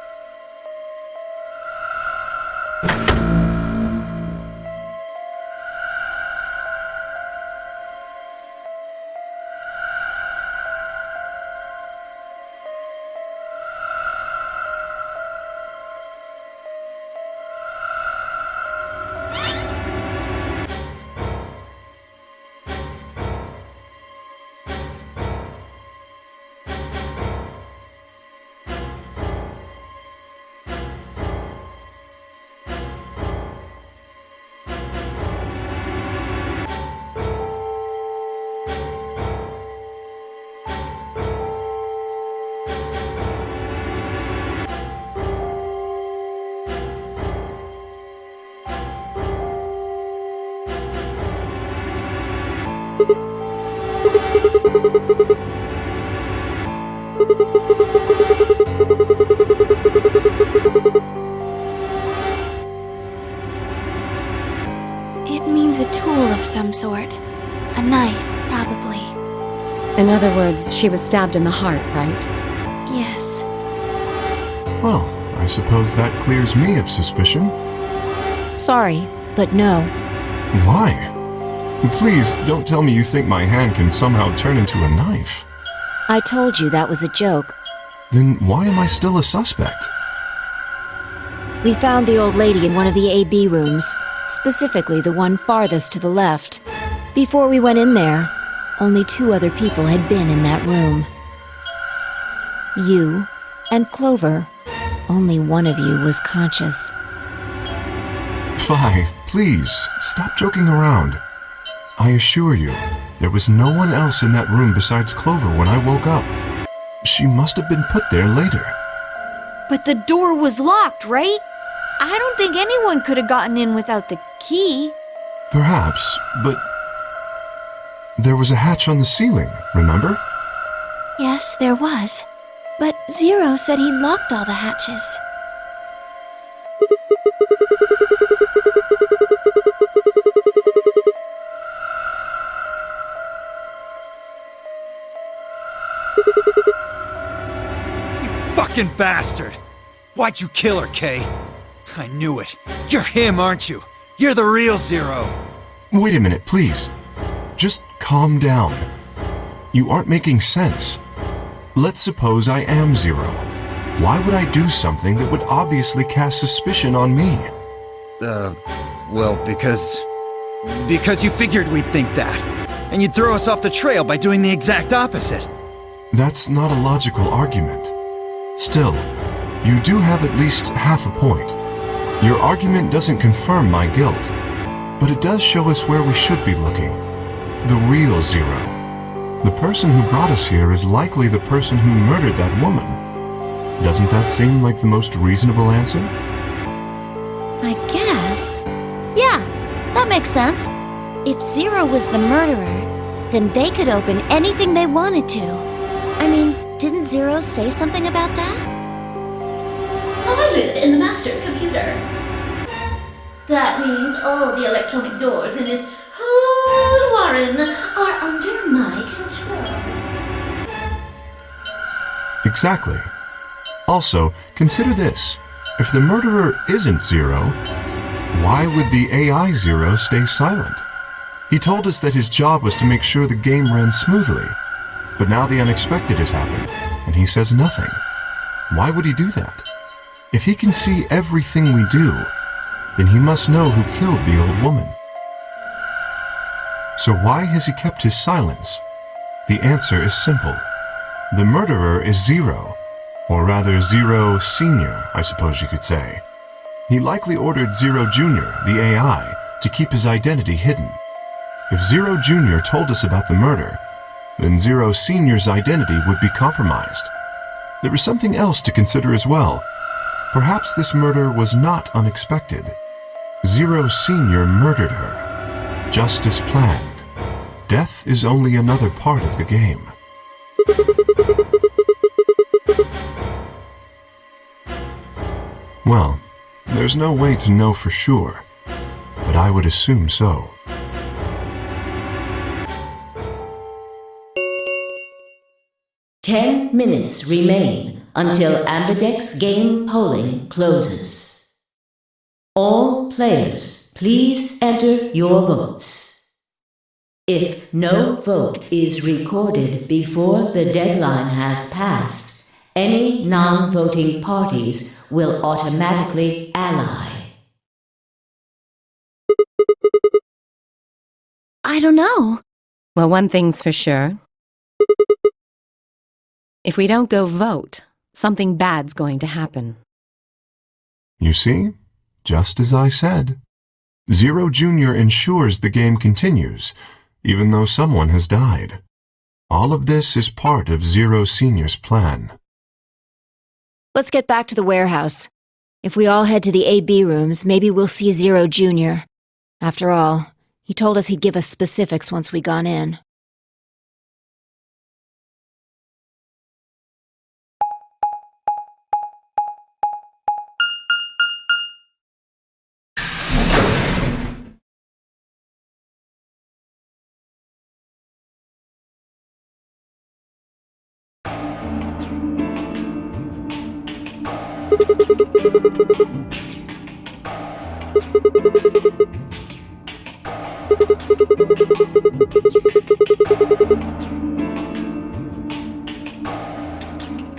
It means a tool of some sort. A knife, probably. In other words, she was stabbed in the heart, right? Yes. Well, I suppose that clears me of suspicion. Sorry, but no. Why? Please, don't tell me you think my hand can somehow turn into a knife. I told you that was a joke. Then why am I still a suspect? We found the old lady in one of the AB rooms, specifically the one farthest to the left. Before we went in there, only 2 other people had been in that room. You and Clover. Only one of you was conscious. Fi, please, stop joking around. I assure you, there was no one else in that room besides Clover when I woke up. She must have been put there later. But the door was locked, right? I don't think anyone could have gotten in without the key. Perhaps, but there was a hatch on the ceiling, remember? Yes, there was. But Zero said he locked all the hatches. Fucking bastard! Why'd you kill her, Kay? I knew it. You're him, aren't you? You're the real Zero. Wait a minute, please. Just calm down. You aren't making sense. Let's suppose I am Zero. Why would I do something that would obviously cast suspicion on me? Well, because you figured we'd think that. And you'd throw us off the trail by doing the exact opposite. That's not a logical argument. Still, you do have at least half a point. Your argument doesn't confirm my guilt, but it does show us where we should be looking. The real Zero. The person who brought us here is likely the person who murdered that woman. Doesn't that seem like the most reasonable answer? I guess. Yeah, that makes sense. If Zero was the murderer, then they could open anything they wanted to. I mean, didn't Zero say something about that? I live in the master computer. That means all the electronic doors in this whole warren are under my control. Exactly. Also, consider this. If the murderer isn't Zero, why would the AI Zero stay silent? He told us that his job was to make sure the game ran smoothly. But now the unexpected has happened, and he says nothing. Why would he do that? If he can see everything we do, then he must know who killed the old woman. So why has he kept his silence? The answer is simple. The murderer is Zero, or rather Zero Senior, I suppose you could say. He likely ordered Zero Junior, the AI, to keep his identity hidden. If Zero Junior told us about the murder, then Zero Senior's identity would be compromised. There is something else to consider as well. Perhaps this murder was not unexpected. Zero Senior murdered her, just as planned. Death is only another part of the game. Well, there's no way to know for sure, but I would assume so. Ten minutes remain until Ambidex game polling closes. All players, please enter your votes. If no vote is recorded before the deadline has passed, any non-voting parties will automatically ally. I don't know. Well, one thing's for sure. If we don't go vote, something bad's going to happen. You see? Just as I said. Zero Junior ensures the game continues, even though someone has died. All of this is part of Zero Senior's plan. Let's get back to the warehouse. If we all head to the AB rooms, maybe we'll see Zero Junior. After all, he told us he'd give us specifics once we gone in.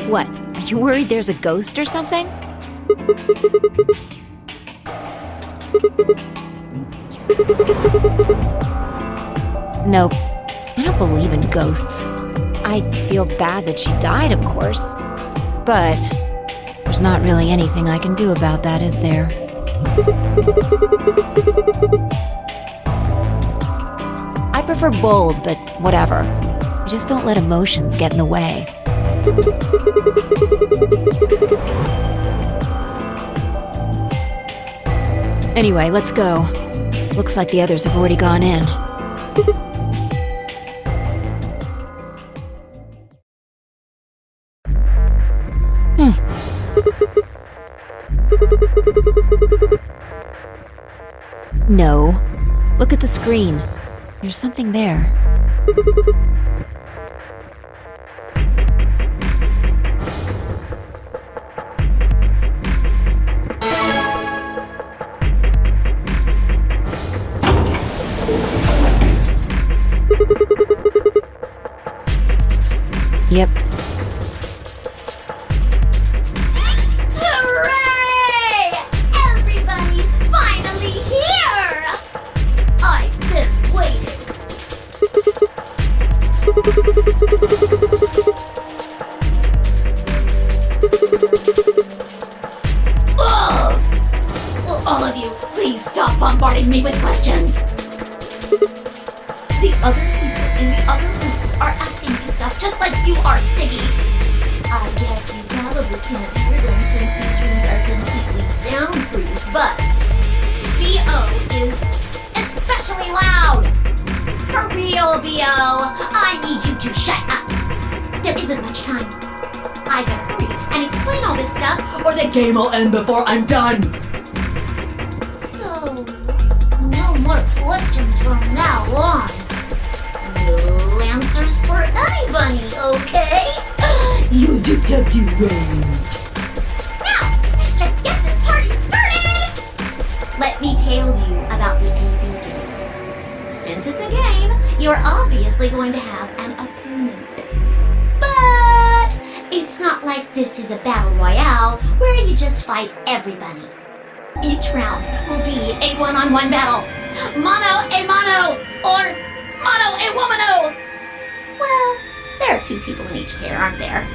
What? Are you worried there's a ghost or something? Nope. I don't believe in ghosts. I feel bad that she died, of course. But there's not really anything I can do about that, is there? I prefer bold, but whatever. Just don't let emotions get in the way. Anyway, let's go. Looks like the others have already gone in. No. Look at the screen. There's something there. Yep. Hooray! Everybody's finally here! I've been waiting. Ugh! Will all of you please stop bombarding me with questions? The other people in the other rooms are asking me stuff just like you are, Siggy. I guess you probably can't hear them since these rooms are completely soundproof, but B.O. is especially loud. For real, B.O., I need you to shut up. There isn't much time. I better hurry and explain all this stuff, or the game will end before I'm done. So, no more questions from now on. No answers for anybody, okay? You just have to wait. Now, let's get this party started! Let me tell you about the AB game. Since it's a game, you're obviously going to have an opponent. But it's not like this is a battle royale where you just fight everybody. Each round will be a one-on-one battle. Mono a mono, or mono a womano. Well, there are two people in each pair, aren't there?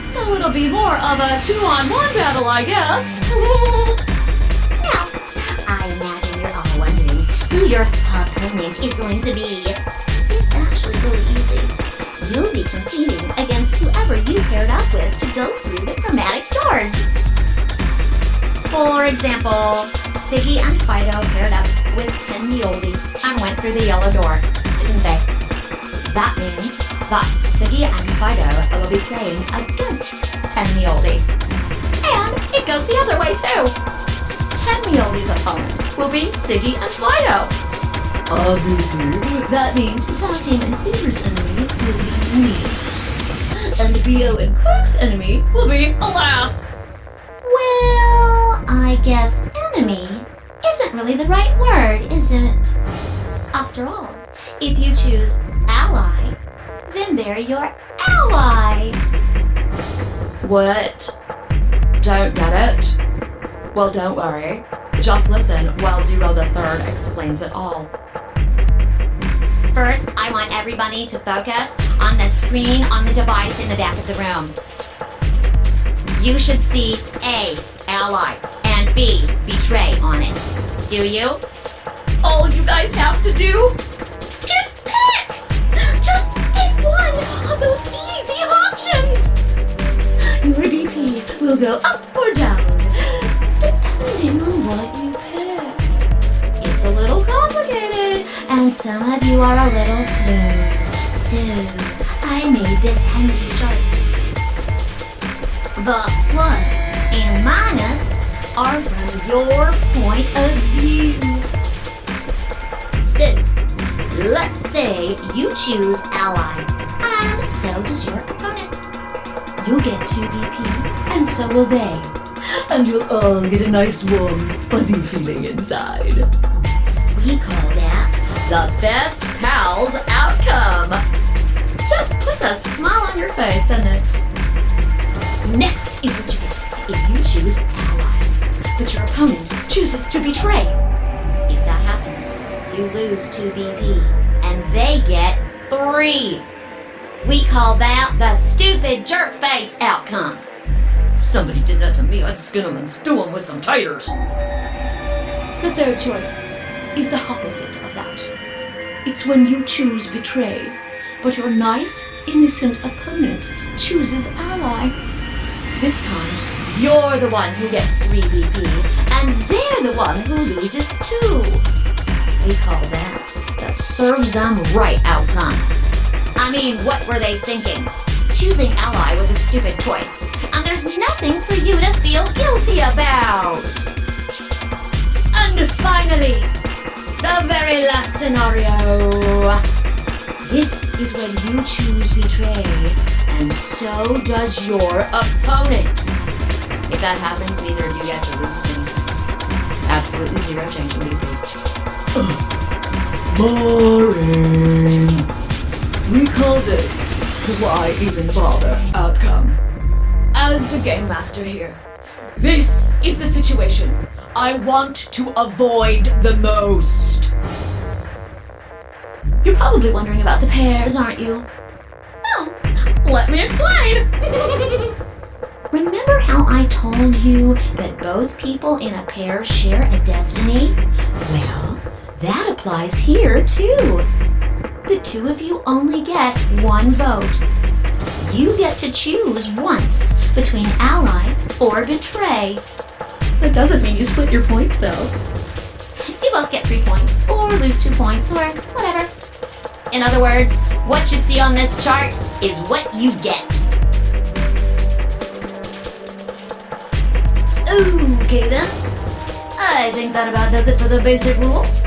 So it'll be more of a 2-on-1 battle, I guess. Now, I imagine you're all wondering who your opponent is going to be. It's actually really easy. You'll be competing against whoever you paired up with to go through the chromatic doors. For example, Siggy and Fido paired up with 10 Yoldi and went through the yellow door, didn't they? That means that Siggy and Fido will be playing against 10 Yoldi. And it goes the other way too. 10 Yoldi's opponent will be Siggy and Fido. Obviously, that means Potassium and Cleaver's enemy will be me. And B.O. and Kirk's enemy will be Alas. Well, I guess enemy isn't really the right word, is it? After all, if you choose ally, then they're your ally. What? Don't get it? Well, don't worry. Just listen while Zero the Third explains it all. First, I want everybody to focus on the screen on the device in the back of the room. You should see A, ally, and B, betray on it. Do you? All you guys have to do is pick! Just pick one of those easy options! Your BP will go up or down, depending on what you pick. It's a little complicated, and some of you are a little slow. So, I made this handy chart. The plus and minus are from your point of view. So, let's say you choose ally, and so does your opponent. You'll get 2 BP, and so will they. and you'll all get a nice warm, fuzzy feeling inside. We call that the best pals outcome. Just puts a smile on your face, doesn't it? Next is what you get if you choose ally, but your opponent chooses to betray. If that happens, you lose 2 BP, and they get 3. We call that the stupid jerk face outcome. Somebody did that to me, I'd skin them and stew them with some taters. The third choice is the opposite of that. It's when you choose betray, but your nice, innocent opponent chooses ally. This time, you're the one who gets 3 BP, and they're the one who loses 2. We call that the serves them right outcome. I mean, what were they thinking? Choosing ally was a stupid choice, and there's nothing for you to feel guilty about. And finally, the very last scenario. This is when you choose betray, and so does your opponent. If that happens, neither of you get to lose a single. Absolutely 0 change in BP. Boring. We call this the why even bother outcome. As the game master here, this is the situation I want to avoid the most. You're probably wondering about the pairs, aren't you? Well, let me explain. Remember how I told you that both people in a pair share a destiny? Well, that applies here too. The 2 of you only get 1 vote. You get to choose once between ally or betray. That doesn't mean you split your points, though. You both get 3 points, or lose 2 points, or whatever. In other words, what you see on this chart is what you get. Okay then. I think that about does it for the basic rules.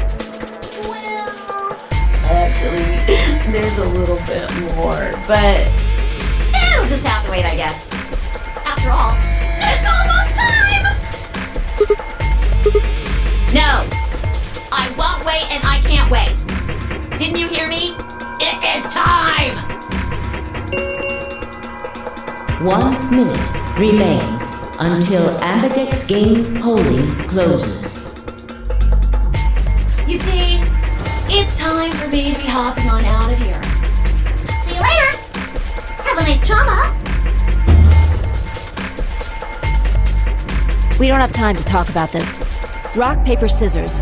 Actually, there's a little bit more, but it'll just have to wait, I guess. After all, it's almost time! No, I won't wait and I can't wait. Didn't you hear me? It is time! 1 minute remains until Ambidex game polling closes. You see, it's time for me to be hopping on out of here. See you later! Have a nice trauma! We don't have time to talk about this. Rock, paper, scissors.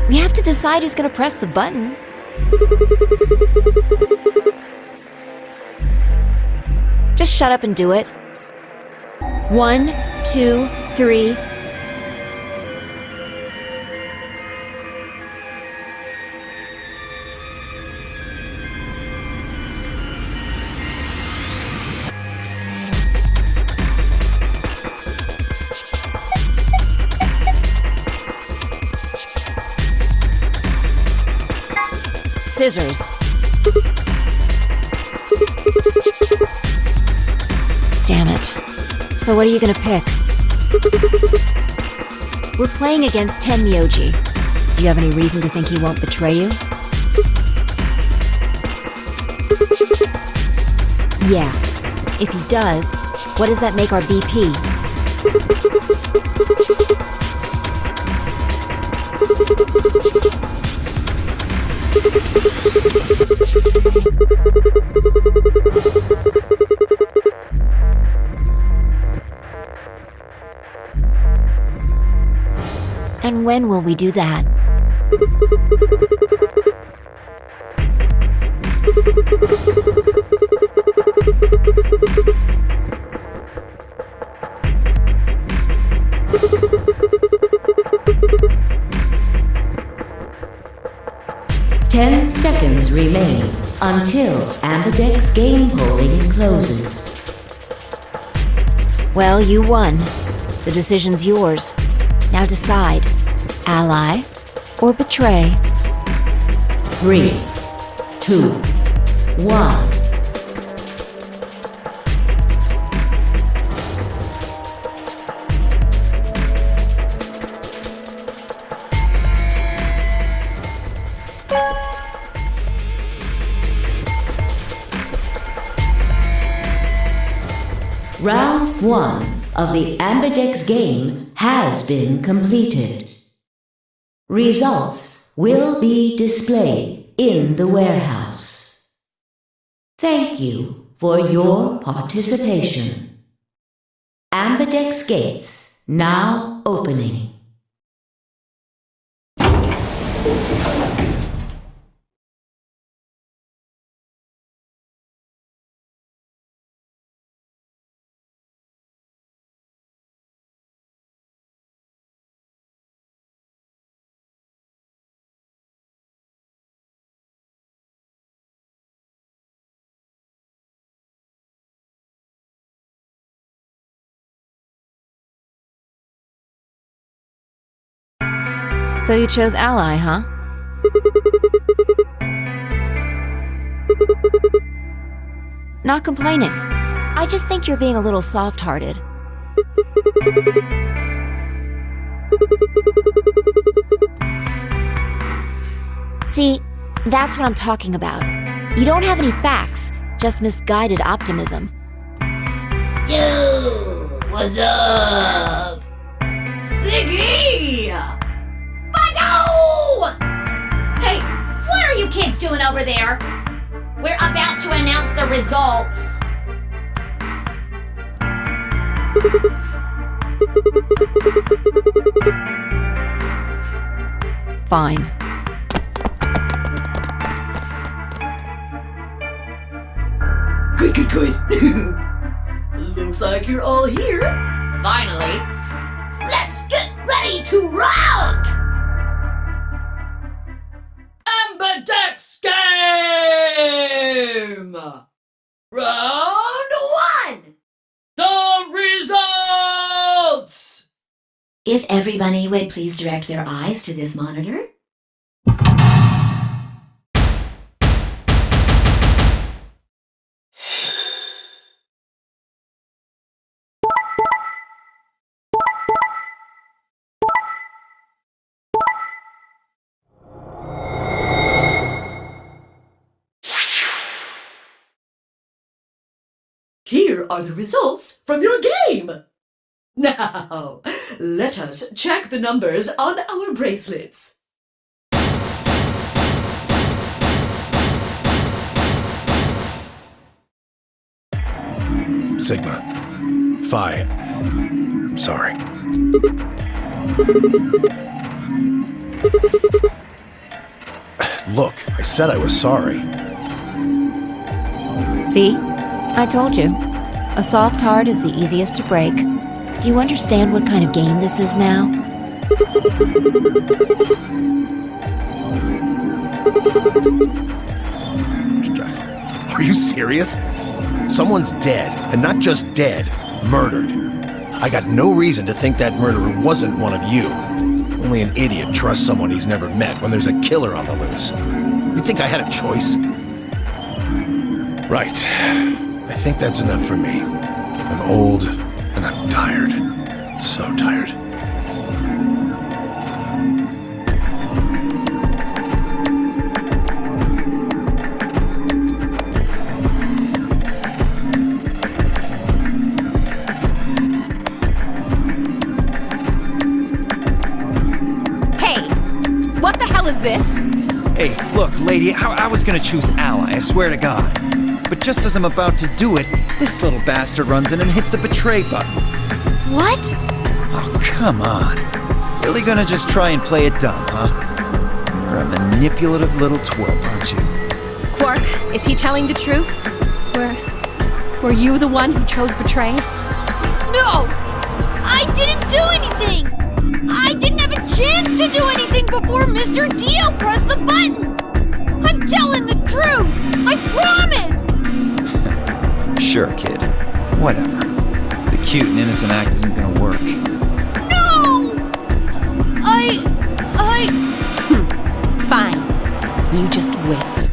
We have to decide who's gonna press the button. Just shut up and do it. 1, 2, 3. Scissors. Damn it. So what are you gonna pick? We're playing against Tenmyoji. Do you have any reason to think he won't betray you? Yeah. If he does, what does that make our BP? And when will we do that? Ten seconds remain until Ambidex game polling closes. Well, you won. The decision's yours. Now decide. Ally or betray? 3, 2, 1. Round 1 of the Ambidex game has been completed. Results will be displayed in the warehouse. Thank you for your participation. Ambidex gates now opening. So you chose Ally, huh? Not complaining. I just think you're being a little soft-hearted. See, that's what I'm talking about. You don't have any facts, just misguided optimism. Yo, what's up? Siggy! Bado! Hey, what are you kids doing over there? We're about to announce the results. Fine. Good. Looks like you're all here. Finally. Let's get ready to rock! Ambidex Game! Round 1! The results! If everybody would please direct their eyes to this monitor. Here are the results from your game. Now, let us check the numbers on our bracelets. Sigma. Phi. I'm sorry. Look, I said I was sorry. See? I told you. A soft heart is the easiest to break. Do you understand what kind of game this is now? Are you serious? Someone's dead, and not just dead, murdered. I got no reason to think that murderer wasn't one of you. Only an idiot trusts someone he's never met when there's a killer on the loose. You think I had a choice? Right. I think that's enough for me. I'm old, and I'm tired. So tired. Hey, what the hell is this? Hey, look, lady, I was gonna choose Ally, I swear to God. But just as I'm about to do it, this little bastard runs in and hits the betray button. What? Oh, come on. Really gonna just try and play it dumb, huh? You're a manipulative little twerp, aren't you? Quark, is he telling the truth? Were you the one who chose betray? No! I didn't do anything! I didn't have a chance to do anything before Mr. Dio pressed the button! I'm telling the truth! I promise! Sure, kid. Whatever. The cute and innocent act isn't gonna work. No! Fine. You just wait.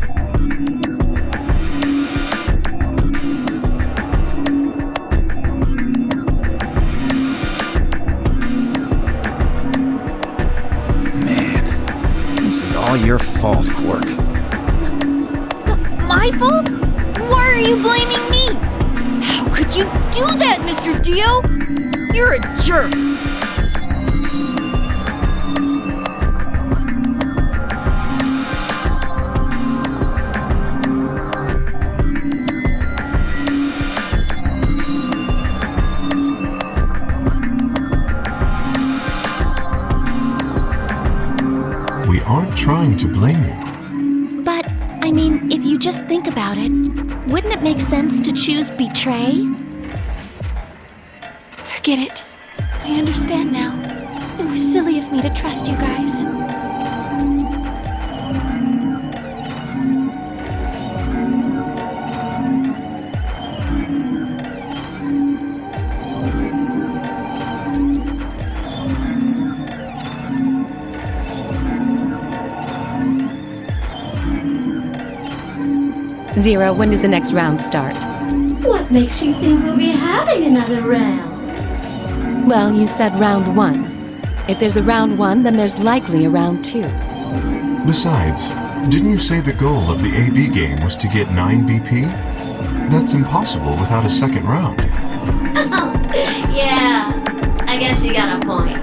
Man, this is all your fault, Quark. My fault? Why are you blaming me? How could you you do that, Mr. Dio? You're a jerk. We aren't trying to blame you. But, I mean, if you just think about it, wouldn't it make sense to choose betray? Forget it. I understand now. It was silly of me to trust you guys. Zero, when does the next round start? What makes you think we'll be having another round? Well, you said round 1. If there's a round 1, then there's likely a round 2. Besides, didn't you say the goal of the AB game was to get 9 BP? That's impossible without a second round. Yeah, I guess you got a point.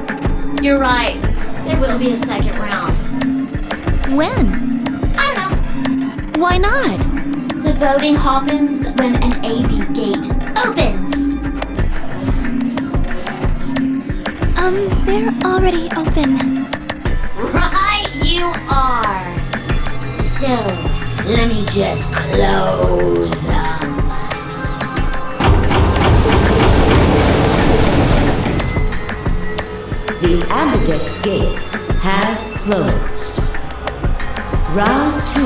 You're right. There will be a second round. When? I don't know. Why not? The voting happens when an AB gate opens. They're already open. Right, you are. So, let me just close them. The Ambidex gates have closed. Round 2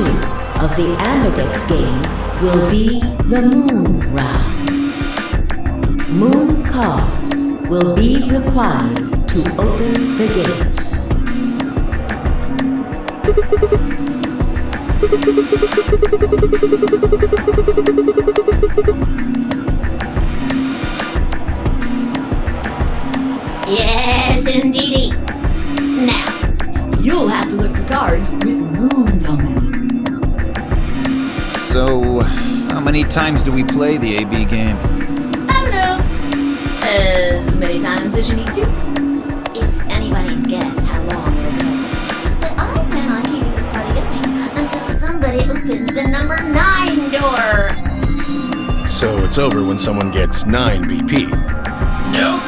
of the Ambidex game will be the Moon round. Moon cards will be required to open the gates. Yes, indeedy. Now, you'll have to look for cards with moons on them. So, how many times do we play the AB game? I don't know. As many times as you need to. It's anybody's guess how long it'll go. But I plan on keeping this party going until somebody opens the number 9 door. So it's over when someone gets 9 BP. Nope.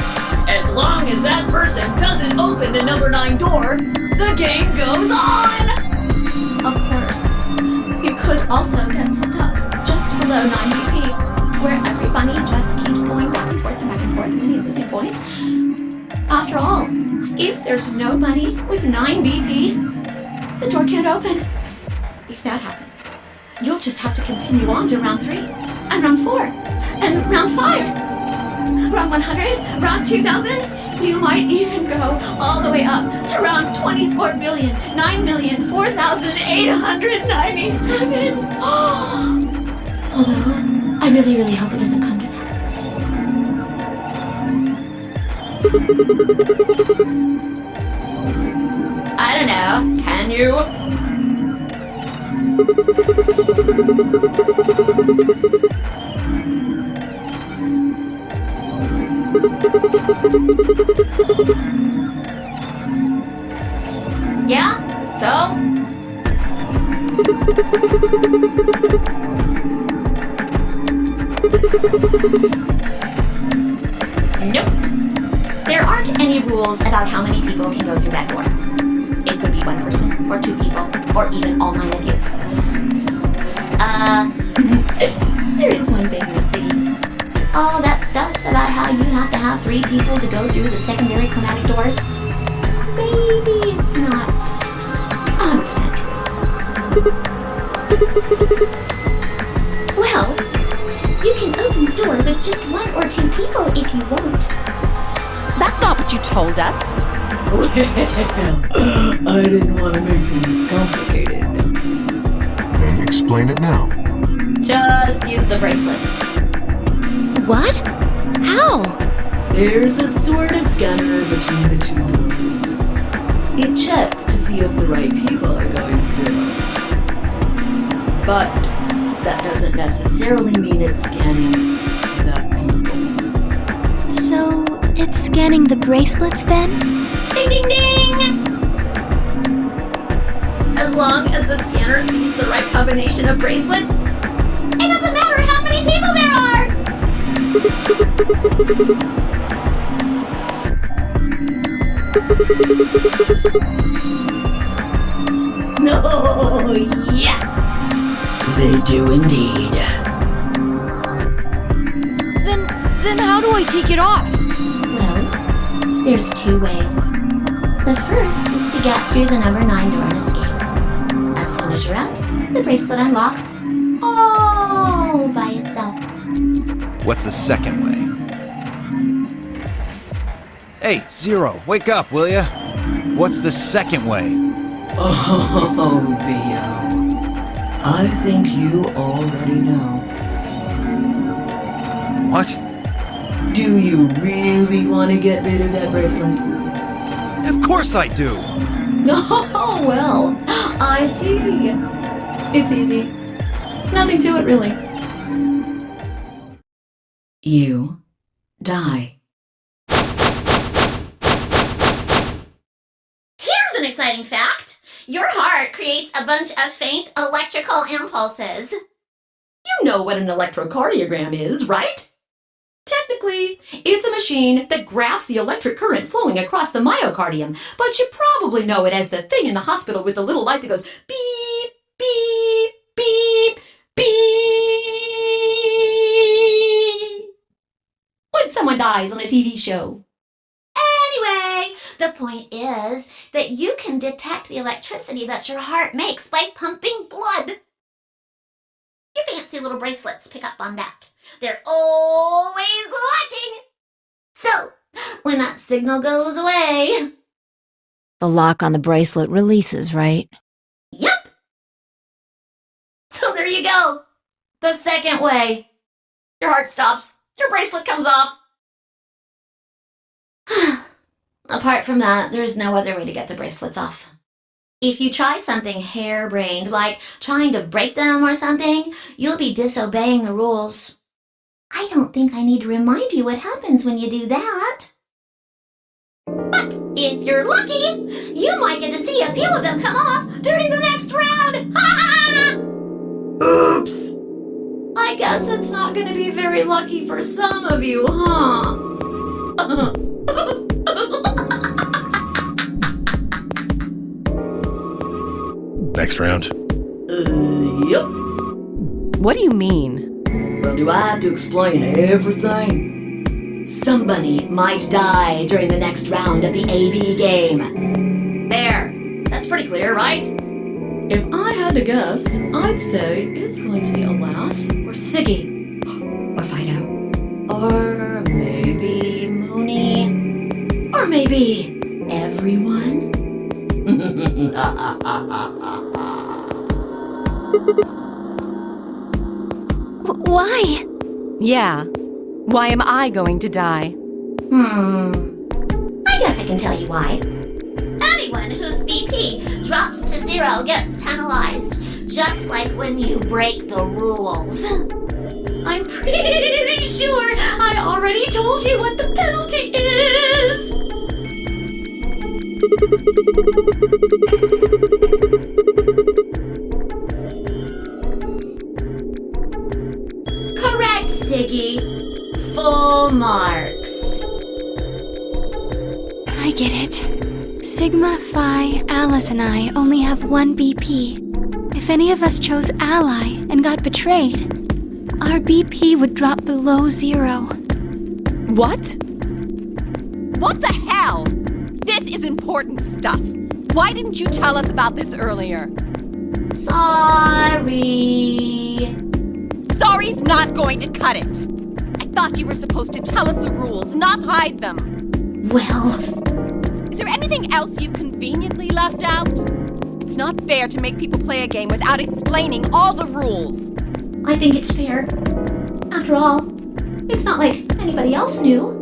As long as that person doesn't open the number 9 door, the game goes on! Of course, you could also get stuck just below 9 BP, where every bunny just keeps going back and forth and back and forth, and you're losing points. After all, if there's no bunny with 9 BP, the door can't open. If that happens, you'll just have to continue on to round 3, and round 4, and round 5. Round 100, round 2000, you might even go all the way up to round 24,9,004,897. Although, I really, really hope it doesn't come to that. I don't know, can you? Yeah? So? Nope. There aren't any rules about how many people can go through that door. It could be 1 person, or 2 people, or even all 9 of you. There is one thing missing. All that stuff about how you have to have 3 people to go through the secondary chromatic doors. Maybe it's not 100% true. Well, you can open the door with just 1 or 2 people if you want. That's not what you told us. Well, I didn't want to make things complicated. Then explain it now. Just use the bracelets. What? How? There's a sort of scanner between the 2 doors. It checks to see if the right people are going through. But that doesn't necessarily mean it's scanning the So, it's scanning the bracelets then? Ding ding ding! As long as the scanner sees the right combination of bracelets, it doesn't matter how many people there are! No, yes! They do indeed. Then how do I take it off? Well, there's two ways. The first is to get through the number 9 door and escape. As soon as you're out, the bracelet unlocks all by itself. What's the second way? Hey, Zero, wake up, will ya? What's the second way? Oh, Bio. I think you already know. What? Do you really want to get rid of that bracelet? Of course I do! Oh, well, I see. It's easy. Nothing to it, really. You die. Here's an exciting fact. Your heart creates a bunch of faint electrical impulses. You know what an electrocardiogram is, right? Technically, it's a machine that graphs the electric current flowing across the myocardium, but you probably know it as the thing in the hospital with the little light that goes beep, beep, beep, beep. When someone dies on a TV show. Anyway, the point is that you can detect the electricity that your heart makes by pumping blood. Your fancy little bracelets pick up on that. They're always watching. So, when that signal goes away... The lock on the bracelet releases, right? Yep. So there you go. The second way. Your heart stops. Your bracelet comes off. Apart from that, there's no other way to get the bracelets off. If you try something harebrained, like trying to break them or something, you'll be disobeying the rules. I don't think I need to remind you what happens when you do that. But if you're lucky, you might get to see a few of them come off during the next round. Oops. I guess it's not going to be very lucky for some of you, huh? Next round. Yep. What do you mean? Well, do I have to explain everything? Somebody might die during the next round of the AB game. There. That's pretty clear, right? If I had to guess, I'd say it's going to be Alas or Siggy. Or Fido. Or maybe Mooney. Or maybe everyone. Why? Yeah. Why am I going to die? I guess I can tell you why. Anyone whose BP drops to 0 gets penalized, just like when you break the rules. I'm pretty sure I already told you what the penalty is. Correct, Siggy. Full marks. I get it. Sigma, Phi, Alice, and I only have 1 BP. If any of us chose Ally and got betrayed, our BP would drop below 0. What? What the hell? This is important stuff. Why didn't you tell us about this earlier? Sorry. Sorry's not going to cut it. I thought you were supposed to tell us the rules, not hide them. Well... Is there anything else you've conveniently left out? It's not fair to make people play a game without explaining all the rules. I think it's fair. After all, it's not like anybody else knew.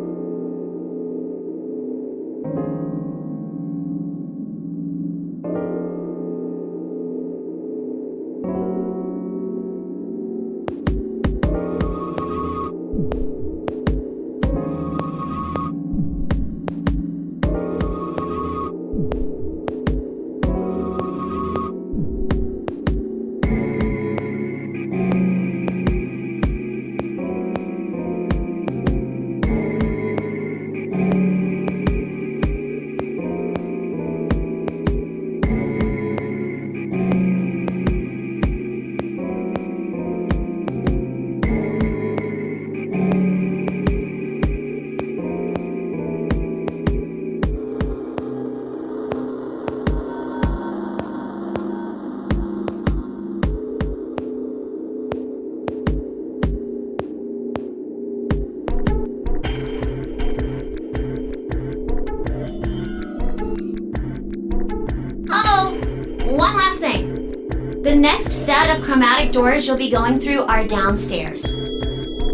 next set of chromatic doors you'll be going through are downstairs.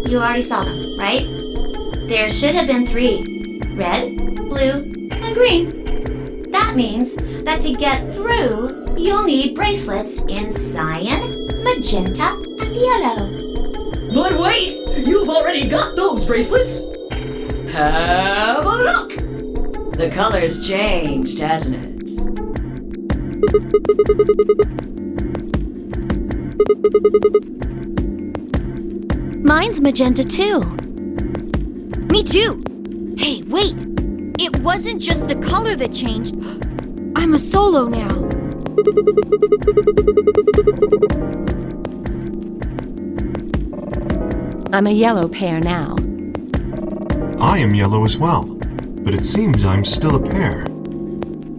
You already saw them, right? There should have been 3. Red, blue, and green. That means that to get through, you'll need bracelets in cyan, magenta, and yellow. But wait! You've already got those bracelets! Have a look! The color's changed, hasn't it? Mine's magenta too. Me too. Hey, wait. It wasn't just the color that changed. I'm a solo now. I'm a yellow pair now. I am yellow as well, but it seems I'm still a pair.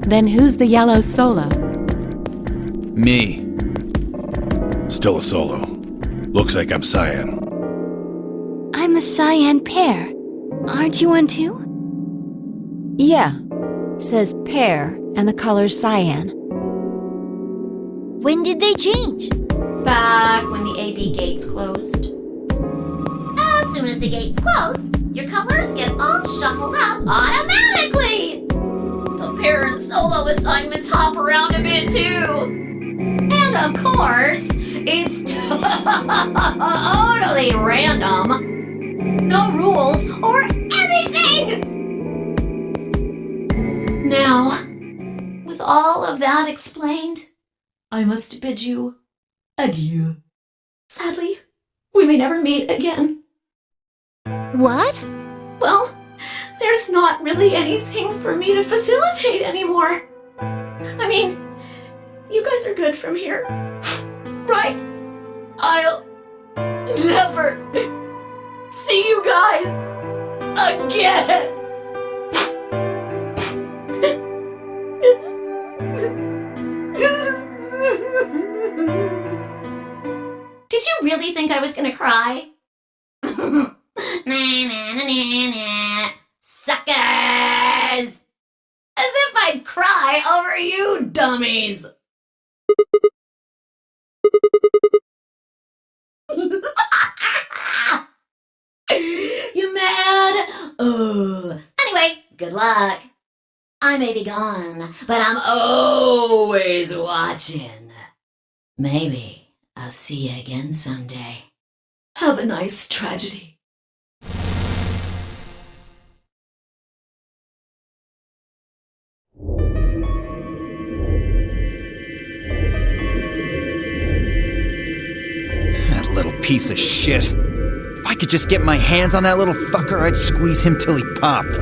Then who's the yellow solo? Me. Still a solo. Looks like I'm cyan. I'm a cyan pair. Aren't you one too? Yeah. Says pear, and the color's cyan. When did they change? Back when the AB gates closed. As soon as the gates close, your colors get all shuffled up automatically. The pair and solo assignments hop around a bit too. And of course, it's totally random. No rules or anything! Now, with all of that explained, I must bid you adieu. Sadly, we may never meet again. What? Well, there's not really anything for me to facilitate anymore. I mean, you guys are good from here, right? I'll never see you guys again. Did you really think I was gonna cry? Nah, nah, nah, nah, nah. Suckers! As if I'd cry over you dummies! You mad? Anyway, good luck. I may be gone, but I'm always watching. Maybe I'll see you again someday. Have a nice tragedy. That little piece of shit. If I could just get my hands on that little fucker, I'd squeeze him till he popped.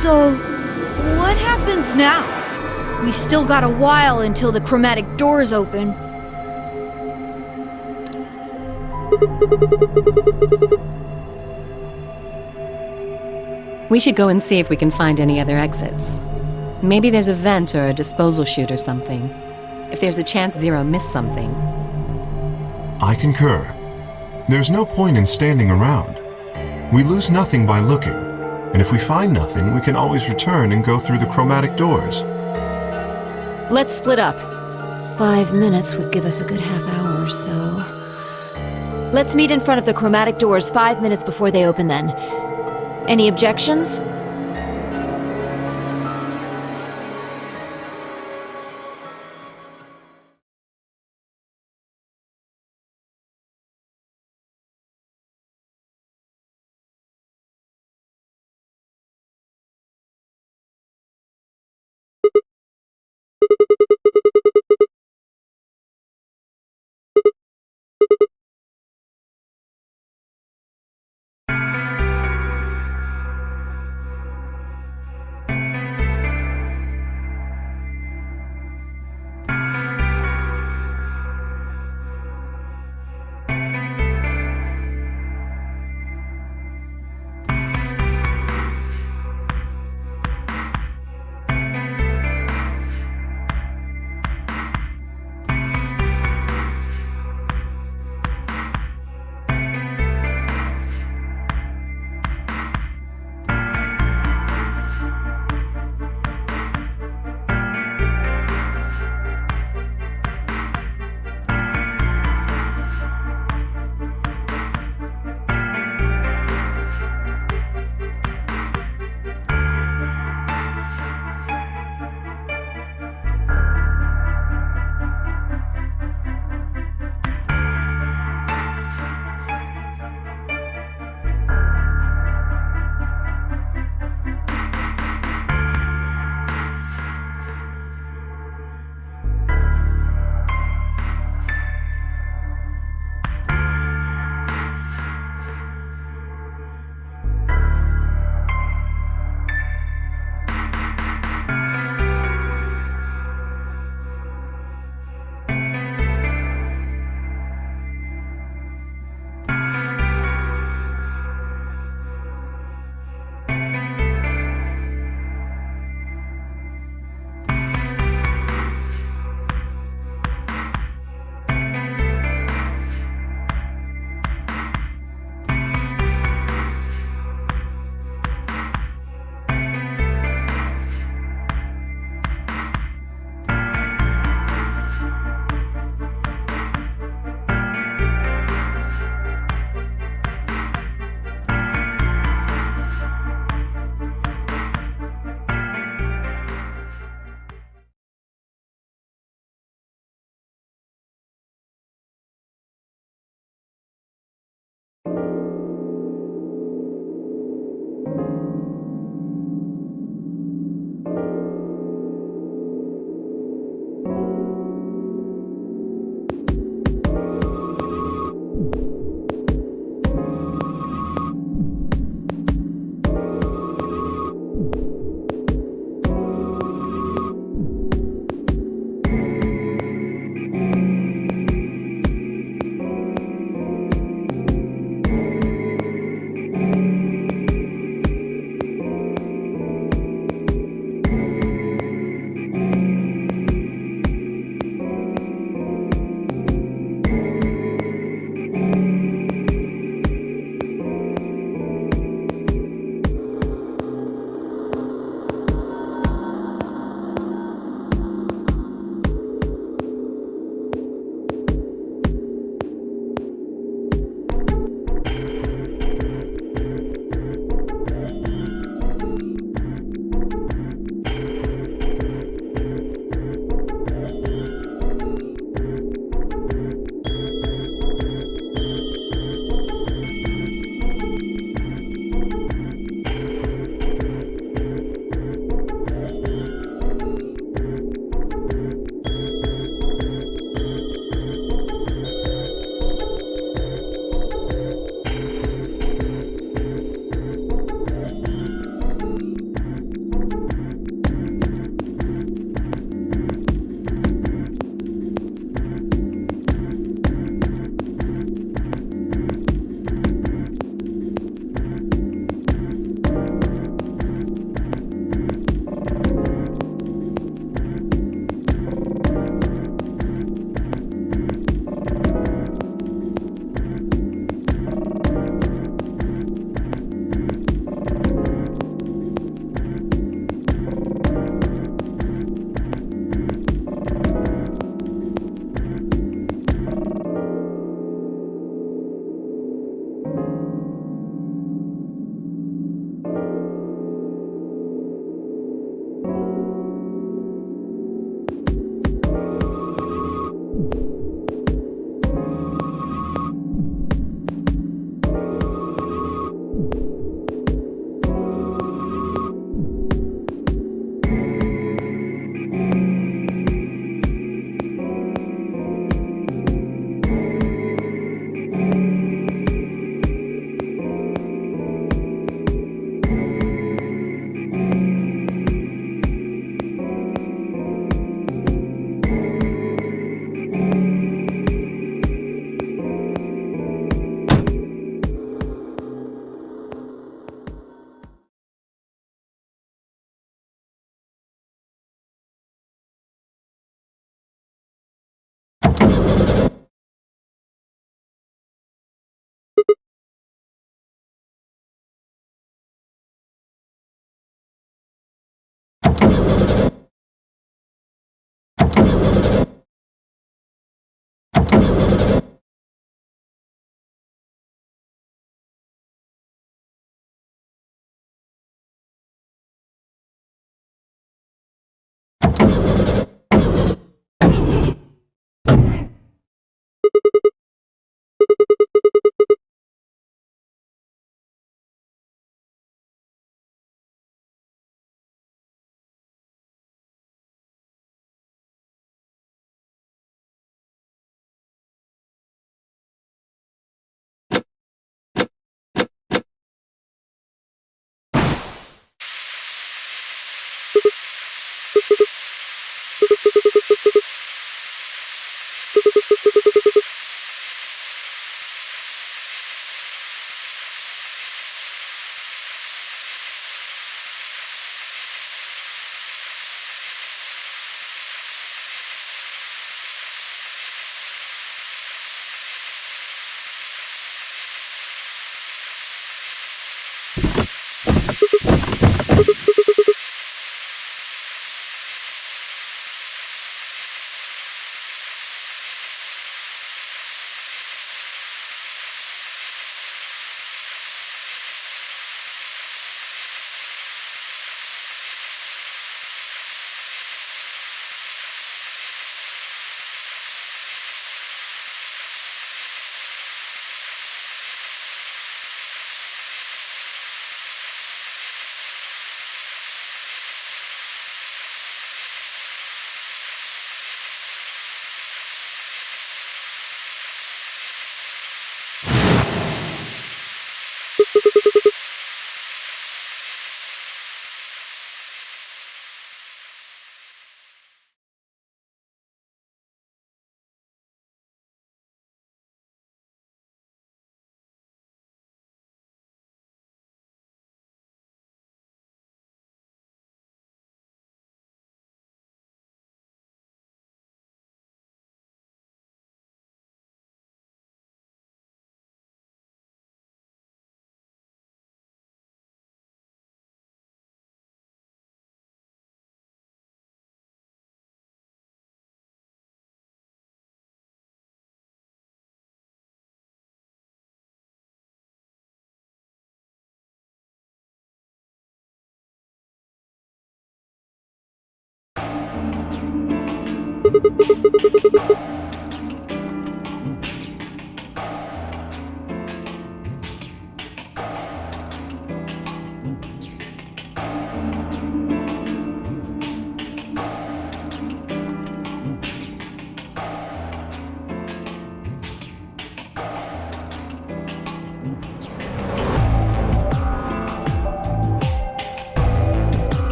So what happens now? We've still got a while until the chromatic doors open. We should go and see if we can find any other exits. Maybe there's a vent or a disposal chute or something. If there's a chance Zero missed something. I concur. There's no point in standing around. We lose nothing by looking, and if we find nothing, we can always return and go through the chromatic doors. Let's split up. 5 minutes would give us a good half hour or so. Let's meet in front of the chromatic doors 5 minutes before they open then. Any objections?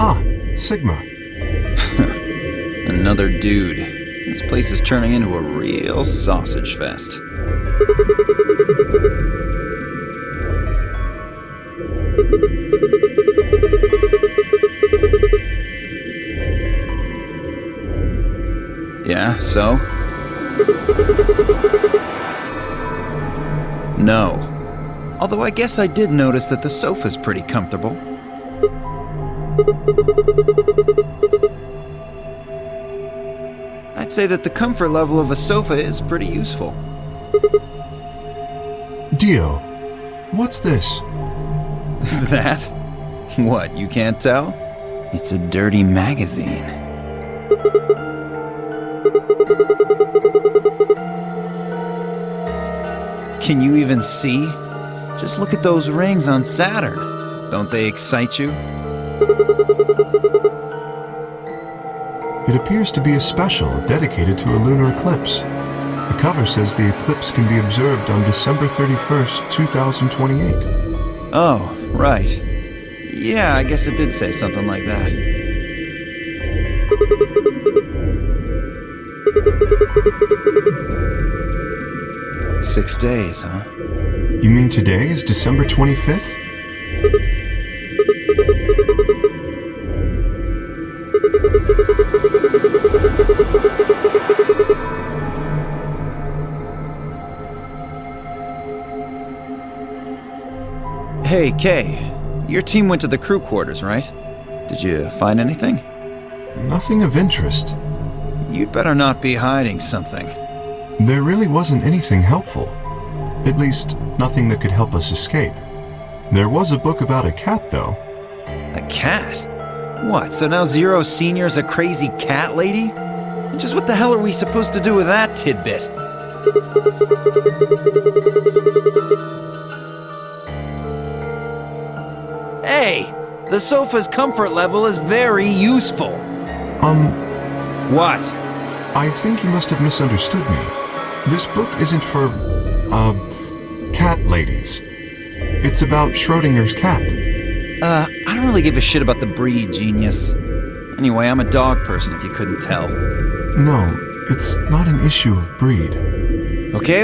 Ah, Sigma. Another dude. This place is turning into a real sausage fest. Yeah, so? No. Although I guess I did notice that the sofa's pretty comfortable. I'd say that the comfort level of a sofa is pretty useful. Dio, what's this? That? What, you can't tell? It's a dirty magazine. Can you even see? Just look at those rings on Saturn. Don't they excite you? It appears to be a special dedicated to a lunar eclipse. The cover says the eclipse can be observed on December 31st, 2028. Oh, right. Yeah, I guess it did say something like that. Six days, huh? You mean today is December 25th? Hey, Kay. Your team went to the crew quarters, right? Did you find anything? Nothing of interest. You'd better not be hiding something. There really wasn't anything helpful. At least, nothing that could help us escape. There was a book about a cat, though. A cat? What, so now Zero Senior's a crazy cat lady? Just what the hell are we supposed to do with that tidbit? Hey! The sofa's comfort level is very useful. What? What? I think you must have misunderstood me. This book isn't for, cat ladies. It's about Schrodinger's cat. I don't really give a shit about the breed, genius. Anyway, I'm a dog person, if you couldn't tell. No, it's not an issue of breed. Okay.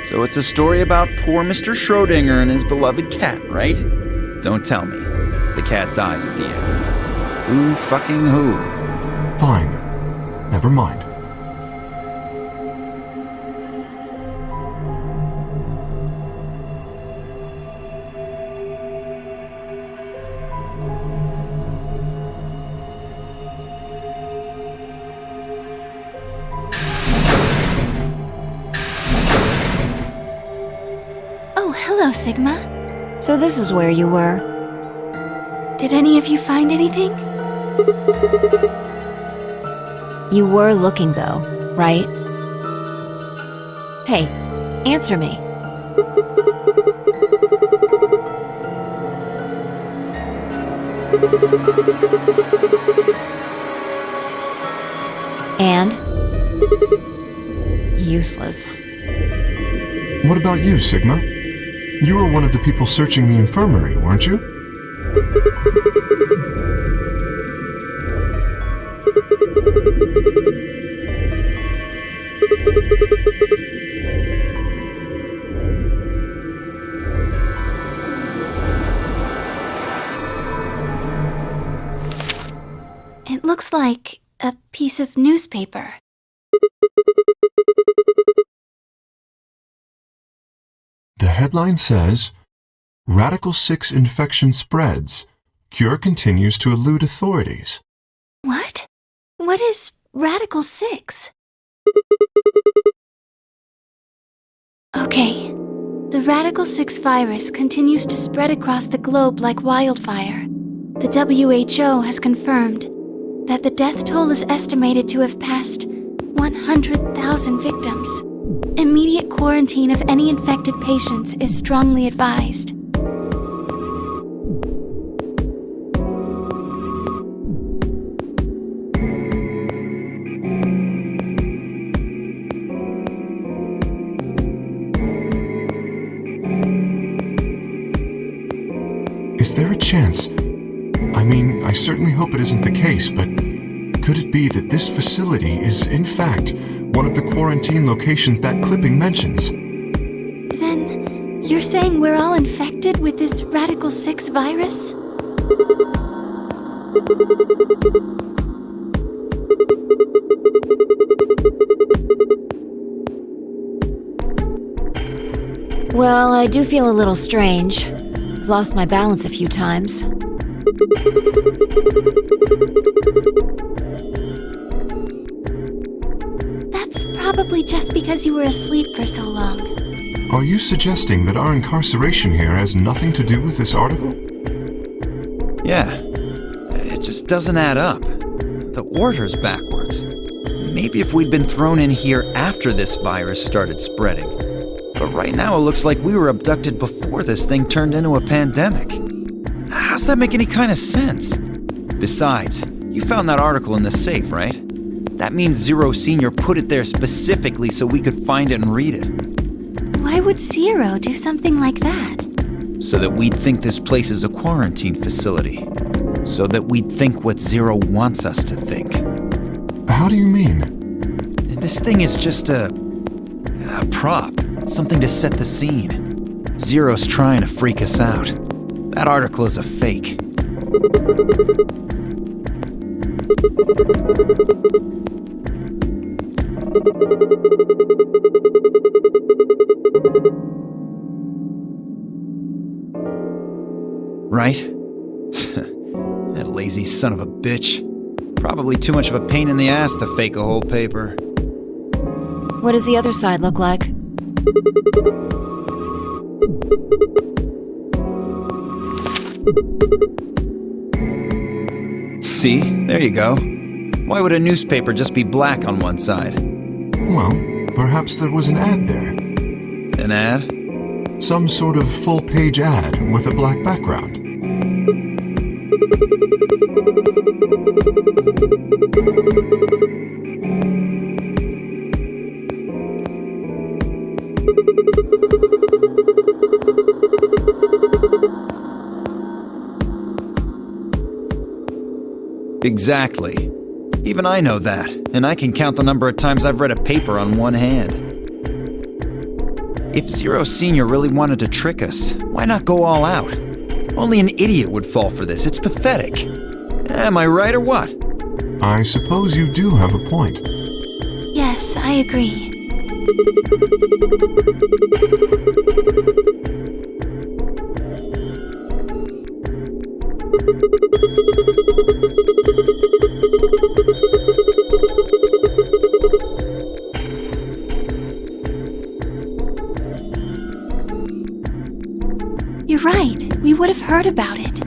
So it's a story about poor Mr. Schrodinger and his beloved cat, right? Don't tell me. The cat dies at the end. Who fucking who? Fine. Never mind. Oh, hello, Sigma. So this is where you were. Did any of you find anything? You were looking, though, right? Hey, answer me. And? Useless. What about you, Sigma? You were one of the people searching the infirmary, weren't you? piece of newspaper. The headline says, Radical 6 infection spreads. Cure continues to elude authorities. What? What is Radical 6? Okay. The Radical 6 virus continues to spread across the globe like wildfire. The WHO has confirmed that the death toll is estimated to have passed 100,000 victims. Immediate quarantine of any infected patients is strongly advised. Is there a chance? I mean, I certainly hope it isn't the case, but could it be that this facility is, in fact, one of the quarantine locations that clipping mentions? Then, you're saying we're all infected with this Radical 6 virus? Well, I do feel a little strange. I've lost my balance a few times. That's probably just because you were asleep for so long. Are you suggesting that our incarceration here has nothing to do with this article? Yeah. It just doesn't add up. The order's backwards. Maybe if we'd been thrown in here after this virus started spreading. But right now it looks like we were abducted before this thing turned into a pandemic. How's that make any kind of sense? Besides, you found that article in the safe, right? That means Zero Senior put it there specifically so we could find it and read it. Why would Zero do something like that? So that we'd think this place is a quarantine facility. So that we'd think what Zero wants us to think. How do you mean? This thing is just a prop. Something to set the scene. Zero's trying to freak us out. That article is a fake. Right? That lazy son of a bitch. Probably too much of a pain in the ass to fake a whole paper. What does the other side look like? See? There you go. Why would a newspaper just be black on one side? Well, perhaps there was an ad there. An ad? Some sort of full-page ad with a black background. Exactly. Even I know that, and I can count the number of times I've read a paper on one hand. If Zero Senior really wanted to trick us, why not go all out? Only an idiot would fall for this. It's pathetic. Am I right or what? I suppose you do have a point. Yes, I agree. You're right. We would have heard about it.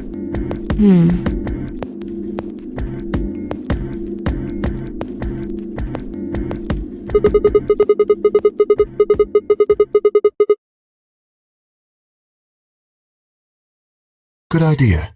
Good idea.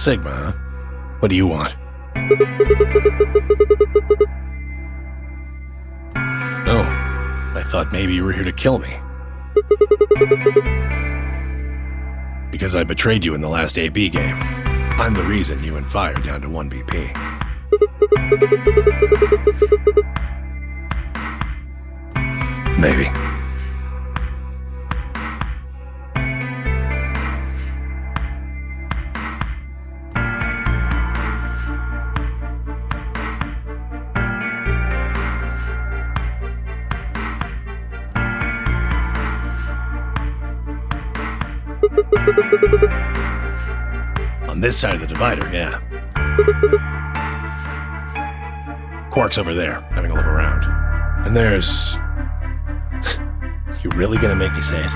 Sigma, huh? What do you want? Oh, I thought maybe you were here to kill me. Because I betrayed you in the last AB game. I'm the reason you and Fire down to 1 BP. Maybe. On this side of the divider, yeah. Quark's over there, having a look around. And there's... You really gonna make me say it?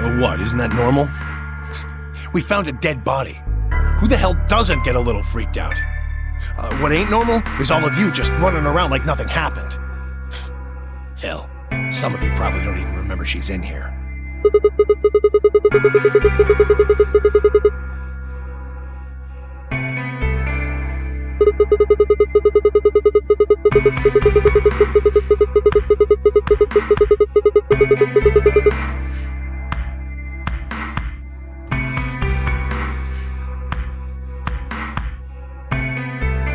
Well, what? Isn't that normal? We found a dead body. Who the hell doesn't get a little freaked out? What ain't normal is all of you just running around like nothing happened. Hell, some of you probably don't even remember she's in here.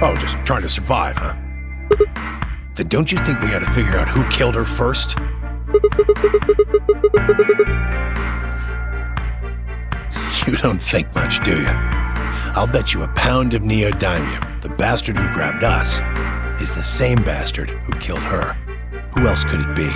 Oh, just trying to survive, huh? Then don't you think we gotta figure out who killed her first? You don't think much, do you? I'll bet you a pound of neodymium the bastard who grabbed us is the same bastard who killed her. Who else could it be?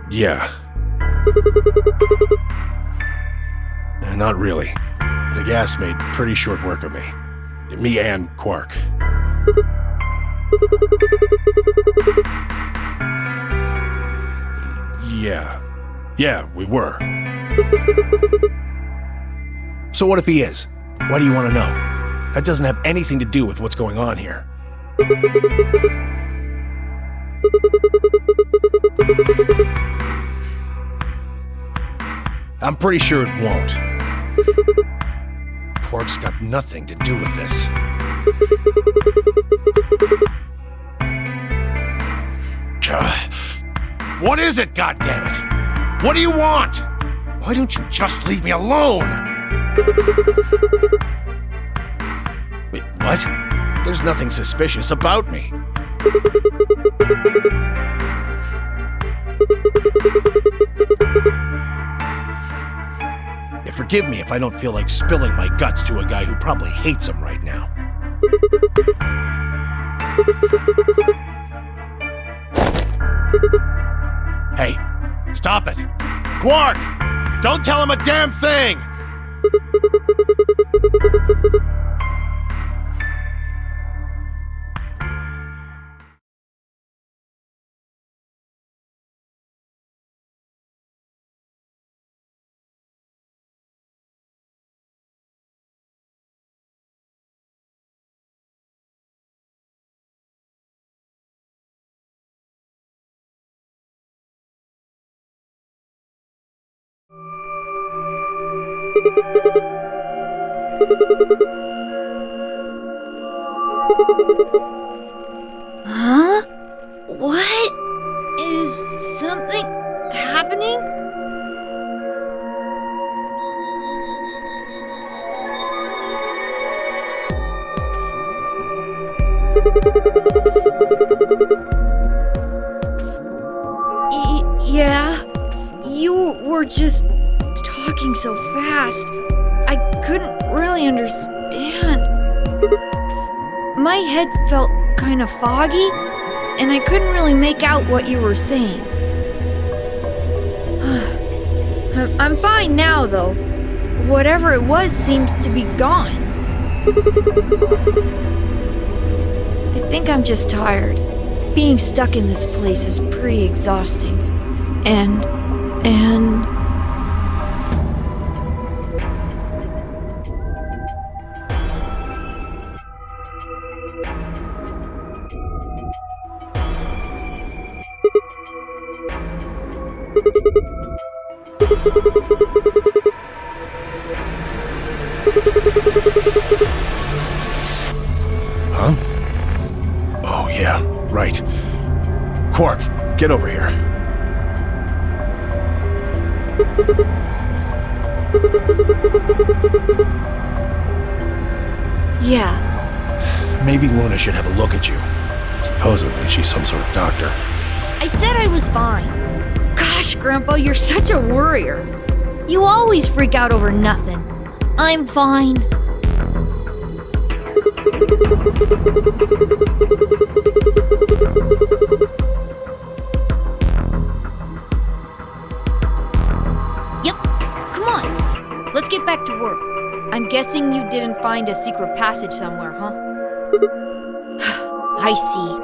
Yeah. Not really. The gas made pretty short work of me. Me and Quark. Yeah. Yeah, we were. So what if he is? Why do you want to know? That doesn't have anything to do with what's going on here. I'm pretty sure it won't. Quark's got nothing to do with this. What is it, goddammit? What do you want? Why don't you just leave me alone? Wait, what? There's nothing suspicious about me. Yeah, forgive me if I don't feel like spilling my guts to a guy who probably hates him right now. Hey, stop it! Quark! Don't tell him a damn thing! Huh? What? Is something happening? Yeah? You were just talking so fast. I couldn't really understand. My head felt kind of foggy, and I couldn't really make out what you were saying. I'm fine now, though. whatever it was seems to be gone. I think I'm just tired. Being stuck in this place is pretty exhausting. And... Huh? Oh, yeah, right. Quark, get over here. yeah. Maybe Luna should have a look at you. Supposedly, she's some sort of doctor. I said I was fine. Gosh, Grandpa, you're such a worrier. You always freak out over nothing. I'm fine. Yep, come on. Let's get back to work. I'm guessing you didn't find a secret passage somewhere, huh? I see.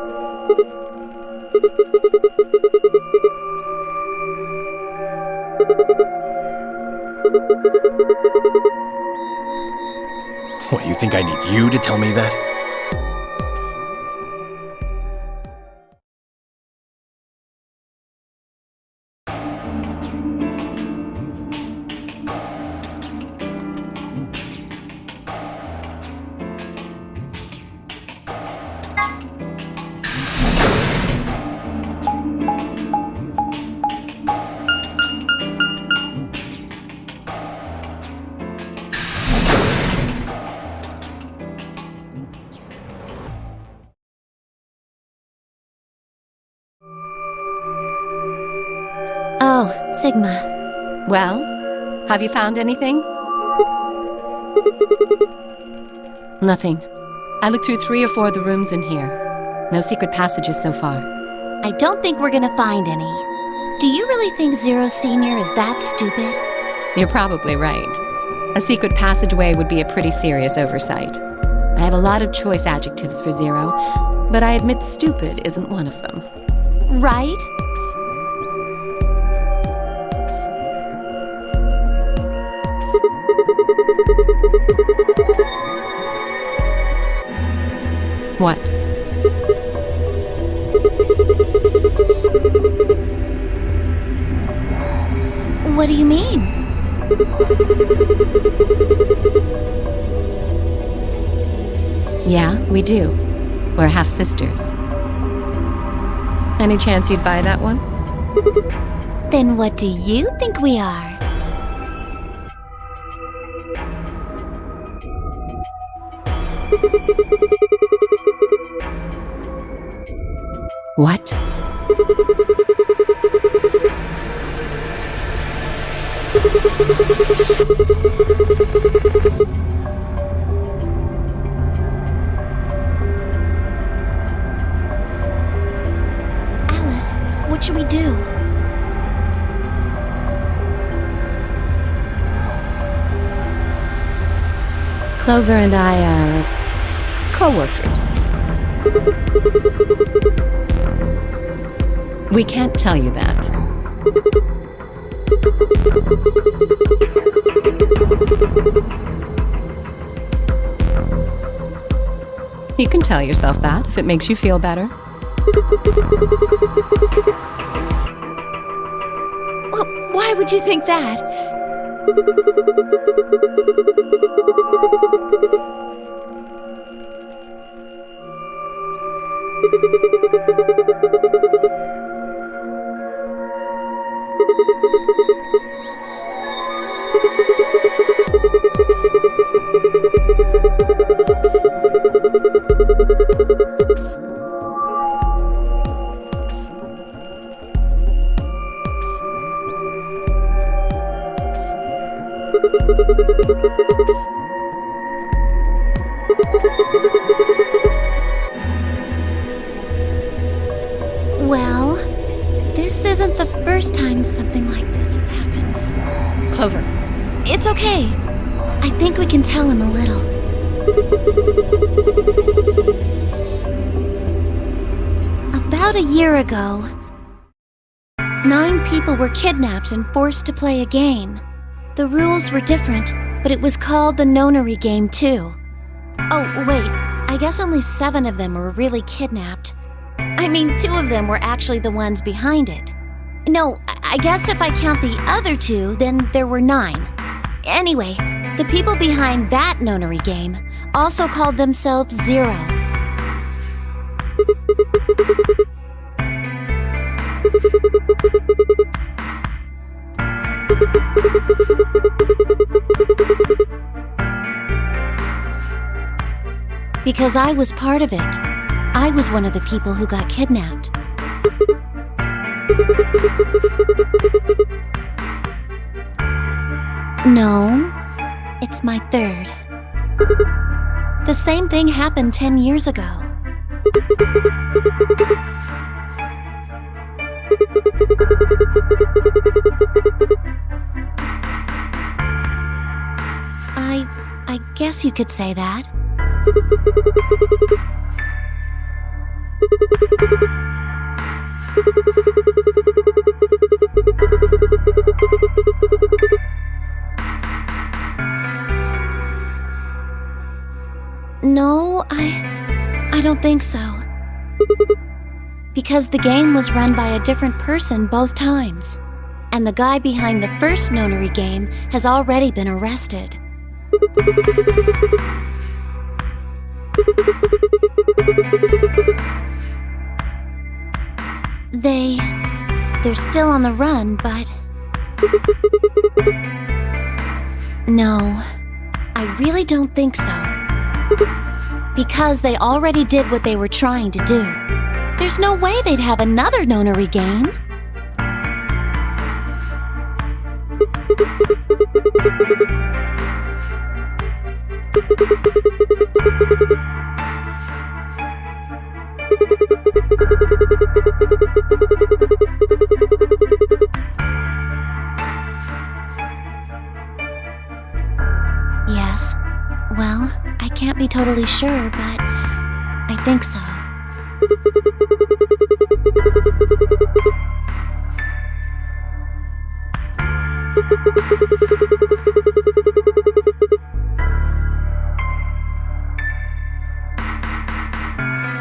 What, you think I need you to tell me that? Oh, Sigma. Well, have you found anything? Nothing. I looked through 3 or 4 of the rooms in here. No secret passages so far. I don't think we're gonna find any. Do you really think Zero Senior is that stupid? You're probably right. A secret passageway would be a pretty serious oversight. I have a lot of choice adjectives for Zero, but I admit stupid isn't one of them. Right? What? What do you mean? Yeah, we do. We're half-sisters. Any chance you'd buy that one? Then what do you think we are? What? Alice, what should we do? Clover and I are co-workers. We can't tell you that. You can tell yourself that if it makes you feel better. Well, why would you think that? Well, this isn't the first time something like this has happened. Clover, it's okay. I think we can tell him a little. About a year ago, 9 people were kidnapped and forced to play a game. The rules were different, but it was called the Nonary Game too. Oh, wait, I guess only 7 of them were really kidnapped. I mean, 2 of them were actually the ones behind it. No, I guess if I count the other 2, then there were 9. Anyway, the people behind that Nonary Game also called themselves Zero. Because I was part of it. I was one of the people who got kidnapped. No, it's my 3rd. The same thing happened 10 years ago. I guess you could say that. No, I don't think so. Because the game was run by a different person both times. And the guy behind the first Nonary Game has already been arrested. They're still on the run, but... No, I really don't think so. Because they already did what they were trying to do. There's no way they'd have another Nonary Game. Yes. Well, I can't be totally sure, but I think so.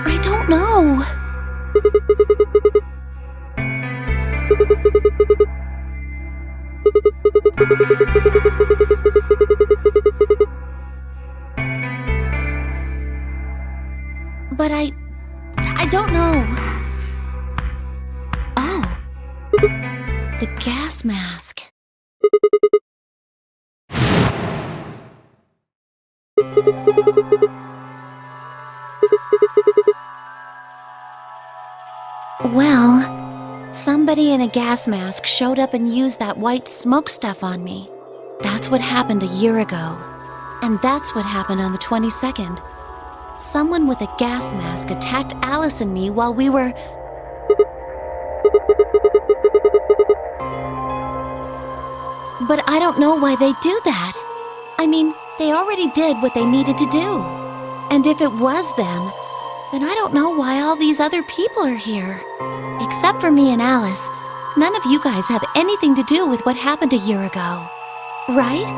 I don't know. But I don't know. Oh, the gas mask. Well, somebody in a gas mask showed up and used that white smoke stuff on me. That's what happened a year ago. And that's what happened on the 22nd. Someone with a gas mask attacked Alice and me while we were... But I don't know why they do that. I mean, they already did what they needed to do. And if it was them, then I don't know why all these other people are here. Except for me and Alice, none of you guys have anything to do with what happened a year ago. Right?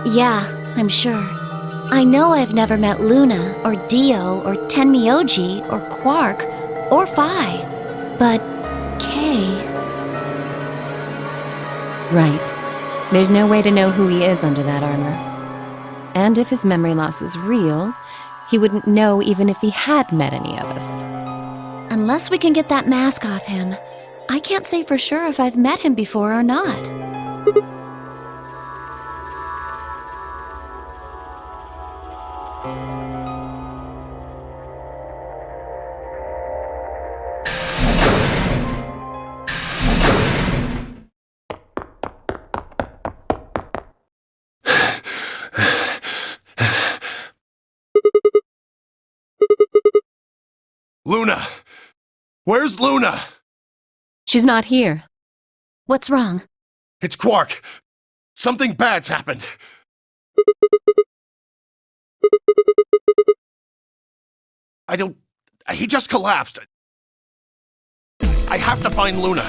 Yeah, I'm sure. I know I've never met Luna, or Dio, or Tenmyoji, or Quark, or Phi. But Kay... Right. There's no way to know who he is under that armor. And if his memory loss is real, he wouldn't know even if he had met any of us. Unless we can get that mask off him, I can't say for sure if I've met him before or not. Luna! Where's Luna? She's not here. What's wrong? It's Quark. Something bad's happened. He just collapsed. I have to find Luna.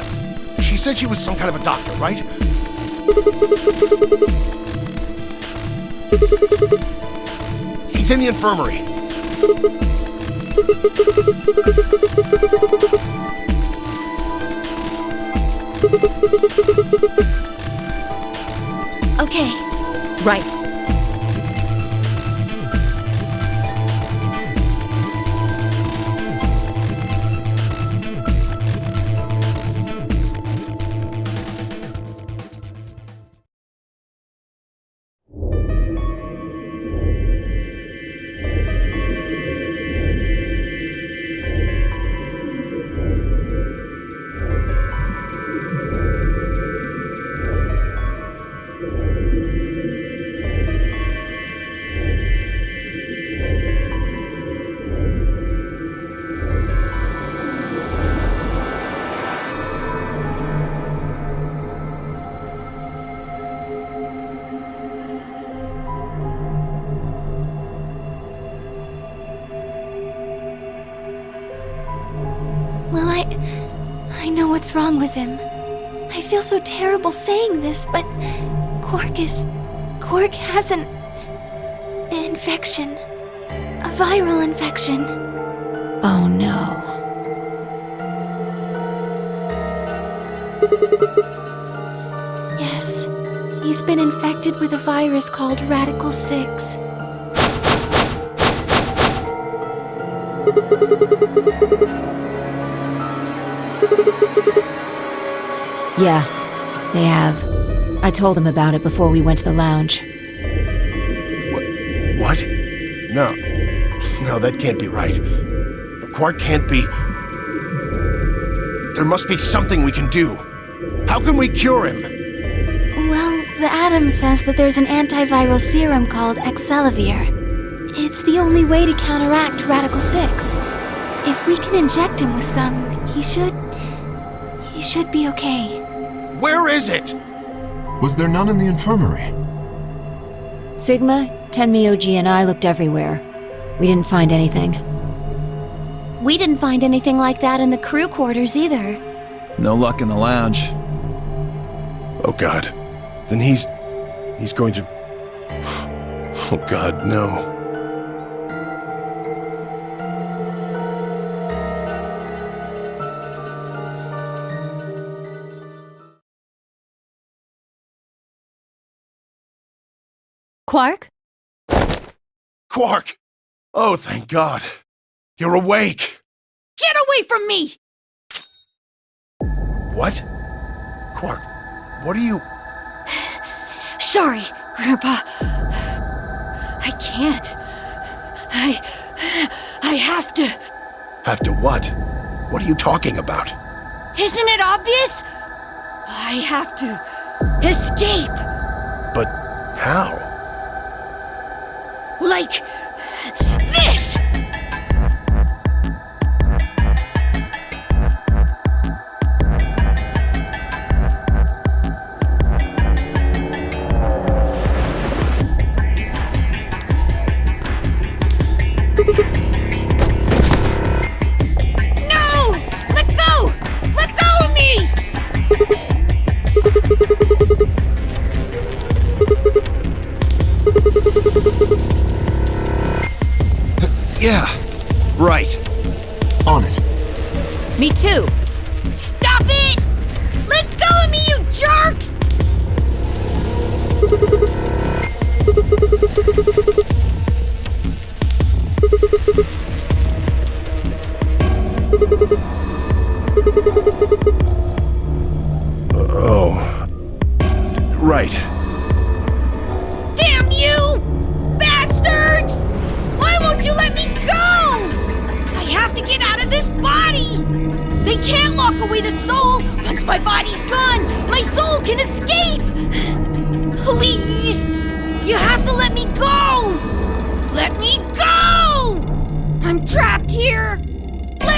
She said she was some kind of a doctor, right? He's in the infirmary. Okay. Right. Well, I know what's wrong with him. I feel so terrible saying this, but Quark has an infection. A viral infection. Oh no. Yes, he's been infected with a virus called Radical 6. Yeah, they have. I told them about it before we went to the lounge. What? No. No, that can't be right. Quark can't be... There must be something we can do. How can we cure him? Well, the Atom says that there's an antiviral serum called Excelavir. It's the only way to counteract Radical 6. If we can inject him with some, he should be okay. Where is it? Was there none in the infirmary? Sigma, Tenmyoji, and I looked everywhere. We didn't find anything. We didn't find anything like that in the crew quarters either. No luck in the lounge. Oh God. Then he's going to... Oh God, no. Quark? Quark! Oh, thank God. You're awake. Get away from me! What? Quark, what are you... Sorry, Grandpa. I can't. I have to. Have to what? What are you talking about? Isn't it obvious? I have to escape. But how? Like this! No! Let go! Let go of me! Yeah, right. On it. Me too. Stop it! Let go of me, you jerks! Right. Damn you! Bastards! Why won't you let me go? I have to get out of this body! They can't lock away the soul! Once my body's gone, my soul can escape! Please! You have to let me go! Let me go! I'm trapped here! Let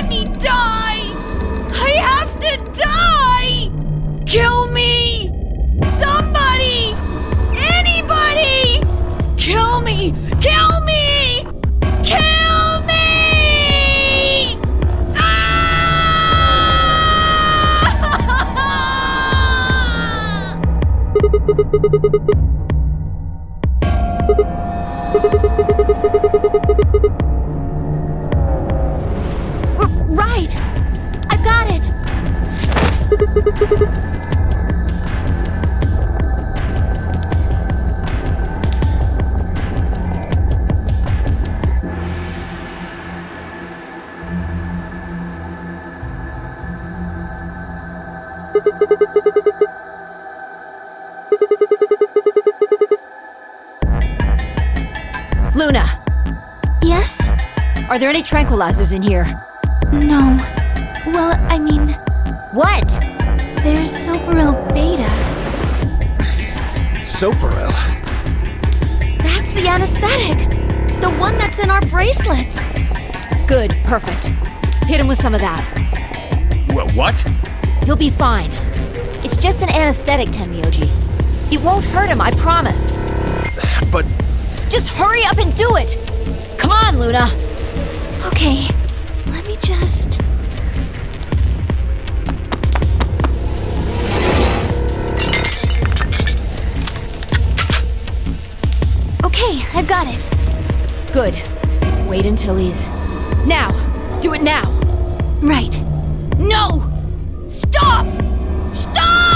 Luna! Yes? Are there any tranquilizers in here? No. Well, I mean... What? There's Soparil Beta. Soparil? That's the anesthetic! The one that's in our bracelets! Good, perfect. Hit him with some of that. What? He'll be fine. It's just an anesthetic, Tenmyoji. It won't hurt him, I promise. But... Just hurry up and do it! Come on, Luna! Okay, let me just... Okay, I've got it. Good. Wait until he's... Now! Do it now! Right. No! Stop! Stop!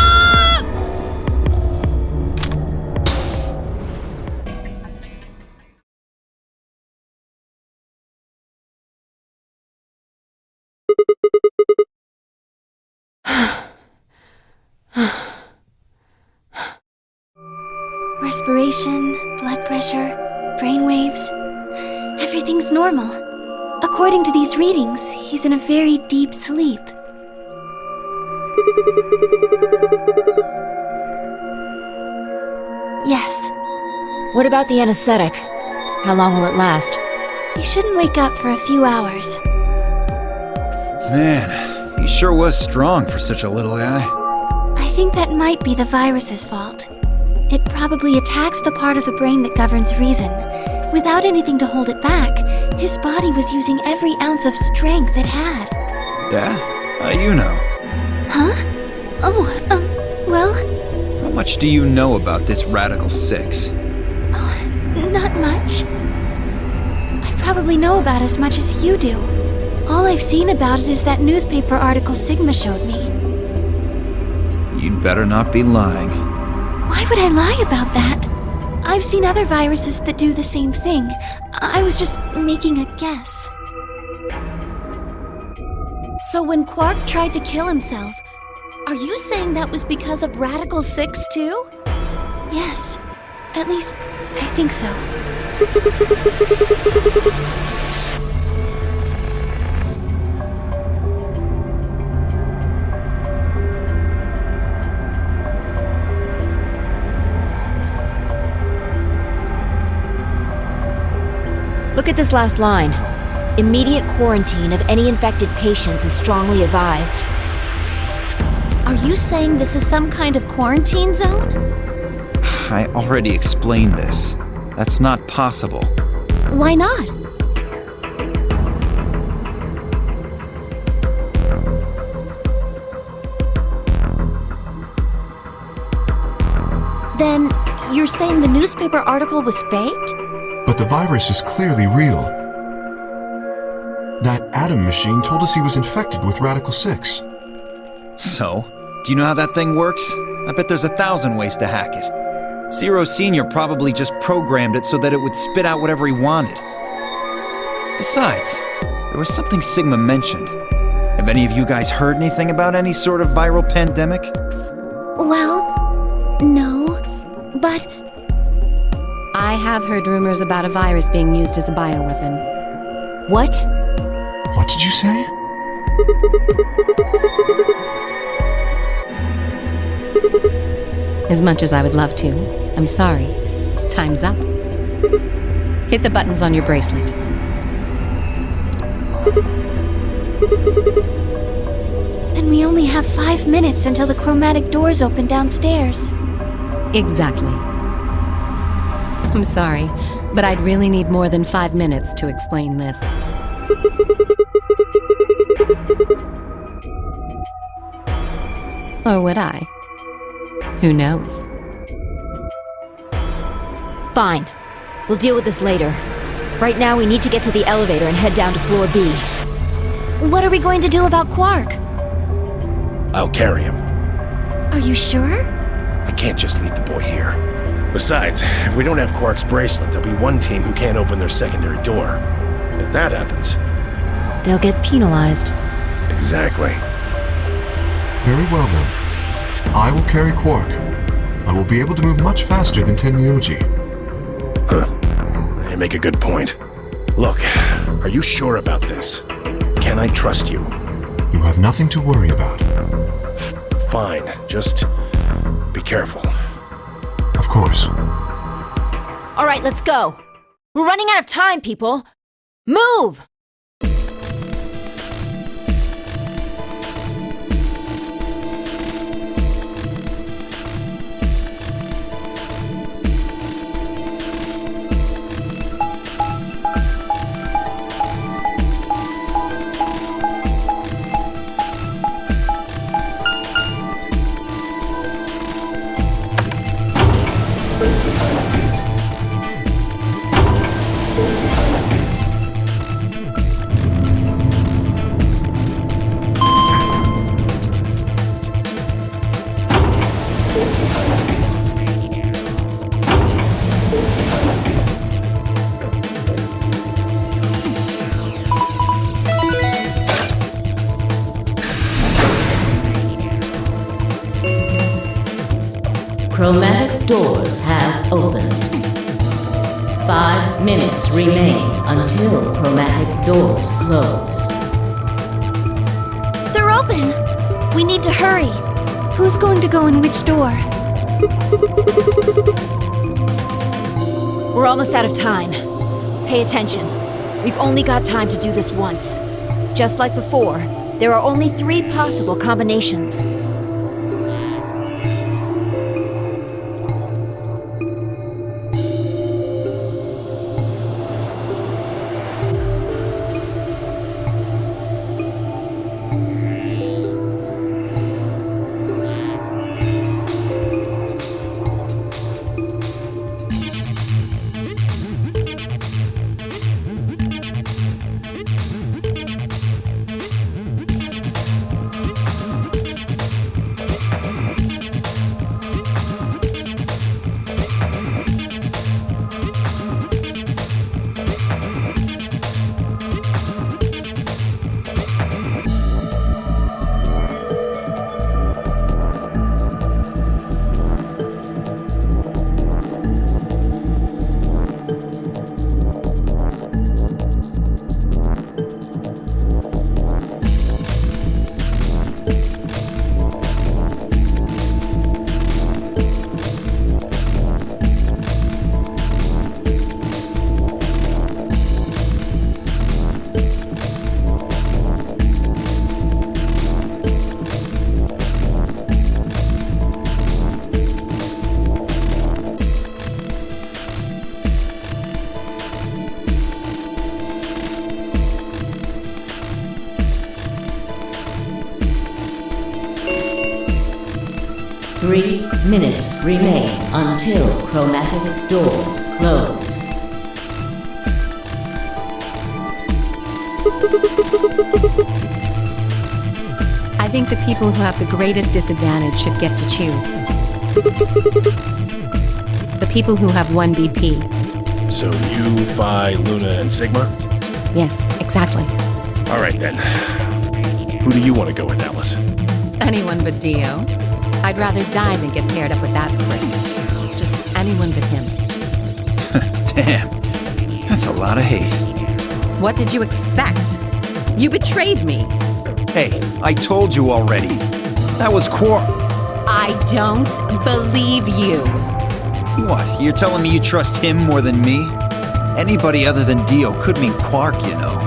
Respiration, blood pressure, brain waves. Everything's normal. According to these readings, he's in a very deep sleep. Yes. What about the anesthetic? How long will it last? He shouldn't wake up for a few hours. Man, he sure was strong for such a little guy. I think that might be the virus's fault. It probably attacks the part of the brain that governs reason. Without anything to hold it back, his body was using every ounce of strength it had. Yeah? How do you know? Huh? Oh, well... How much do you know about this Radical 6? Oh, not much. I probably know about as much as you do. All I've seen about it is that newspaper article Sigma showed me. You'd better not be lying. Why would I lie about that? I've seen other viruses that do the same thing. I was just making a guess. So when Quark tried to kill himself, are you saying that was because of Radical 6 too? Yes. At least, I think so. Look at this last line. Immediate quarantine of any infected patients is strongly advised. Are you saying this is some kind of quarantine zone? I already explained this. That's not possible. Why not? Then, you're saying the newspaper article was faked? But the virus is clearly real. That Atom machine told us he was infected with Radical 6. So, do you know how that thing works? I bet there's 1,000 ways to hack it. Zero Senior probably just programmed it so that it would spit out whatever he wanted. Besides, there was something Sigma mentioned. Have any of you guys heard anything about any sort of viral pandemic? Well, no, but... I have heard rumors about a virus being used as a bioweapon. What? What did you say? As much as I would love to, I'm sorry. Time's up. Hit the buttons on your bracelet. Then we only have 5 minutes until the chromatic doors open downstairs. Exactly. I'm sorry, but I'd really need more than 5 minutes to explain this. Or would I? Who knows? Fine. We'll deal with this later. Right now, we need to get to the elevator and head down to floor B. What are we going to do about Quark? I'll carry him. Are you sure? I can't just leave the boy here. Besides, if we don't have Quark's bracelet, there'll be one team who can't open their secondary door. If that happens... They'll get penalized. Exactly. Very well then. I will carry Quark. I will be able to move much faster than Tenmyoji. You make a good point. Look, are you sure about this? Can I trust you? You have nothing to worry about. Fine, just be careful. Of course. All right, let's go. We're running out of time, people. Move! Chromatic doors have opened. 5 minutes remain until chromatic doors close. They're open! We need to hurry. Who's going to go in which door? We're almost out of time. Pay attention. We've only got time to do this once. Just like before, there are only 3 possible combinations. Three minutes remain until chromatic doors close. I think the people who have the greatest disadvantage should get to choose. The people who have 1 BP. So you, Phi, Luna, and Sigma? Yes, exactly. All right then. Who do you want to go with, Alice? Anyone but Dio. I'd rather die than get paired up with that prick. Just anyone but him. Damn. That's a lot of hate. What did you expect? You betrayed me. Hey, I told you already. That was Quark. I don't believe you. What? You're telling me you trust him more than me? Anybody other than Dio could mean Quark, you know.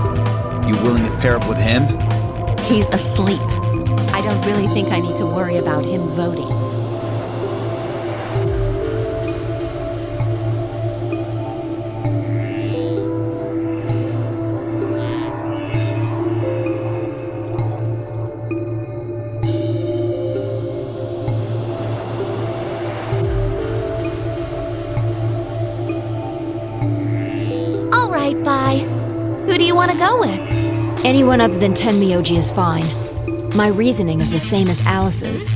You willing to pair up with him? He's asleep. I don't really think I need to worry about him voting. All right, bye. Who do you want to go with? Anyone other than Tenmyoji is fine. My reasoning is the same as Alice's.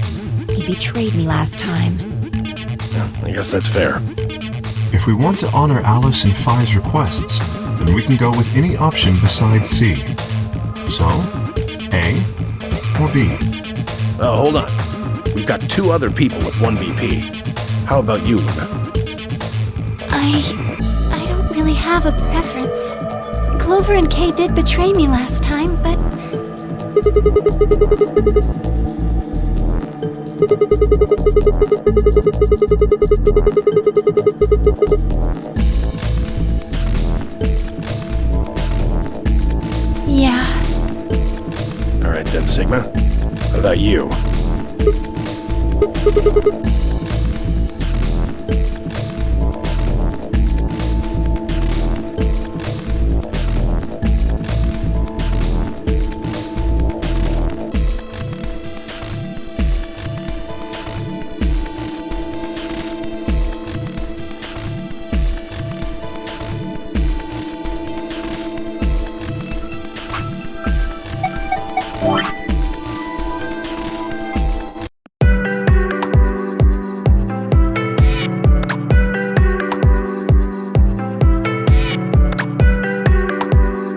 He betrayed me last time. Yeah, I guess that's fair. If we want to honor Alice and Phi's requests, then we can go with any option besides C. So, A or B? Oh, hold on. We've got 2 other people with 1 BP. How about you, Luna? I don't really have a preference. Clover and Kay did betray me last time, but... Yeah. Alright then, Sigma. What about you?